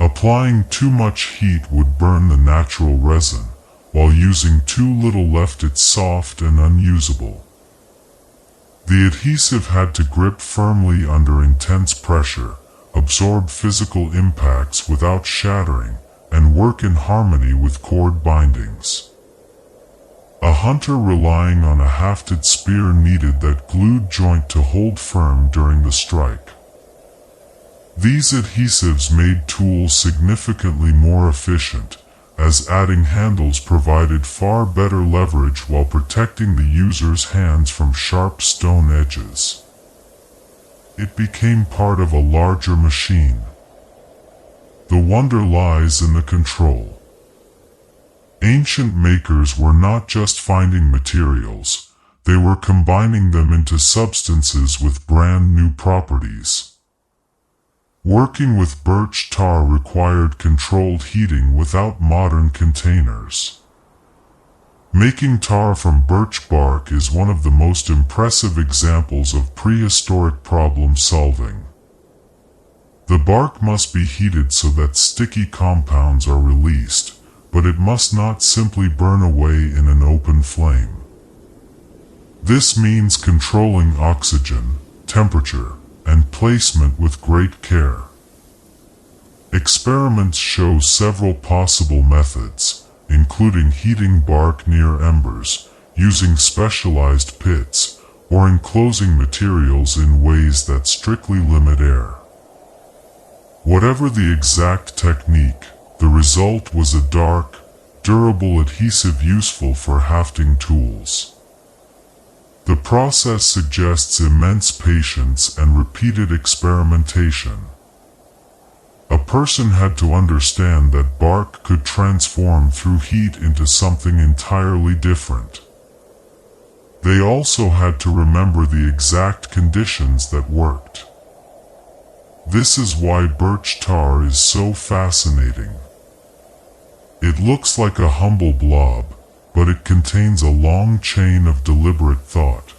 Applying too much heat would burn the natural resin, while using too little left it soft and unusable. The adhesive had to grip firmly under intense pressure, absorb physical impacts without shattering, and work in harmony with cord bindings. A hunter relying on a hafted spear needed that glued joint to hold firm during the strike. These adhesives made tools significantly more efficient, as adding handles provided far better leverage while protecting the user's hands from sharp stone edges. It became part of a larger machine. The wonder lies in the control. Ancient makers were not just finding materials, they were combining them into substances with brand new properties. Working with birch tar required controlled heating without modern containers. Making tar from birch bark is one of the most impressive examples of prehistoric problem solving. The bark must be heated so that sticky compounds are released, but it must not simply burn away in an open flame. This means controlling oxygen, temperature, and placement with great care. Experiments show several possible methods, including heating bark near embers, using specialized pits, or enclosing materials in ways that strictly limit air. Whatever the exact technique, the result was a dark, durable adhesive useful for hafting tools. The process suggests immense patience and repeated experimentation. A person had to understand that bark could transform through heat into something entirely different. They also had to remember the exact conditions that worked. This is why birch tar is so fascinating. It looks like a humble blob, but it contains a long chain of deliberate thought.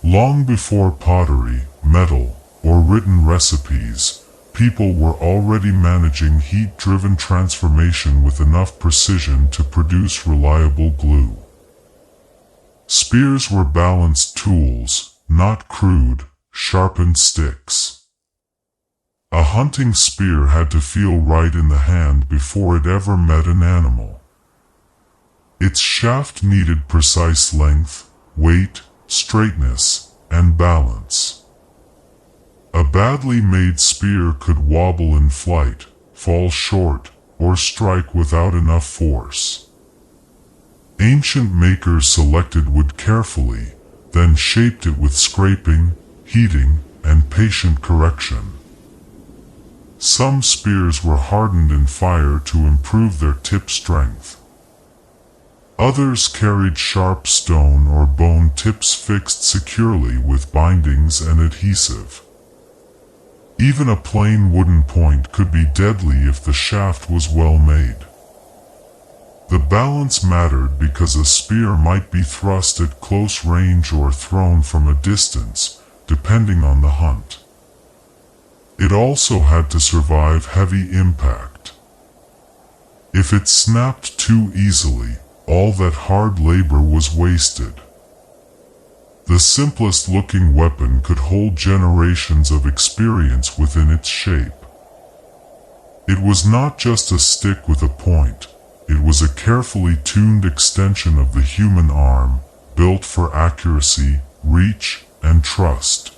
Long before pottery, metal, or written recipes, people were already managing heat-driven transformation with enough precision to produce reliable glue. Spears were balanced tools, not crude, sharpened sticks. A hunting spear had to feel right in the hand before it ever met an animal. Its shaft needed precise length, weight, straightness, and balance. A badly made spear could wobble in flight, fall short, or strike without enough force. Ancient makers selected wood carefully, then shaped it with scraping, heating, and patient correction. Some spears were hardened in fire to improve their tip strength. Others carried sharp stone or bone tips fixed securely with bindings and adhesive. Even a plain wooden point could be deadly if the shaft was well made. The balance mattered because a spear might be thrust at close range or thrown from a distance, depending on the hunt. It also had to survive heavy impact. If it snapped too easily, all that hard labor was wasted. The simplest looking weapon could hold generations of experience within its shape. It was not just a stick with a point, it was a carefully tuned extension of the human arm, built for accuracy, reach, and trust.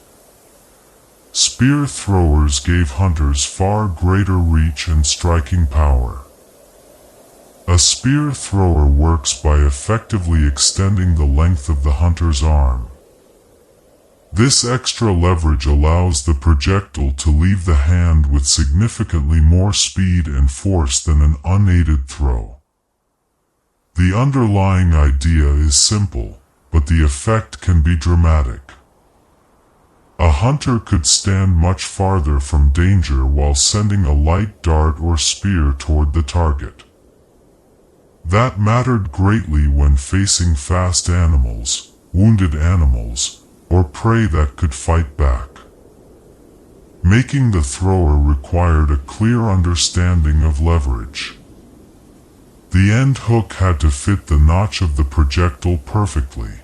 Spear throwers gave hunters far greater reach and striking power. A spear thrower works by effectively extending the length of the hunter's arm. This extra leverage allows the projectile to leave the hand with significantly more speed and force than an unaided throw. The underlying idea is simple, but the effect can be dramatic. A hunter could stand much farther from danger while sending a light dart or spear toward the target. That mattered greatly when facing fast animals, wounded animals, or prey that could fight back. Making the thrower required a clear understanding of leverage. The end hook had to fit the notch of the projectile perfectly.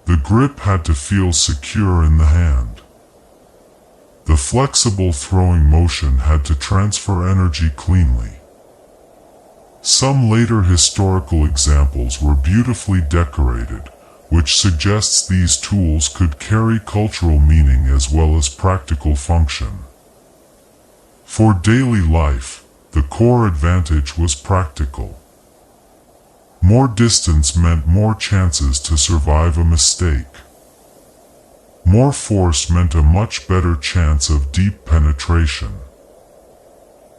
The grip had to feel secure in the hand. The flexible throwing motion had to transfer energy cleanly. Some later historical examples were beautifully decorated, which suggests these tools could carry cultural meaning as well as practical function. For daily life, the core advantage was practical. More distance meant more chances to survive a mistake. More force meant a much better chance of deep penetration.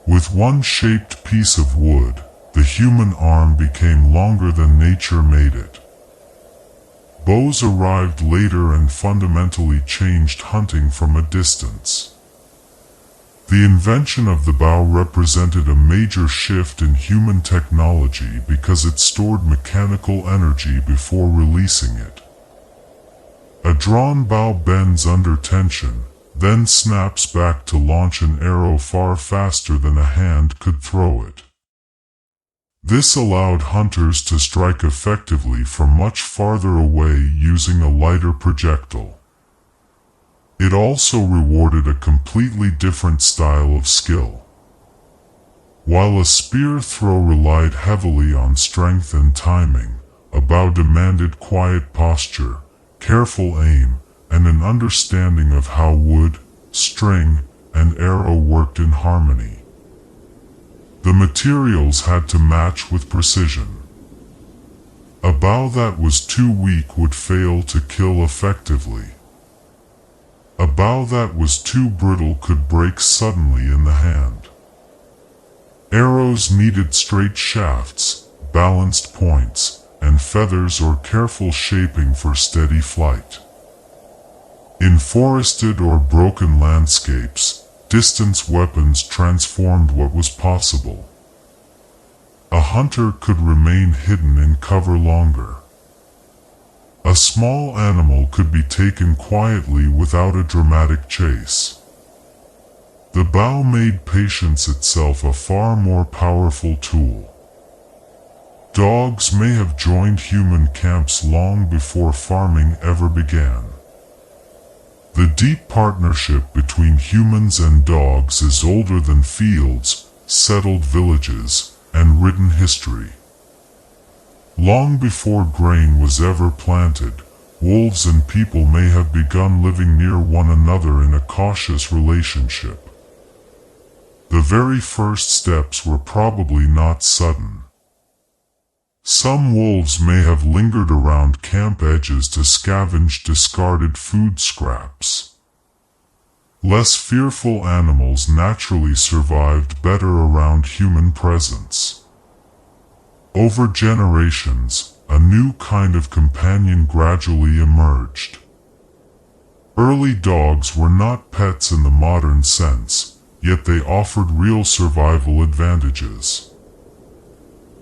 With one shaped piece of wood, the human arm became longer than nature made it. Bows arrived later and fundamentally changed hunting from a distance. The invention of the bow represented a major shift in human technology because it stored mechanical energy before releasing it. A drawn bow bends under tension, then snaps back to launch an arrow far faster than a hand could throw it. This allowed hunters to strike effectively from much farther away using a lighter projectile. It also rewarded a completely different style of skill. While a spear throw relied heavily on strength and timing, a bow demanded quiet posture, careful aim, and an understanding of how wood, string, and arrow worked in harmony. The materials had to match with precision. A bow that was too weak would fail to kill effectively. A bow that was too brittle could break suddenly in the hand. Arrows needed straight shafts, balanced points, and feathers or careful shaping for steady flight. In forested or broken landscapes, distance weapons transformed what was possible. A hunter could remain hidden in cover longer. A small animal could be taken quietly without a dramatic chase. The bow made patience itself a far more powerful tool. Dogs may have joined human camps long before farming ever began. The deep partnership between humans and dogs is older than fields, settled villages, and written history. Long before grain was ever planted, wolves and people may have begun living near one another in a cautious relationship. The very first steps were probably not sudden. Some wolves may have lingered around camp edges to scavenge discarded food scraps. Less fearful animals naturally survived better around human presence. Over generations, a new kind of companion gradually emerged. Early dogs were not pets in the modern sense, yet they offered real survival advantages.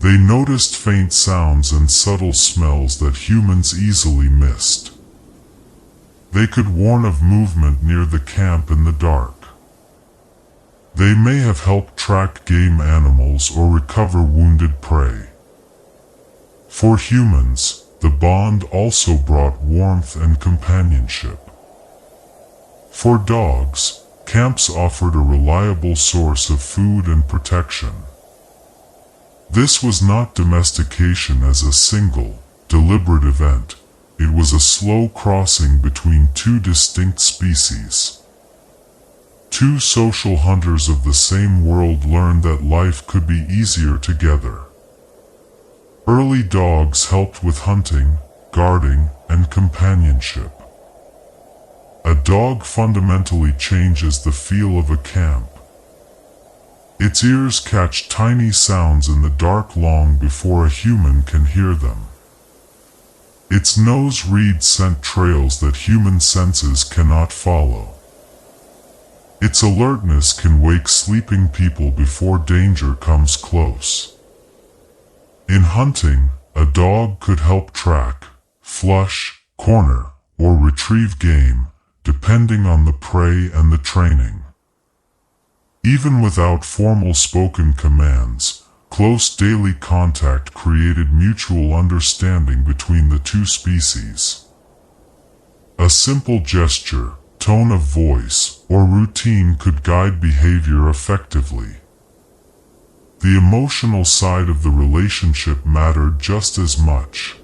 They noticed faint sounds and subtle smells that humans easily missed. They could warn of movement near the camp in the dark. They may have helped track game animals or recover wounded prey. For humans, the bond also brought warmth and companionship. For dogs, camps offered a reliable source of food and protection. This was not domestication as a single, deliberate event. It was a slow crossing between two distinct species. Two social hunters of the same world learned that life could be easier together. Early dogs helped with hunting, guarding, and companionship. A dog fundamentally changes the feel of a camp. Its ears catch tiny sounds in the dark long before a human can hear them. Its nose reads scent trails that human senses cannot follow. Its alertness can wake sleeping people before danger comes close. In hunting, a dog could help track, flush, corner, or retrieve game, depending on the prey and the training. Even without formal spoken commands, close daily contact created mutual understanding between the two species. A simple gesture, tone of voice, or routine could guide behavior effectively. The emotional side of the relationship mattered just as much.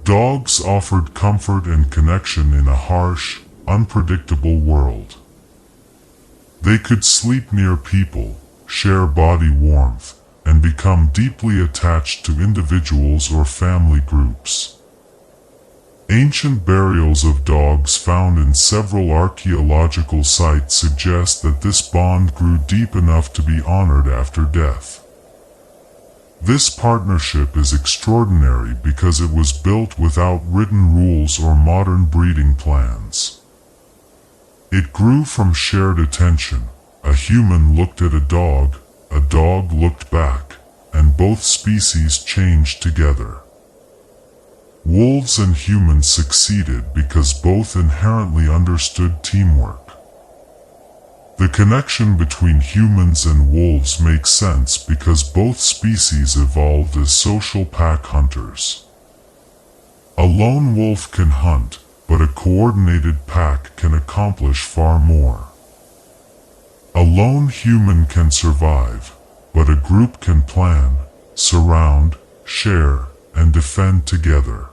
Dogs offered comfort and connection in a harsh, unpredictable world. They could sleep near people, share body warmth, and become deeply attached to individuals or family groups. Ancient burials of dogs found in several archaeological sites suggest that this bond grew deep enough to be honored after death. This partnership is extraordinary because it was built without written rules or modern breeding plans. It grew from shared attention. A human looked at a dog looked back, and both species changed together. Wolves and humans succeeded because both inherently understood teamwork. The connection between humans and wolves makes sense because both species evolved as social pack hunters. A lone wolf can hunt, but a coordinated pack can accomplish far more. A lone human can survive, but a group can plan, surround, share, and defend together.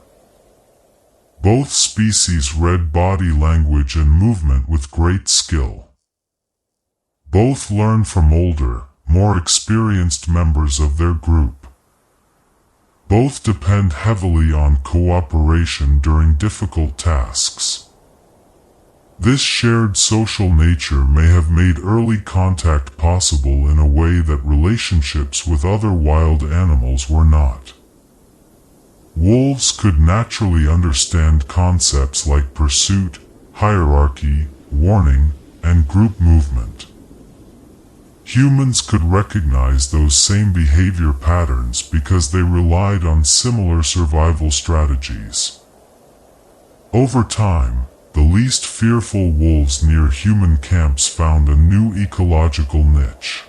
Both species read body language and movement with great skill. Both learn from older, more experienced members of their group. Both depend heavily on cooperation during difficult tasks. This shared social nature may have made early contact possible in a way that relationships with other wild animals were not. Wolves could naturally understand concepts like pursuit, hierarchy, warning, and group movement. Humans could recognize those same behavior patterns because they relied on similar survival strategies. Over time, the least fearful wolves near human camps found a new ecological niche.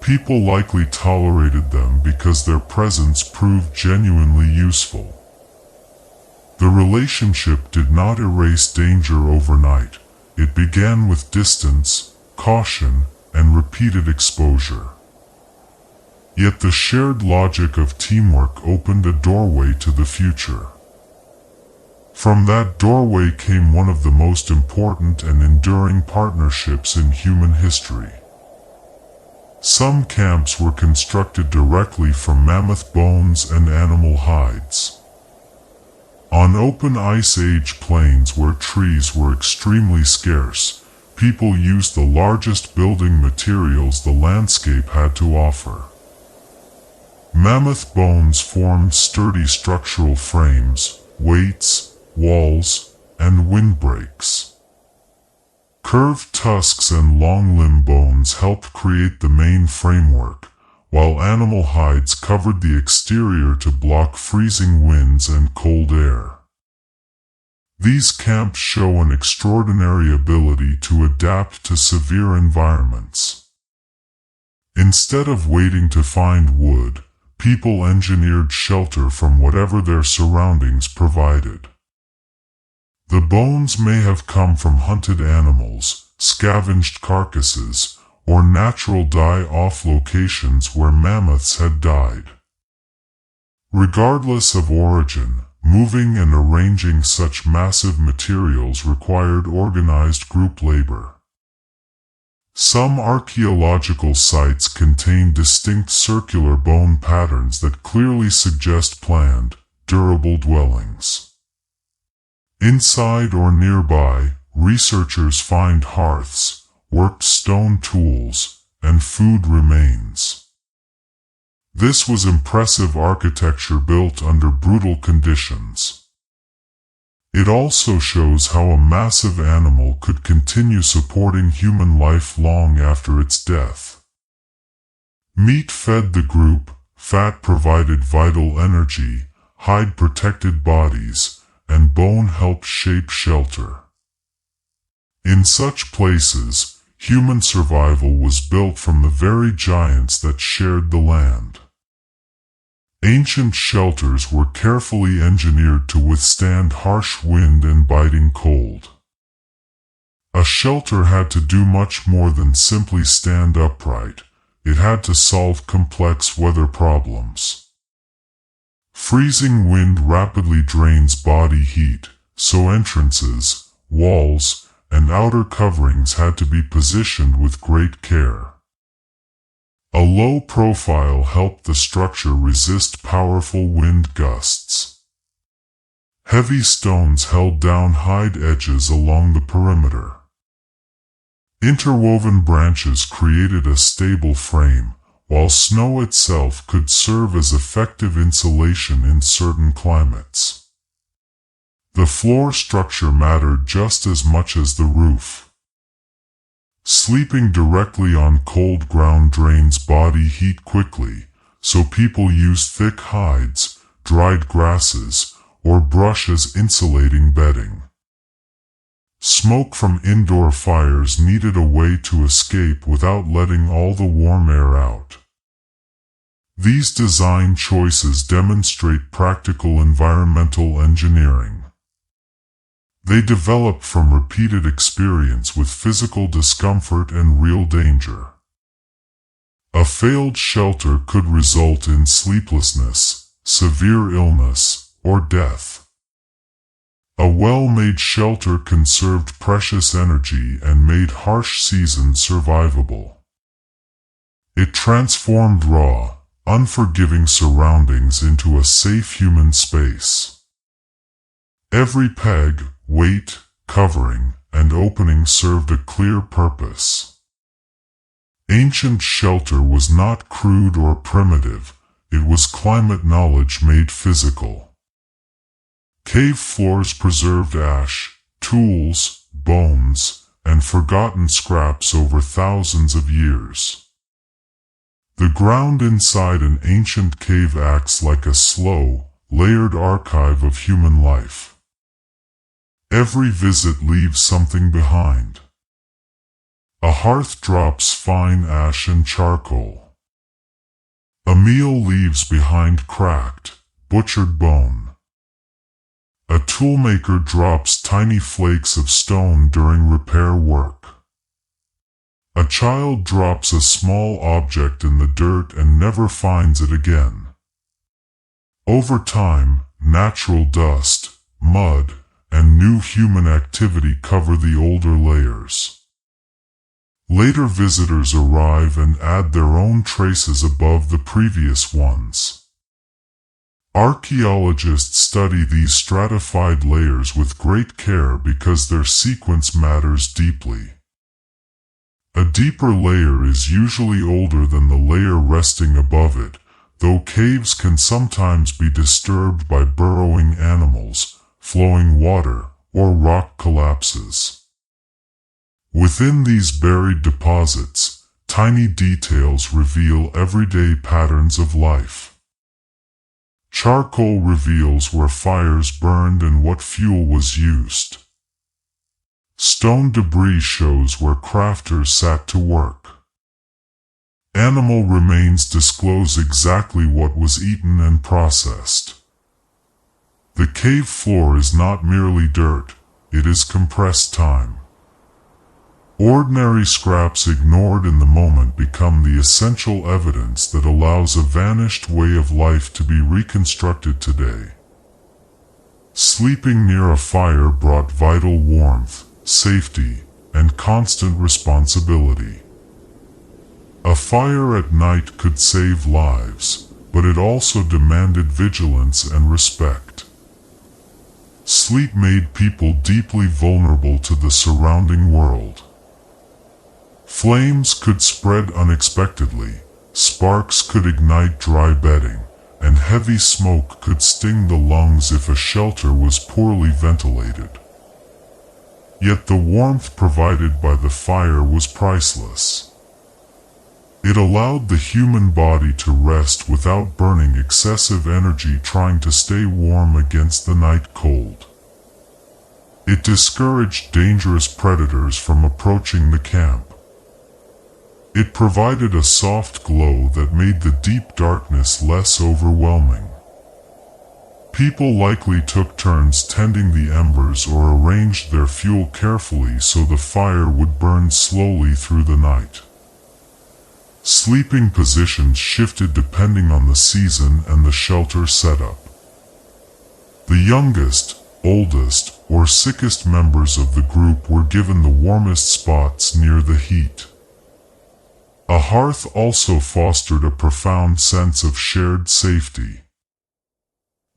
People likely tolerated them because their presence proved genuinely useful. The relationship did not erase danger overnight. It began with distance, caution, and repeated exposure. Yet the shared logic of teamwork opened a doorway to the future. From that doorway came one of the most important and enduring partnerships in human history. Some camps were constructed directly from mammoth bones and animal hides. On open Ice Age plains where trees were extremely scarce, people used the largest building materials the landscape had to offer. Mammoth bones formed sturdy structural frames, weights, walls, and windbreaks. Curved tusks and long limb bones helped create the main framework, while animal hides covered the exterior to block freezing winds and cold air. These camps show an extraordinary ability to adapt to severe environments. Instead of waiting to find wood, people engineered shelter from whatever their surroundings provided. The bones may have come from hunted animals, scavenged carcasses, or natural die-off locations where mammoths had died. Regardless of origin, moving and arranging such massive materials required organized group labor. Some archaeological sites contain distinct circular bone patterns that clearly suggest planned, durable dwellings. Inside or nearby, researchers find hearths, worked stone tools, and food remains. This was impressive architecture built under brutal conditions. It also shows how a massive animal could continue supporting human life long after its death. Meat fed the group, fat provided vital energy, hide protected bodies, and bone helped shape shelter. In such places, human survival was built from the very giants that shared the land. Ancient shelters were carefully engineered to withstand harsh wind and biting cold. A shelter had to do much more than simply stand upright. it had to solve complex weather problems. Freezing wind rapidly drains body heat, so entrances, walls, and outer coverings had to be positioned with great care. A low profile helped the structure resist powerful wind gusts. Heavy stones held down hide edges along the perimeter. Interwoven branches created a stable frame, while snow itself could serve as effective insulation in certain climates. The floor structure mattered just as much as the roof. Sleeping directly on cold ground drains body heat quickly, so people used thick hides, dried grasses, or brush as insulating bedding. Smoke from indoor fires needed a way to escape without letting all the warm air out. These design choices demonstrate practical environmental engineering. They develop from repeated experience with physical discomfort and real danger. A failed shelter could result in sleeplessness, severe illness, or death. A well-made shelter conserved precious energy and made harsh seasons survivable. It transformed raw, unforgiving surroundings into a safe human space. Every peg, weight, covering, and opening served a clear purpose. Ancient shelter was not crude or primitive, it was climate knowledge made physical. Cave floors preserved ash, tools, bones, and forgotten scraps over thousands of years. The ground inside an ancient cave acts like a slow, layered archive of human life. Every visit leaves something behind. A hearth drops fine ash and charcoal. A meal leaves behind cracked, butchered bone. A toolmaker drops tiny flakes of stone during repair work. A child drops a small object in the dirt and never finds it again. Over time, natural dust, mud, and new human activity cover the older layers. Later visitors arrive and add their own traces above the previous ones. Archaeologists study these stratified layers with great care because their sequence matters deeply. A deeper layer is usually older than the layer resting above it, though caves can sometimes be disturbed by burrowing animals, flowing water, or rock collapses. Within these buried deposits, tiny details reveal everyday patterns of life. Charcoal reveals where fires burned and what fuel was used. Stone debris shows where crafters sat to work. Animal remains disclose exactly what was eaten and processed. The cave floor is not merely dirt, it is compressed time. Ordinary scraps ignored in the moment become the essential evidence that allows a vanished way of life to be reconstructed today. Sleeping near a fire brought vital warmth, safety, and constant responsibility. A fire at night could save lives, but it also demanded vigilance and respect. Sleep made people deeply vulnerable to the surrounding world. Flames could spread unexpectedly, sparks could ignite dry bedding, and heavy smoke could sting the lungs if a shelter was poorly ventilated. Yet the warmth provided by the fire was priceless. It allowed the human body to rest without burning excessive energy trying to stay warm against the night cold. It discouraged dangerous predators from approaching the camp. It provided a soft glow that made the deep darkness less overwhelming. People likely took turns tending the embers or arranged their fuel carefully so the fire would burn slowly through the night. Sleeping positions shifted depending on the season and the shelter setup. The youngest, oldest, or sickest members of the group were given the warmest spots near the heat. A hearth also fostered a profound sense of shared safety.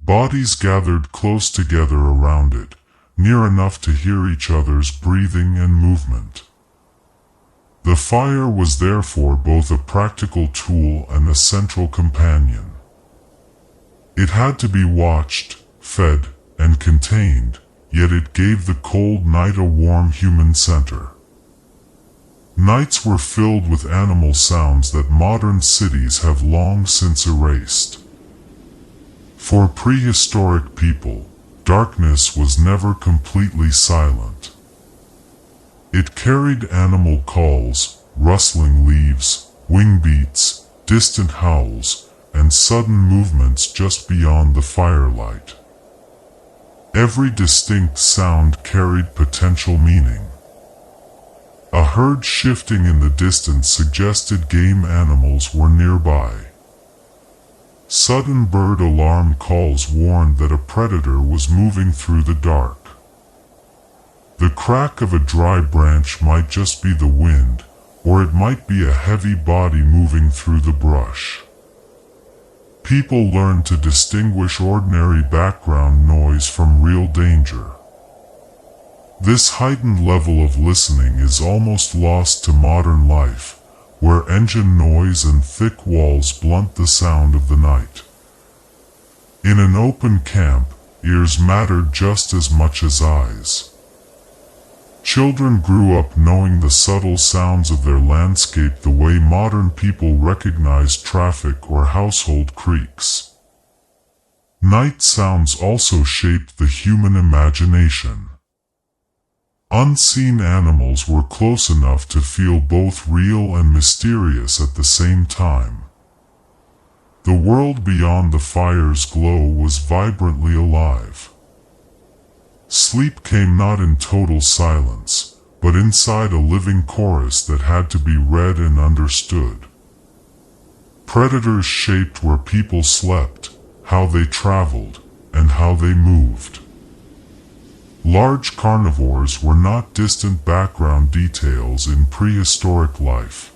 Bodies gathered close together around it, near enough to hear each other's breathing and movement. The fire was therefore both a practical tool and a central companion. It had to be watched, fed, and contained, yet it gave the cold night a warm human center. Nights were filled with animal sounds that modern cities have long since erased. For prehistoric people, darkness was never completely silent. It carried animal calls, rustling leaves, wing beats, distant howls, and sudden movements just beyond the firelight. Every distinct sound carried potential meaning. A herd shifting in the distance suggested game animals were nearby. Sudden bird alarm calls warned that a predator was moving through the dark. The crack of a dry branch might just be the wind, or it might be a heavy body moving through the brush. People learned to distinguish ordinary background noise from real danger. This heightened level of listening is almost lost to modern life, where engine noise and thick walls blunt the sound of the night. In an open camp, ears mattered just as much as eyes. Children grew up knowing the subtle sounds of their landscape the way modern people recognize traffic or household creaks. Night sounds also shaped the human imagination. Unseen animals were close enough to feel both real and mysterious at the same time. The world beyond the fire's glow was vibrantly alive. Sleep came not in total silence, but inside a living chorus that had to be read and understood. Predators shaped where people slept, how they traveled, and how they moved. Large carnivores were not distant background details in prehistoric life.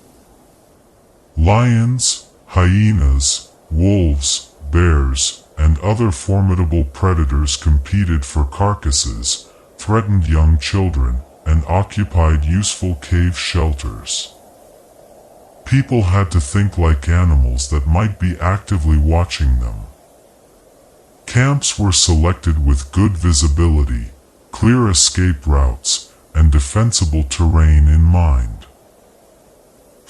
Lions, hyenas, wolves, bears, and other formidable predators competed for carcasses, threatened young children, and occupied useful cave shelters. People had to think like animals that might be actively watching them. Camps were selected with good visibility, clear escape routes, and defensible terrain in mind.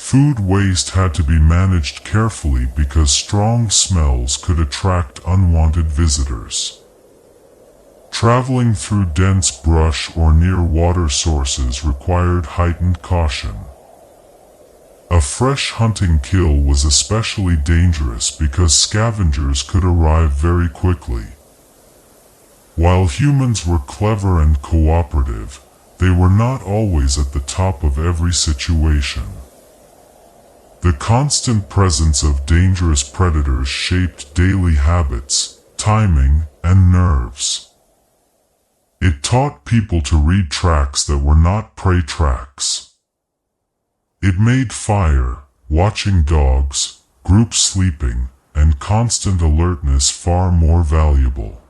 Food waste had to be managed carefully because strong smells could attract unwanted visitors. Traveling through dense brush or near water sources required heightened caution. A fresh hunting kill was especially dangerous because scavengers could arrive very quickly. While humans were clever and cooperative, they were not always at the top of every situation. The constant presence of dangerous predators shaped daily habits, timing, and nerves. It taught people to read tracks that were not prey tracks. It made fire, watching dogs, group sleeping, and constant alertness far more valuable.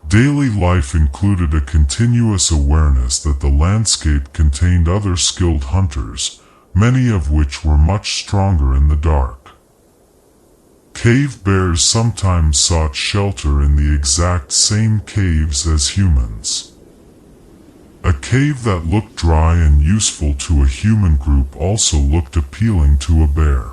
Daily life included a continuous awareness that the landscape contained other skilled hunters, many of which were much stronger in the dark. Cave bears sometimes sought shelter in the exact same caves as humans. A cave that looked dry and useful to a human group also looked appealing to a bear.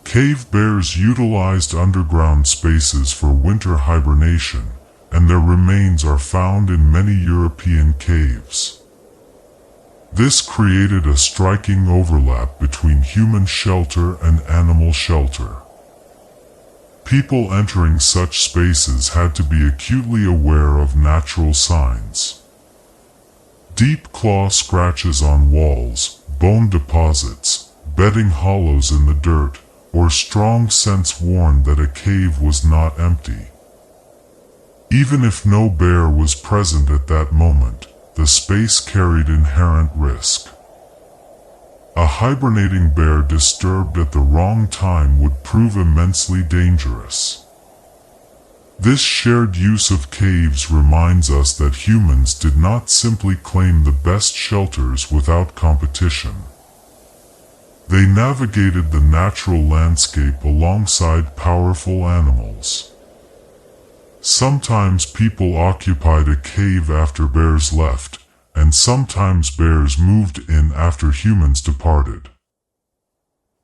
Cave bears utilized underground spaces for winter hibernation, and their remains are found in many European caves. This created a striking overlap between human shelter and animal shelter. People entering such spaces had to be acutely aware of natural signs. Deep claw scratches on walls, bone deposits, bedding hollows in the dirt, or strong scents warned that a cave was not empty. Even if no bear was present at that moment, the space carried inherent risk. A hibernating bear disturbed at the wrong time would prove immensely dangerous. This shared use of caves reminds us that humans did not simply claim the best shelters without competition. They navigated the natural landscape alongside powerful animals. Sometimes people occupied a cave after bears left, and sometimes bears moved in after humans departed.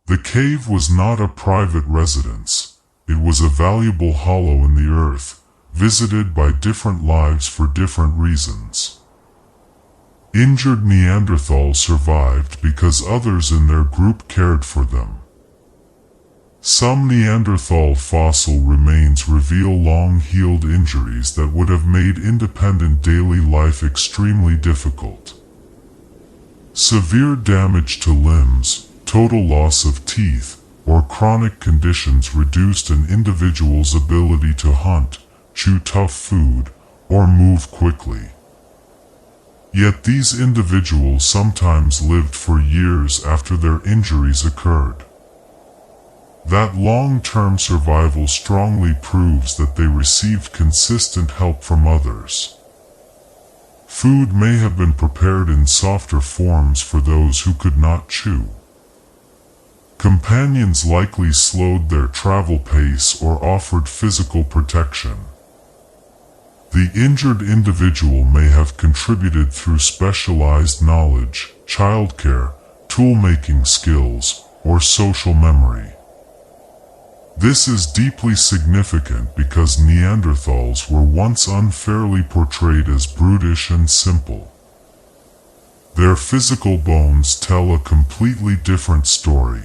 The cave was not a private residence. It was a valuable hollow in the earth, visited by different lives for different reasons. Injured Neanderthals survived because others in their group cared for them. Some Neanderthal fossil remains reveal long-healed injuries that would have made independent daily life extremely difficult. Severe damage to limbs, total loss of teeth, or chronic conditions reduced an individual's ability to hunt, chew tough food, or move quickly. Yet these individuals sometimes lived for years after their injuries occurred. That long-term survival strongly proves that they received consistent help from others. Food may have been prepared in softer forms for those who could not chew. Companions likely slowed their travel pace or offered physical protection. The injured individual may have contributed through specialized knowledge, childcare, tool-making skills, or social memory. This is deeply significant because Neanderthals were once unfairly portrayed as brutish and simple. Their physical bones tell a completely different story.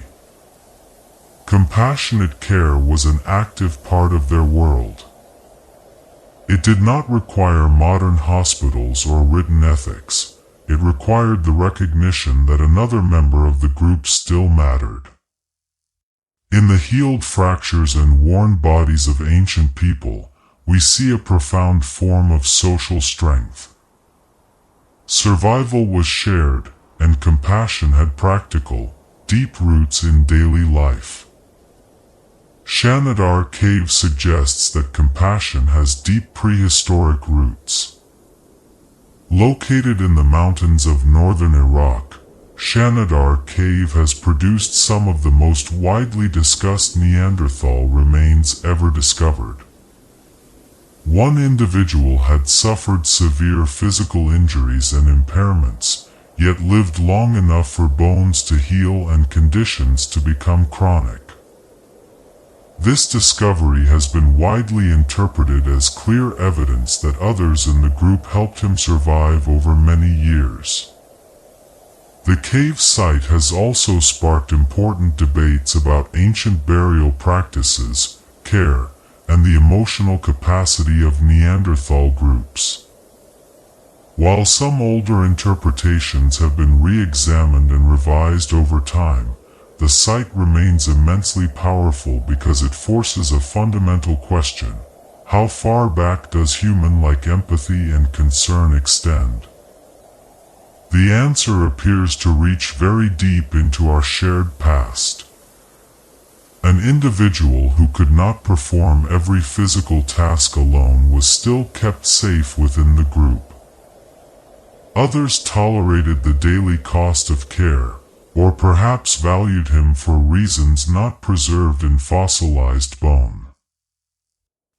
Compassionate care was an active part of their world. It did not require modern hospitals or written ethics. It required the recognition that another member of the group still mattered. In the healed fractures and worn bodies of ancient people, we see a profound form of social strength. Survival was shared, and compassion had practical, deep roots in daily life. Shanidar Cave suggests that compassion has deep prehistoric roots. Located in the mountains of northern Iraq, Shanidar Cave has produced some of the most widely discussed Neanderthal remains ever discovered. One individual had suffered severe physical injuries and impairments, yet lived long enough for bones to heal and conditions to become chronic. This discovery has been widely interpreted as clear evidence that others in the group helped him survive over many years. The cave site has also sparked important debates about ancient burial practices, care, and the emotional capacity of Neanderthal groups. While some older interpretations have been re-examined and revised over time, the site remains immensely powerful because it forces a fundamental question: how far back does human-like empathy and concern extend? The answer appears to reach very deep into our shared past. An individual who could not perform every physical task alone was still kept safe within the group. Others tolerated the daily cost of care, or perhaps valued him for reasons not preserved in fossilized bone.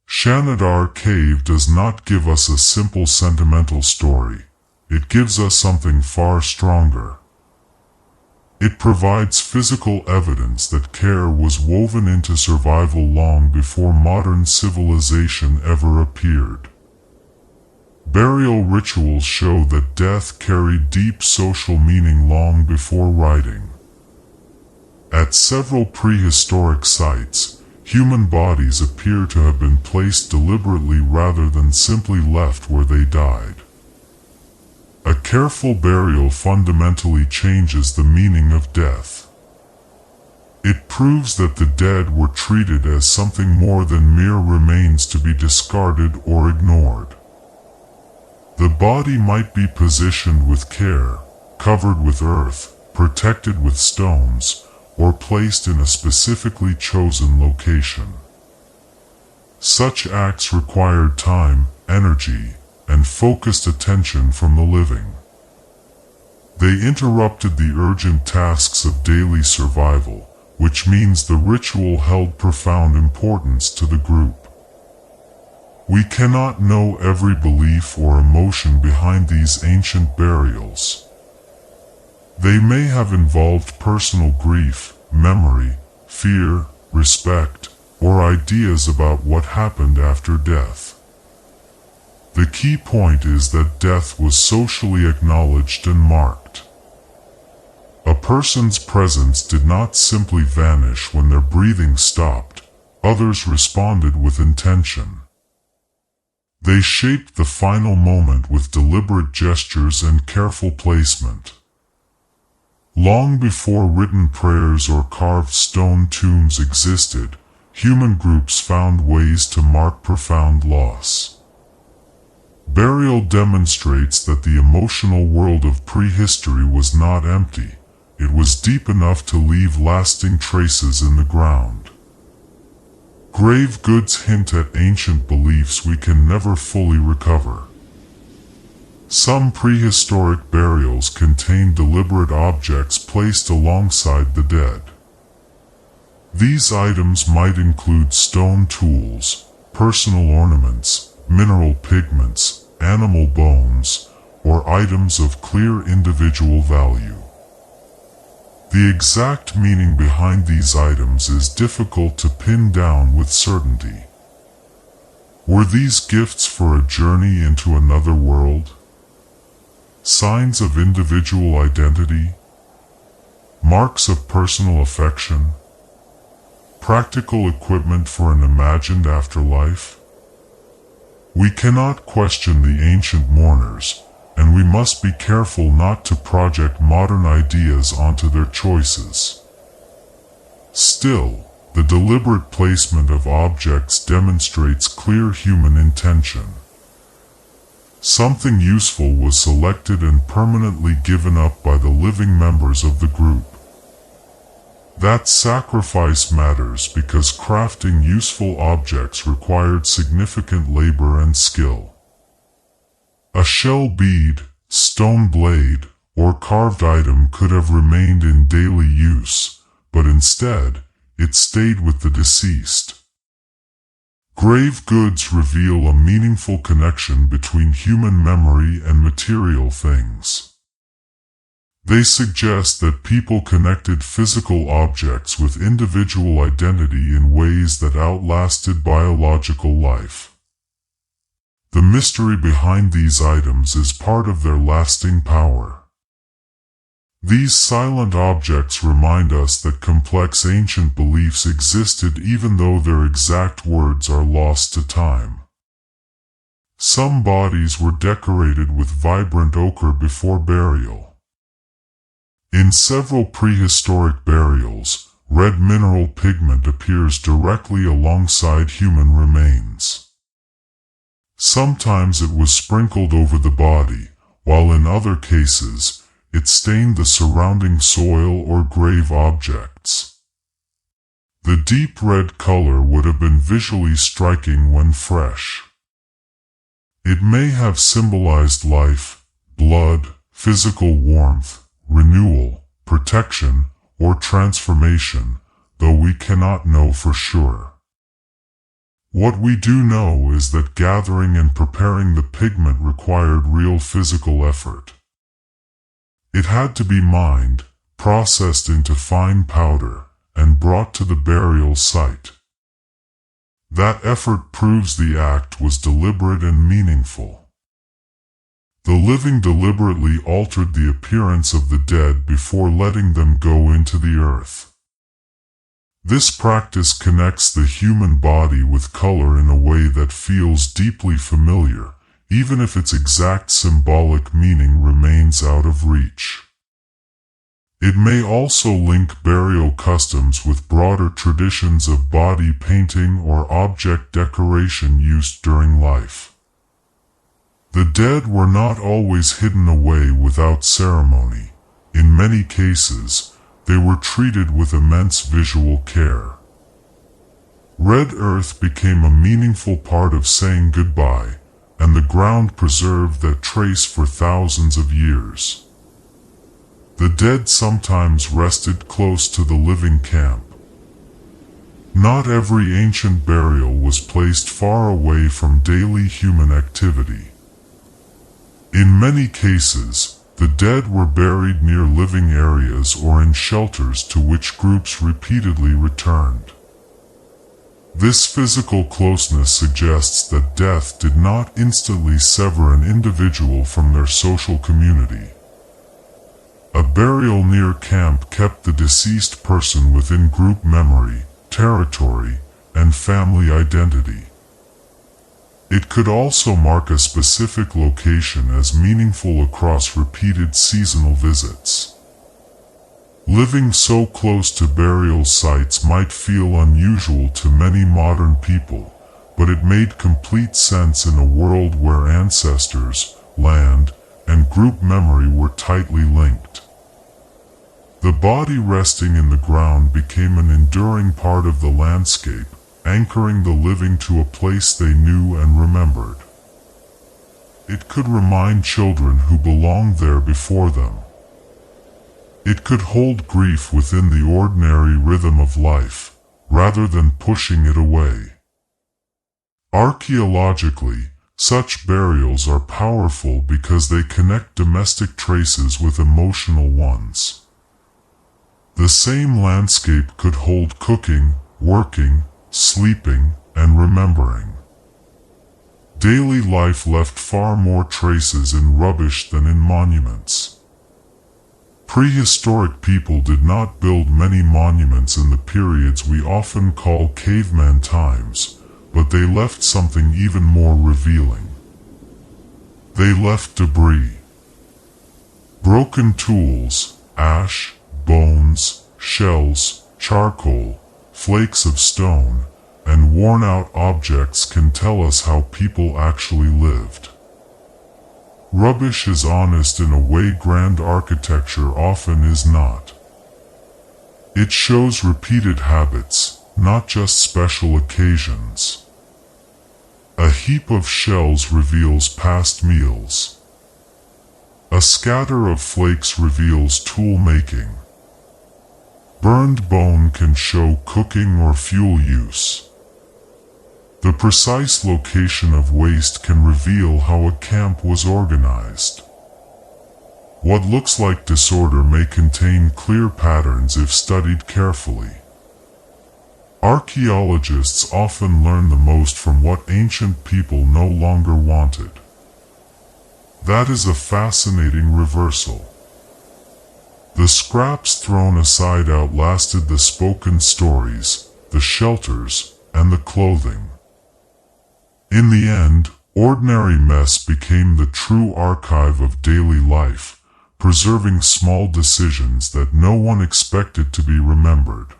Shanidar Cave does not give us a simple sentimental story. It gives us something far stronger. It provides physical evidence that care was woven into survival long before modern civilization ever appeared. Burial rituals show that death carried deep social meaning long before writing. At several prehistoric sites, human bodies appear to have been placed deliberately rather than simply left where they died. A careful burial fundamentally changes the meaning of death. It proves that the dead were treated as something more than mere remains to be discarded or ignored. The body might be positioned with care, covered with earth, protected with stones, or placed in a specifically chosen location. Such acts required time, energy, and focused attention from the living. They interrupted the urgent tasks of daily survival, which means the ritual held profound importance to the group. We cannot know every belief or emotion behind these ancient burials. They may have involved personal grief, memory, fear, respect, or ideas about what happened after death. The key point is that death was socially acknowledged and marked. A person's presence did not simply vanish when their breathing stopped, others responded with intention. They shaped the final moment with deliberate gestures and careful placement. Long before written prayers or carved stone tombs existed, human groups found ways to mark profound loss. Burial demonstrates that the emotional world of prehistory was not empty. It was deep enough to leave lasting traces in the ground. Grave goods hint at ancient beliefs we can never fully recover. Some prehistoric burials contain deliberate objects placed alongside the dead. These items might include stone tools, personal ornaments, mineral pigments, animal bones, or items of clear individual value. The exact meaning behind these items is difficult to pin down with certainty. Were these gifts for a journey into another world? Signs of individual identity? Marks of personal affection? Practical equipment for an imagined afterlife? We cannot question the ancient mourners, and we must be careful not to project modern ideas onto their choices. Still, the deliberate placement of objects demonstrates clear human intention. Something useful was selected and permanently given up by the living members of the group. That sacrifice matters because crafting useful objects required significant labor and skill. A shell bead, stone blade, or carved item could have remained in daily use, but instead, it stayed with the deceased. Grave goods reveal a meaningful connection between human memory and material things. They suggest that people connected physical objects with individual identity in ways that outlasted biological life. The mystery behind these items is part of their lasting power. These silent objects remind us that complex ancient beliefs existed even though their exact words are lost to time. Some bodies were decorated with vibrant ochre before burial. In several prehistoric burials, red mineral pigment appears directly alongside human remains. Sometimes it was sprinkled over the body, while in other cases, it stained the surrounding soil or grave objects. The deep red color would have been visually striking when fresh. It may have symbolized life, blood, physical warmth, renewal, protection, or transformation, though we cannot know for sure. What we do know is that gathering and preparing the pigment required real physical effort. It had to be mined, processed into fine powder, and brought to the burial site. That effort proves the act was deliberate and meaningful. The living deliberately altered the appearance of the dead before letting them go into the earth. This practice connects the human body with color in a way that feels deeply familiar, even if its exact symbolic meaning remains out of reach. It may also link burial customs with broader traditions of body painting or object decoration used during life. The dead were not always hidden away without ceremony. In many cases, they were treated with immense visual care. Red earth became a meaningful part of saying goodbye, and the ground preserved that trace for thousands of years. The dead sometimes rested close to the living camp. Not every ancient burial was placed far away from daily human activity. In many cases, the dead were buried near living areas or in shelters to which groups repeatedly returned. This physical closeness suggests that death did not instantly sever an individual from their social community. A burial near camp kept the deceased person within group memory, territory, and family identity. It could also mark a specific location as meaningful across repeated seasonal visits. Living so close to burial sites might feel unusual to many modern people, but it made complete sense in a world where ancestors, land, and group memory were tightly linked. The body resting in the ground became an enduring part of the landscape, anchoring the living to a place they knew and remembered. It could remind children who belonged there before them. It could hold grief within the ordinary rhythm of life, rather than pushing it away. Archaeologically, such burials are powerful because they connect domestic traces with emotional ones. The same landscape could hold cooking, working, sleeping, and remembering. Daily life left far more traces in rubbish than in monuments. Prehistoric people did not build many monuments in the periods we often call caveman times, but they left something even more revealing. They left debris. Broken tools, ash, bones, shells, charcoal, flakes of stone, and worn-out objects can tell us how people actually lived. Rubbish is honest in a way grand architecture often is not. It shows repeated habits, not just special occasions. A heap of shells reveals past meals. A scatter of flakes reveals tool making. Burned bone can show cooking or fuel use. The precise location of waste can reveal how a camp was organized. What looks like disorder may contain clear patterns if studied carefully. Archaeologists often learn the most from what ancient people no longer wanted. That is a fascinating reversal. The scraps thrown aside outlasted the spoken stories, the shelters, and the clothing. In the end, ordinary mess became the true archive of daily life, preserving small decisions that no one expected to be remembered.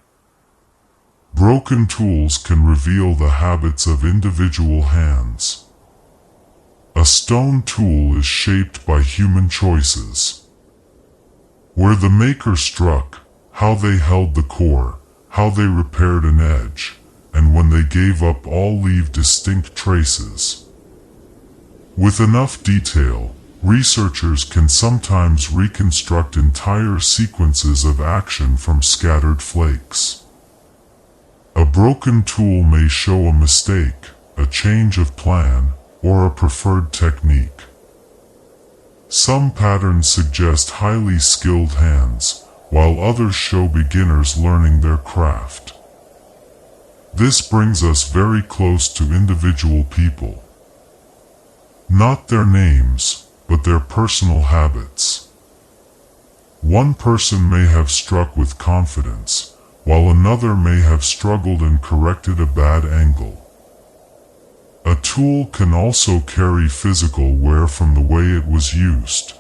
Broken tools can reveal the habits of individual hands. A stone tool is shaped by human choices. Where the maker struck, how they held the core, how they repaired an edge, and when they gave up all leave distinct traces. With enough detail, researchers can sometimes reconstruct entire sequences of action from scattered flakes. A broken tool may show a mistake, a change of plan, or a preferred technique. Some patterns suggest highly skilled hands, while others show beginners learning their craft. This brings us very close to individual people. Not their names, but their personal habits. One person may have struck with confidence, while another may have struggled and corrected a bad angle. A tool can also carry physical wear from the way it was used.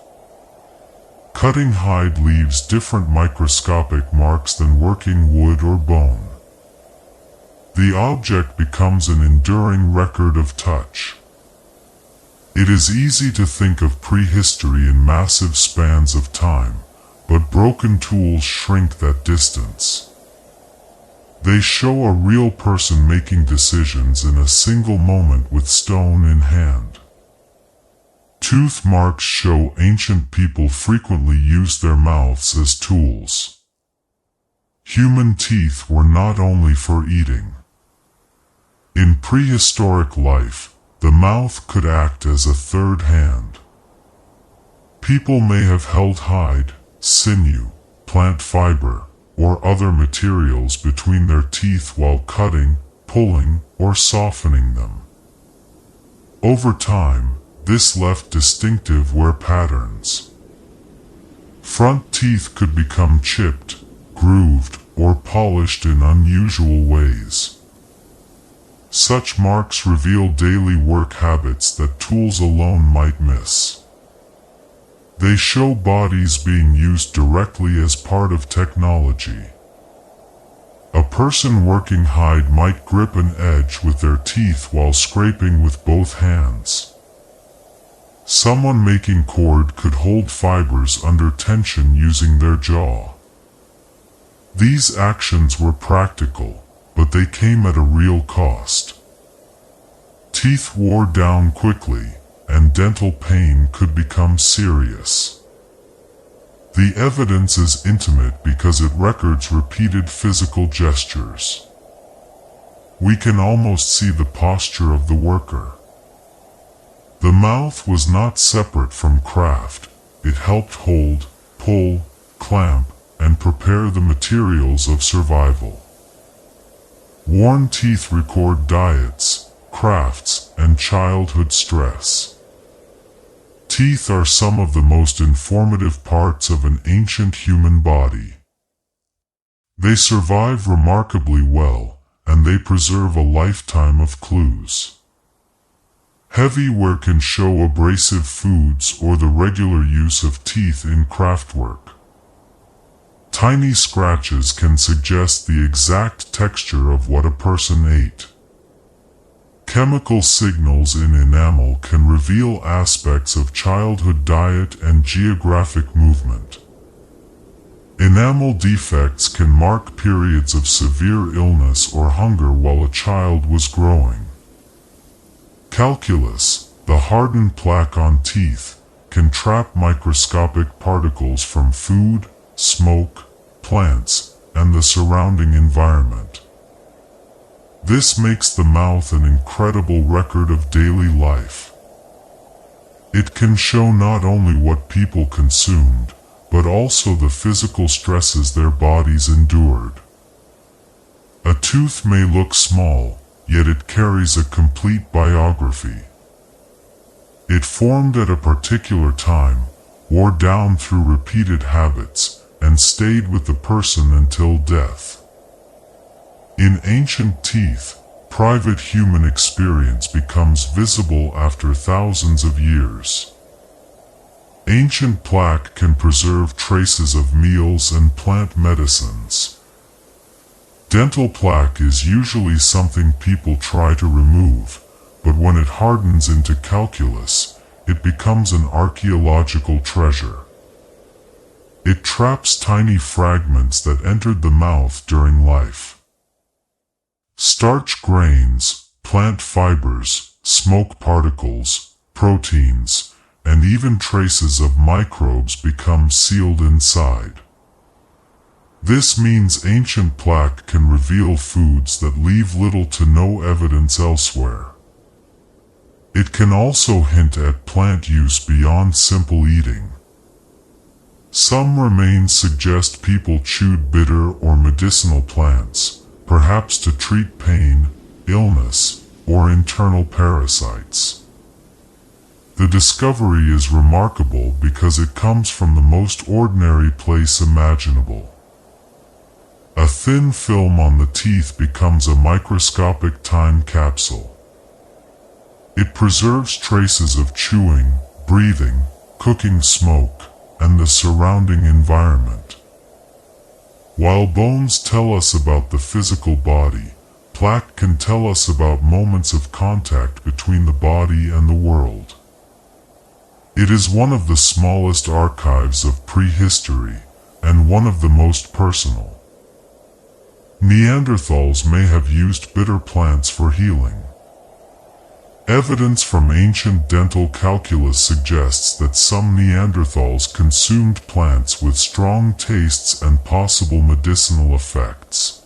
Cutting hide leaves different microscopic marks than working wood or bone. The object becomes an enduring record of touch. It is easy to think of prehistory in massive spans of time, but broken tools shrink that distance. They show a real person making decisions in a single moment with stone in hand. Tooth marks show ancient people frequently used their mouths as tools. Human teeth were not only for eating. In prehistoric life, the mouth could act as a third hand. People may have held hide, sinew, plant fiber, or other materials between their teeth while cutting, pulling, or softening them. Over time, this left distinctive wear patterns. Front teeth could become chipped, grooved, or polished in unusual ways. Such marks reveal daily work habits that tools alone might miss. They show bodies being used directly as part of technology. A person working hide might grip an edge with their teeth while scraping with both hands. Someone making cord could hold fibers under tension using their jaw. These actions were practical, but they came at a real cost. Teeth wore down quickly, and dental pain could become serious. The evidence is intimate because it records repeated physical gestures. We can almost see the posture of the worker. The mouth was not separate from craft. It helped hold, pull, clamp, and prepare the materials of survival. Worn teeth record diets, crafts, and childhood stress. Teeth are some of the most informative parts of an ancient human body. They survive remarkably well, and they preserve a lifetime of clues. Heavy wear can show abrasive foods or the regular use of teeth in craftwork. Tiny scratches can suggest the exact texture of what a person ate. Chemical signals in enamel can reveal aspects of childhood diet and geographic movement. Enamel defects can mark periods of severe illness or hunger while a child was growing. Calculus, the hardened plaque on teeth, can trap microscopic particles from food, smoke, plants, and the surrounding environment. This makes the mouth an incredible record of daily life. It can show not only what people consumed, but also the physical stresses their bodies endured. A tooth may look small, yet it carries a complete biography. It formed at a particular time, wore down through repeated habits, and stayed with the person until death. In ancient teeth, private human experience becomes visible after thousands of years. Ancient plaque can preserve traces of meals and plant medicines. Dental plaque is usually something people try to remove, but when it hardens into calculus, it becomes an archaeological treasure. It traps tiny fragments that entered the mouth during life. Starch grains, plant fibers, smoke particles, proteins, and even traces of microbes become sealed inside. This means ancient plaque can reveal foods that leave little to no evidence elsewhere. It can also hint at plant use beyond simple eating. Some remains suggest people chewed bitter or medicinal plants, perhaps to treat pain, illness, or internal parasites. The discovery is remarkable because it comes from the most ordinary place imaginable. A thin film on the teeth becomes a microscopic time capsule. It preserves traces of chewing, breathing, cooking smoke, and the surrounding environment. While bones tell us about the physical body, plaque can tell us about moments of contact between the body and the world. It is one of the smallest archives of prehistory, and one of the most personal. Neanderthals may have used bitter plants for healing. Evidence from ancient dental calculus suggests that some Neanderthals consumed plants with strong tastes and possible medicinal effects.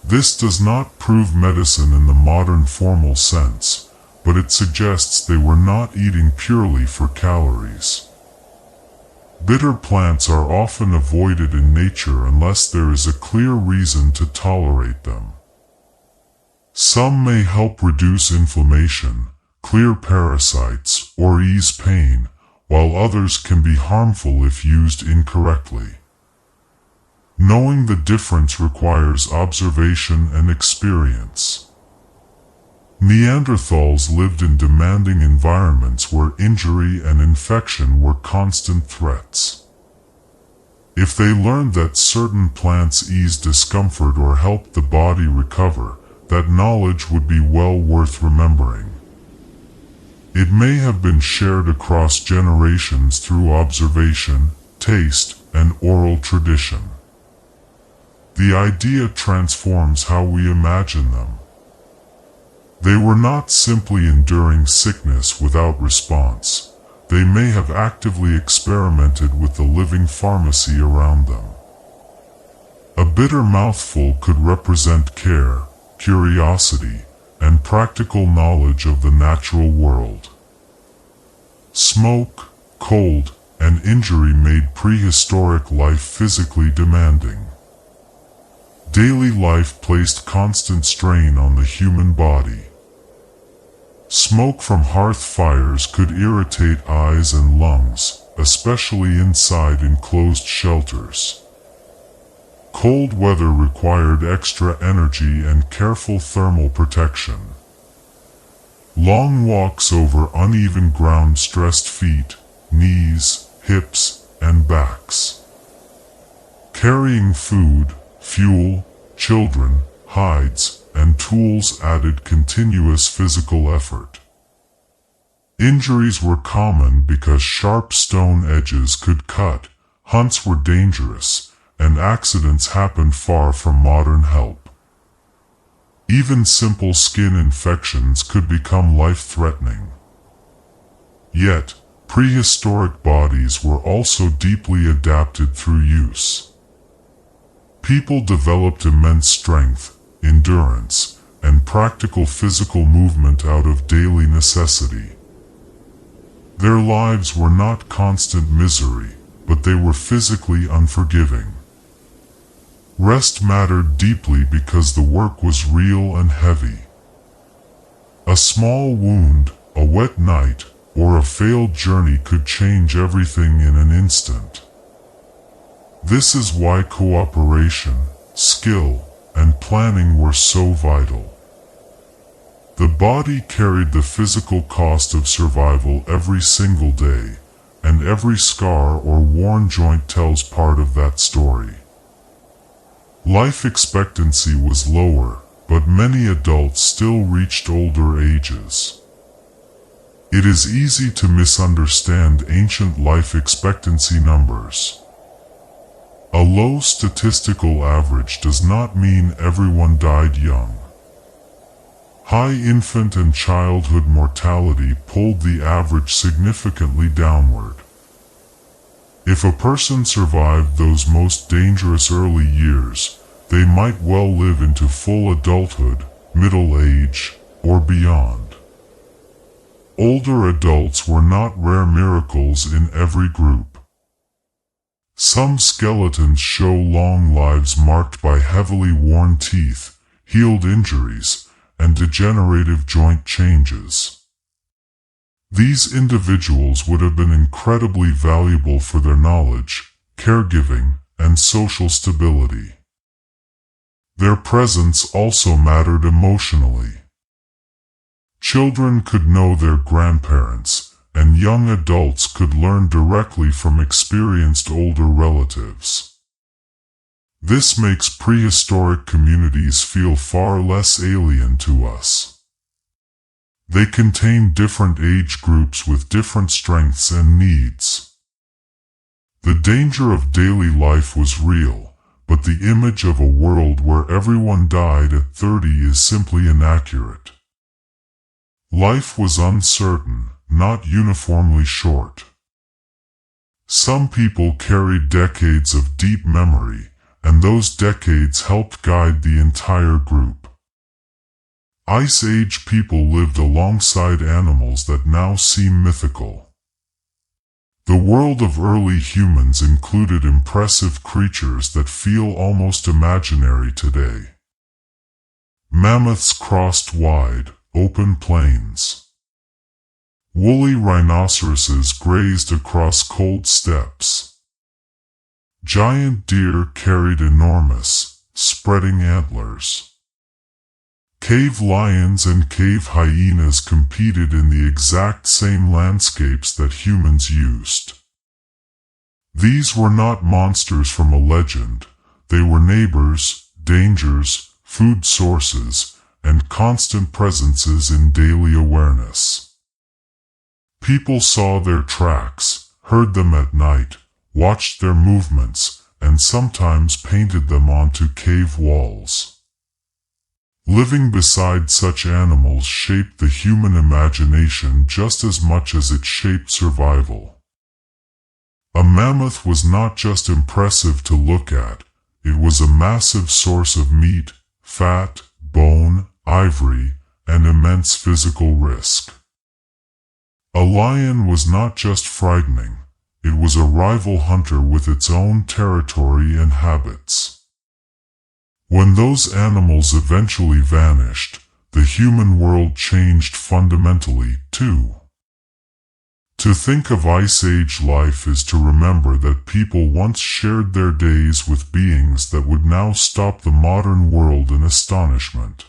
This does not prove medicine in the modern formal sense, but it suggests they were not eating purely for calories. Bitter plants are often avoided in nature unless there is a clear reason to tolerate them. Some may help reduce inflammation, clear parasites, or ease pain, while others can be harmful if used incorrectly. Knowing the difference requires observation and experience. Neanderthals lived in demanding environments where injury and infection were constant threats. If they learned that certain plants ease discomfort or help the body recover, that knowledge would be well worth remembering. It may have been shared across generations through observation, taste, and oral tradition. The idea transforms how we imagine them. They were not simply enduring sickness without response. They may have actively experimented with the living pharmacy around them. A bitter mouthful could represent care, curiosity, and practical knowledge of the natural world. Smoke, cold, and injury made prehistoric life physically demanding. Daily life placed constant strain on the human body. Smoke from hearth fires could irritate eyes and lungs, especially inside enclosed shelters. Cold weather required extra energy and careful thermal protection. Long walks over uneven ground stressed feet, knees, hips, and backs. Carrying food, fuel, children, hides, and tools added continuous physical effort. Injuries were common because sharp stone edges could cut, hunts were dangerous, and accidents happened far from modern help. Even simple skin infections could become life-threatening. Yet, prehistoric bodies were also deeply adapted through use. People developed immense strength, endurance, and practical physical movement out of daily necessity. Their lives were not constant misery, but they were physically unforgiving. Rest mattered deeply because the work was real and heavy. A small wound, a wet night, or a failed journey could change everything in an instant. This is why cooperation, skill, and planning were so vital. The body carried the physical cost of survival every single day, and every scar or worn joint tells part of that story. Life expectancy was lower, but many adults still reached older ages. It is easy to misunderstand ancient life expectancy numbers. A low statistical average does not mean everyone died young. High infant and childhood mortality pulled the average significantly downward. If a person survived those most dangerous early years, they might well live into full adulthood, middle age, or beyond. Older adults were not rare miracles in every group. Some skeletons show long lives marked by heavily worn teeth, healed injuries, and degenerative joint changes. These individuals would have been incredibly valuable for their knowledge, caregiving, and social stability. Their presence also mattered emotionally. Children could know their grandparents, and young adults could learn directly from experienced older relatives. This makes prehistoric communities feel far less alien to us. They contain different age groups with different strengths and needs. The danger of daily life was real, but the image of a world where everyone died at 30 is simply inaccurate. Life was uncertain, not uniformly short. Some people carried decades of deep memory, and those decades helped guide the entire group. Ice Age people lived alongside animals that now seem mythical. The world of early humans included impressive creatures that feel almost imaginary today. Mammoths crossed wide, open plains. Woolly rhinoceroses grazed across cold steppes. Giant deer carried enormous, spreading antlers. Cave lions and cave hyenas competed in the exact same landscapes that humans used. These were not monsters from a legend, they were neighbors, dangers, food sources, and constant presences in daily awareness. People saw their tracks, heard them at night, watched their movements, and sometimes painted them onto cave walls. Living beside such animals shaped the human imagination just as much as it shaped survival. A mammoth was not just impressive to look at, it was a massive source of meat, fat, bone, ivory, and immense physical risk. A lion was not just frightening, it was a rival hunter with its own territory and habits. When those animals eventually vanished, the human world changed fundamentally, too. To think of Ice Age life is to remember that people once shared their days with beings that would now stop the modern world in astonishment.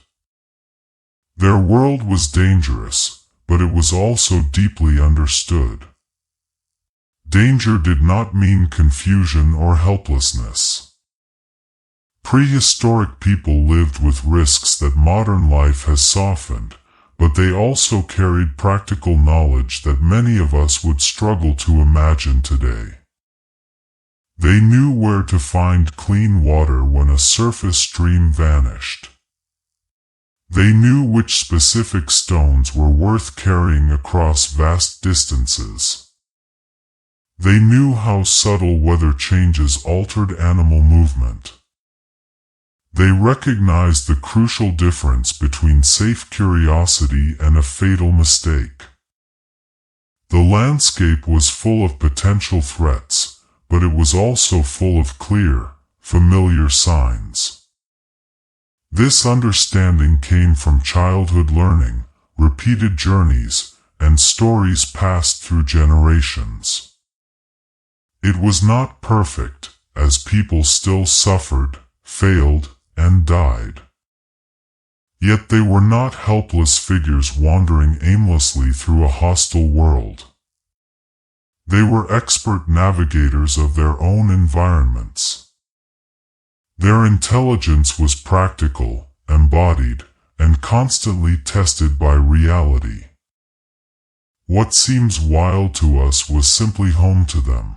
Their world was dangerous, but it was also deeply understood. Danger did not mean confusion or helplessness. Prehistoric people lived with risks that modern life has softened, but they also carried practical knowledge that many of us would struggle to imagine today. They knew where to find clean water when a surface stream vanished. They knew which specific stones were worth carrying across vast distances. They knew how subtle weather changes altered animal movement. They recognized the crucial difference between safe curiosity and a fatal mistake. The landscape was full of potential threats, but it was also full of clear, familiar signs. This understanding came from childhood learning, repeated journeys, and stories passed through generations. It was not perfect, as people still suffered, failed, and died. Yet they were not helpless figures wandering aimlessly through a hostile world. They were expert navigators of their own environments. Their intelligence was practical, embodied, and constantly tested by reality. What seems wild to us was simply home to them.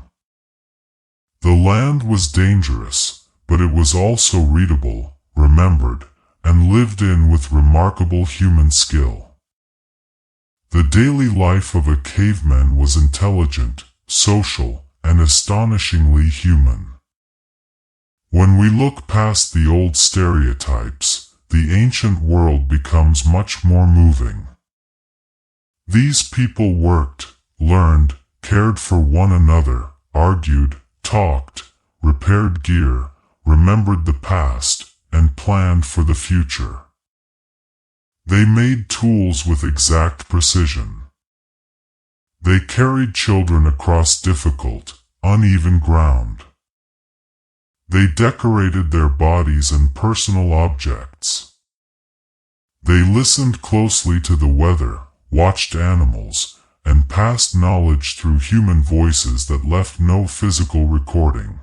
The land was dangerous, but it was also readable, remembered, and lived in with remarkable human skill. The daily life of a caveman was intelligent, social, and astonishingly human. When we look past the old stereotypes, the ancient world becomes much more moving. These people worked, learned, cared for one another, argued, talked, repaired gear, remembered the past, and planned for the future. They made tools with exact precision. They carried children across difficult, uneven ground. They decorated their bodies and personal objects. They listened closely to the weather, watched animals, and passed knowledge through human voices that left no physical recording.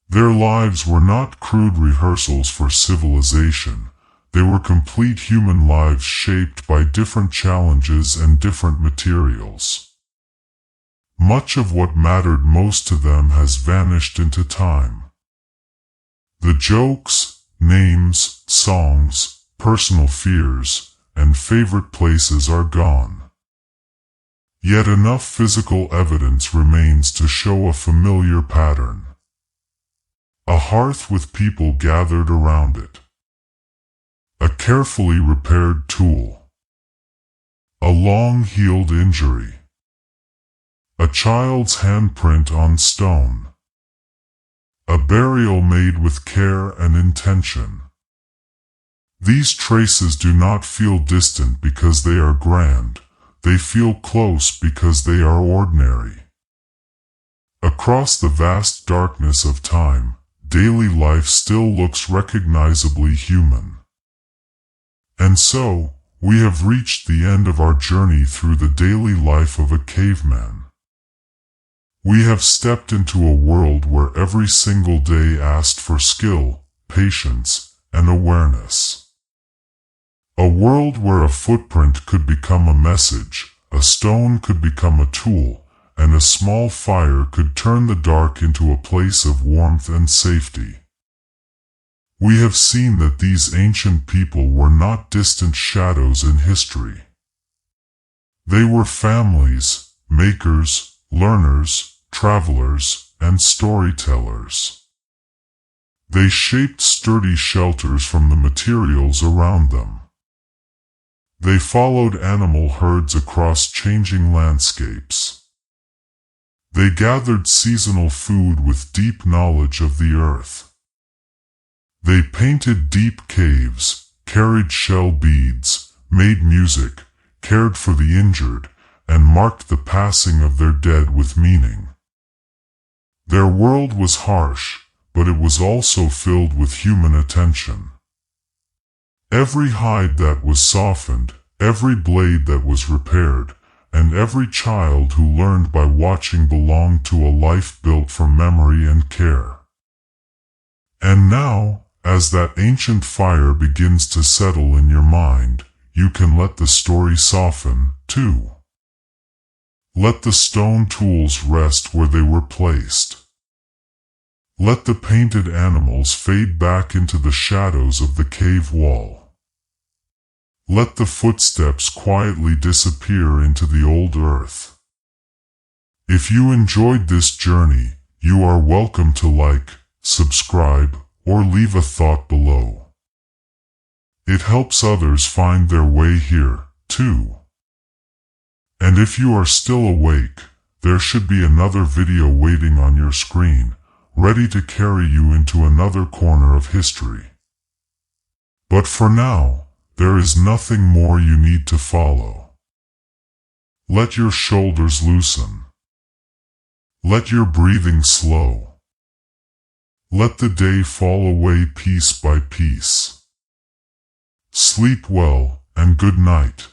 Their lives were not crude rehearsals for civilization. They were complete human lives shaped by different challenges and different materials. Much of what mattered most to them has vanished into time. The jokes, names, songs, personal fears, and favorite places are gone. Yet enough physical evidence remains to show a familiar pattern. A hearth with people gathered around it. A carefully repaired tool. A long-healed injury. A child's handprint on stone. A burial made with care and intention. These traces do not feel distant because they are grand. They feel close because they are ordinary. Across the vast darkness of time, daily life still looks recognizably human. And so, we have reached the end of our journey through the daily life of a caveman. We have stepped into a world where every single day asked for skill, patience, and awareness. A world where a footprint could become a message, a stone could become a tool, and a small fire could turn the dark into a place of warmth and safety. We have seen that these ancient people were not distant shadows in history. They were families, makers, learners, travelers, and storytellers. They shaped sturdy shelters from the materials around them. They followed animal herds across changing landscapes. They gathered seasonal food with deep knowledge of the earth. They painted deep caves, carried shell beads, made music, cared for the injured, and marked the passing of their dead with meaning. Their world was harsh, but it was also filled with human attention. Every hide that was softened, every blade that was repaired, and every child who learned by watching belonged to a life built for memory and care. And now, as that ancient fire begins to settle in your mind, you can let the story soften, too. Let the stone tools rest where they were placed. Let the painted animals fade back into the shadows of the cave wall. Let the footsteps quietly disappear into the old earth. If you enjoyed this journey, you are welcome to like, subscribe, or leave a thought below. It helps others find their way here, too. And if you are still awake, there should be another video waiting on your screen, ready to carry you into another corner of history. But for now, there is nothing more you need to follow. Let your shoulders loosen. Let your breathing slow. Let the day fall away piece by piece. Sleep well, and good night.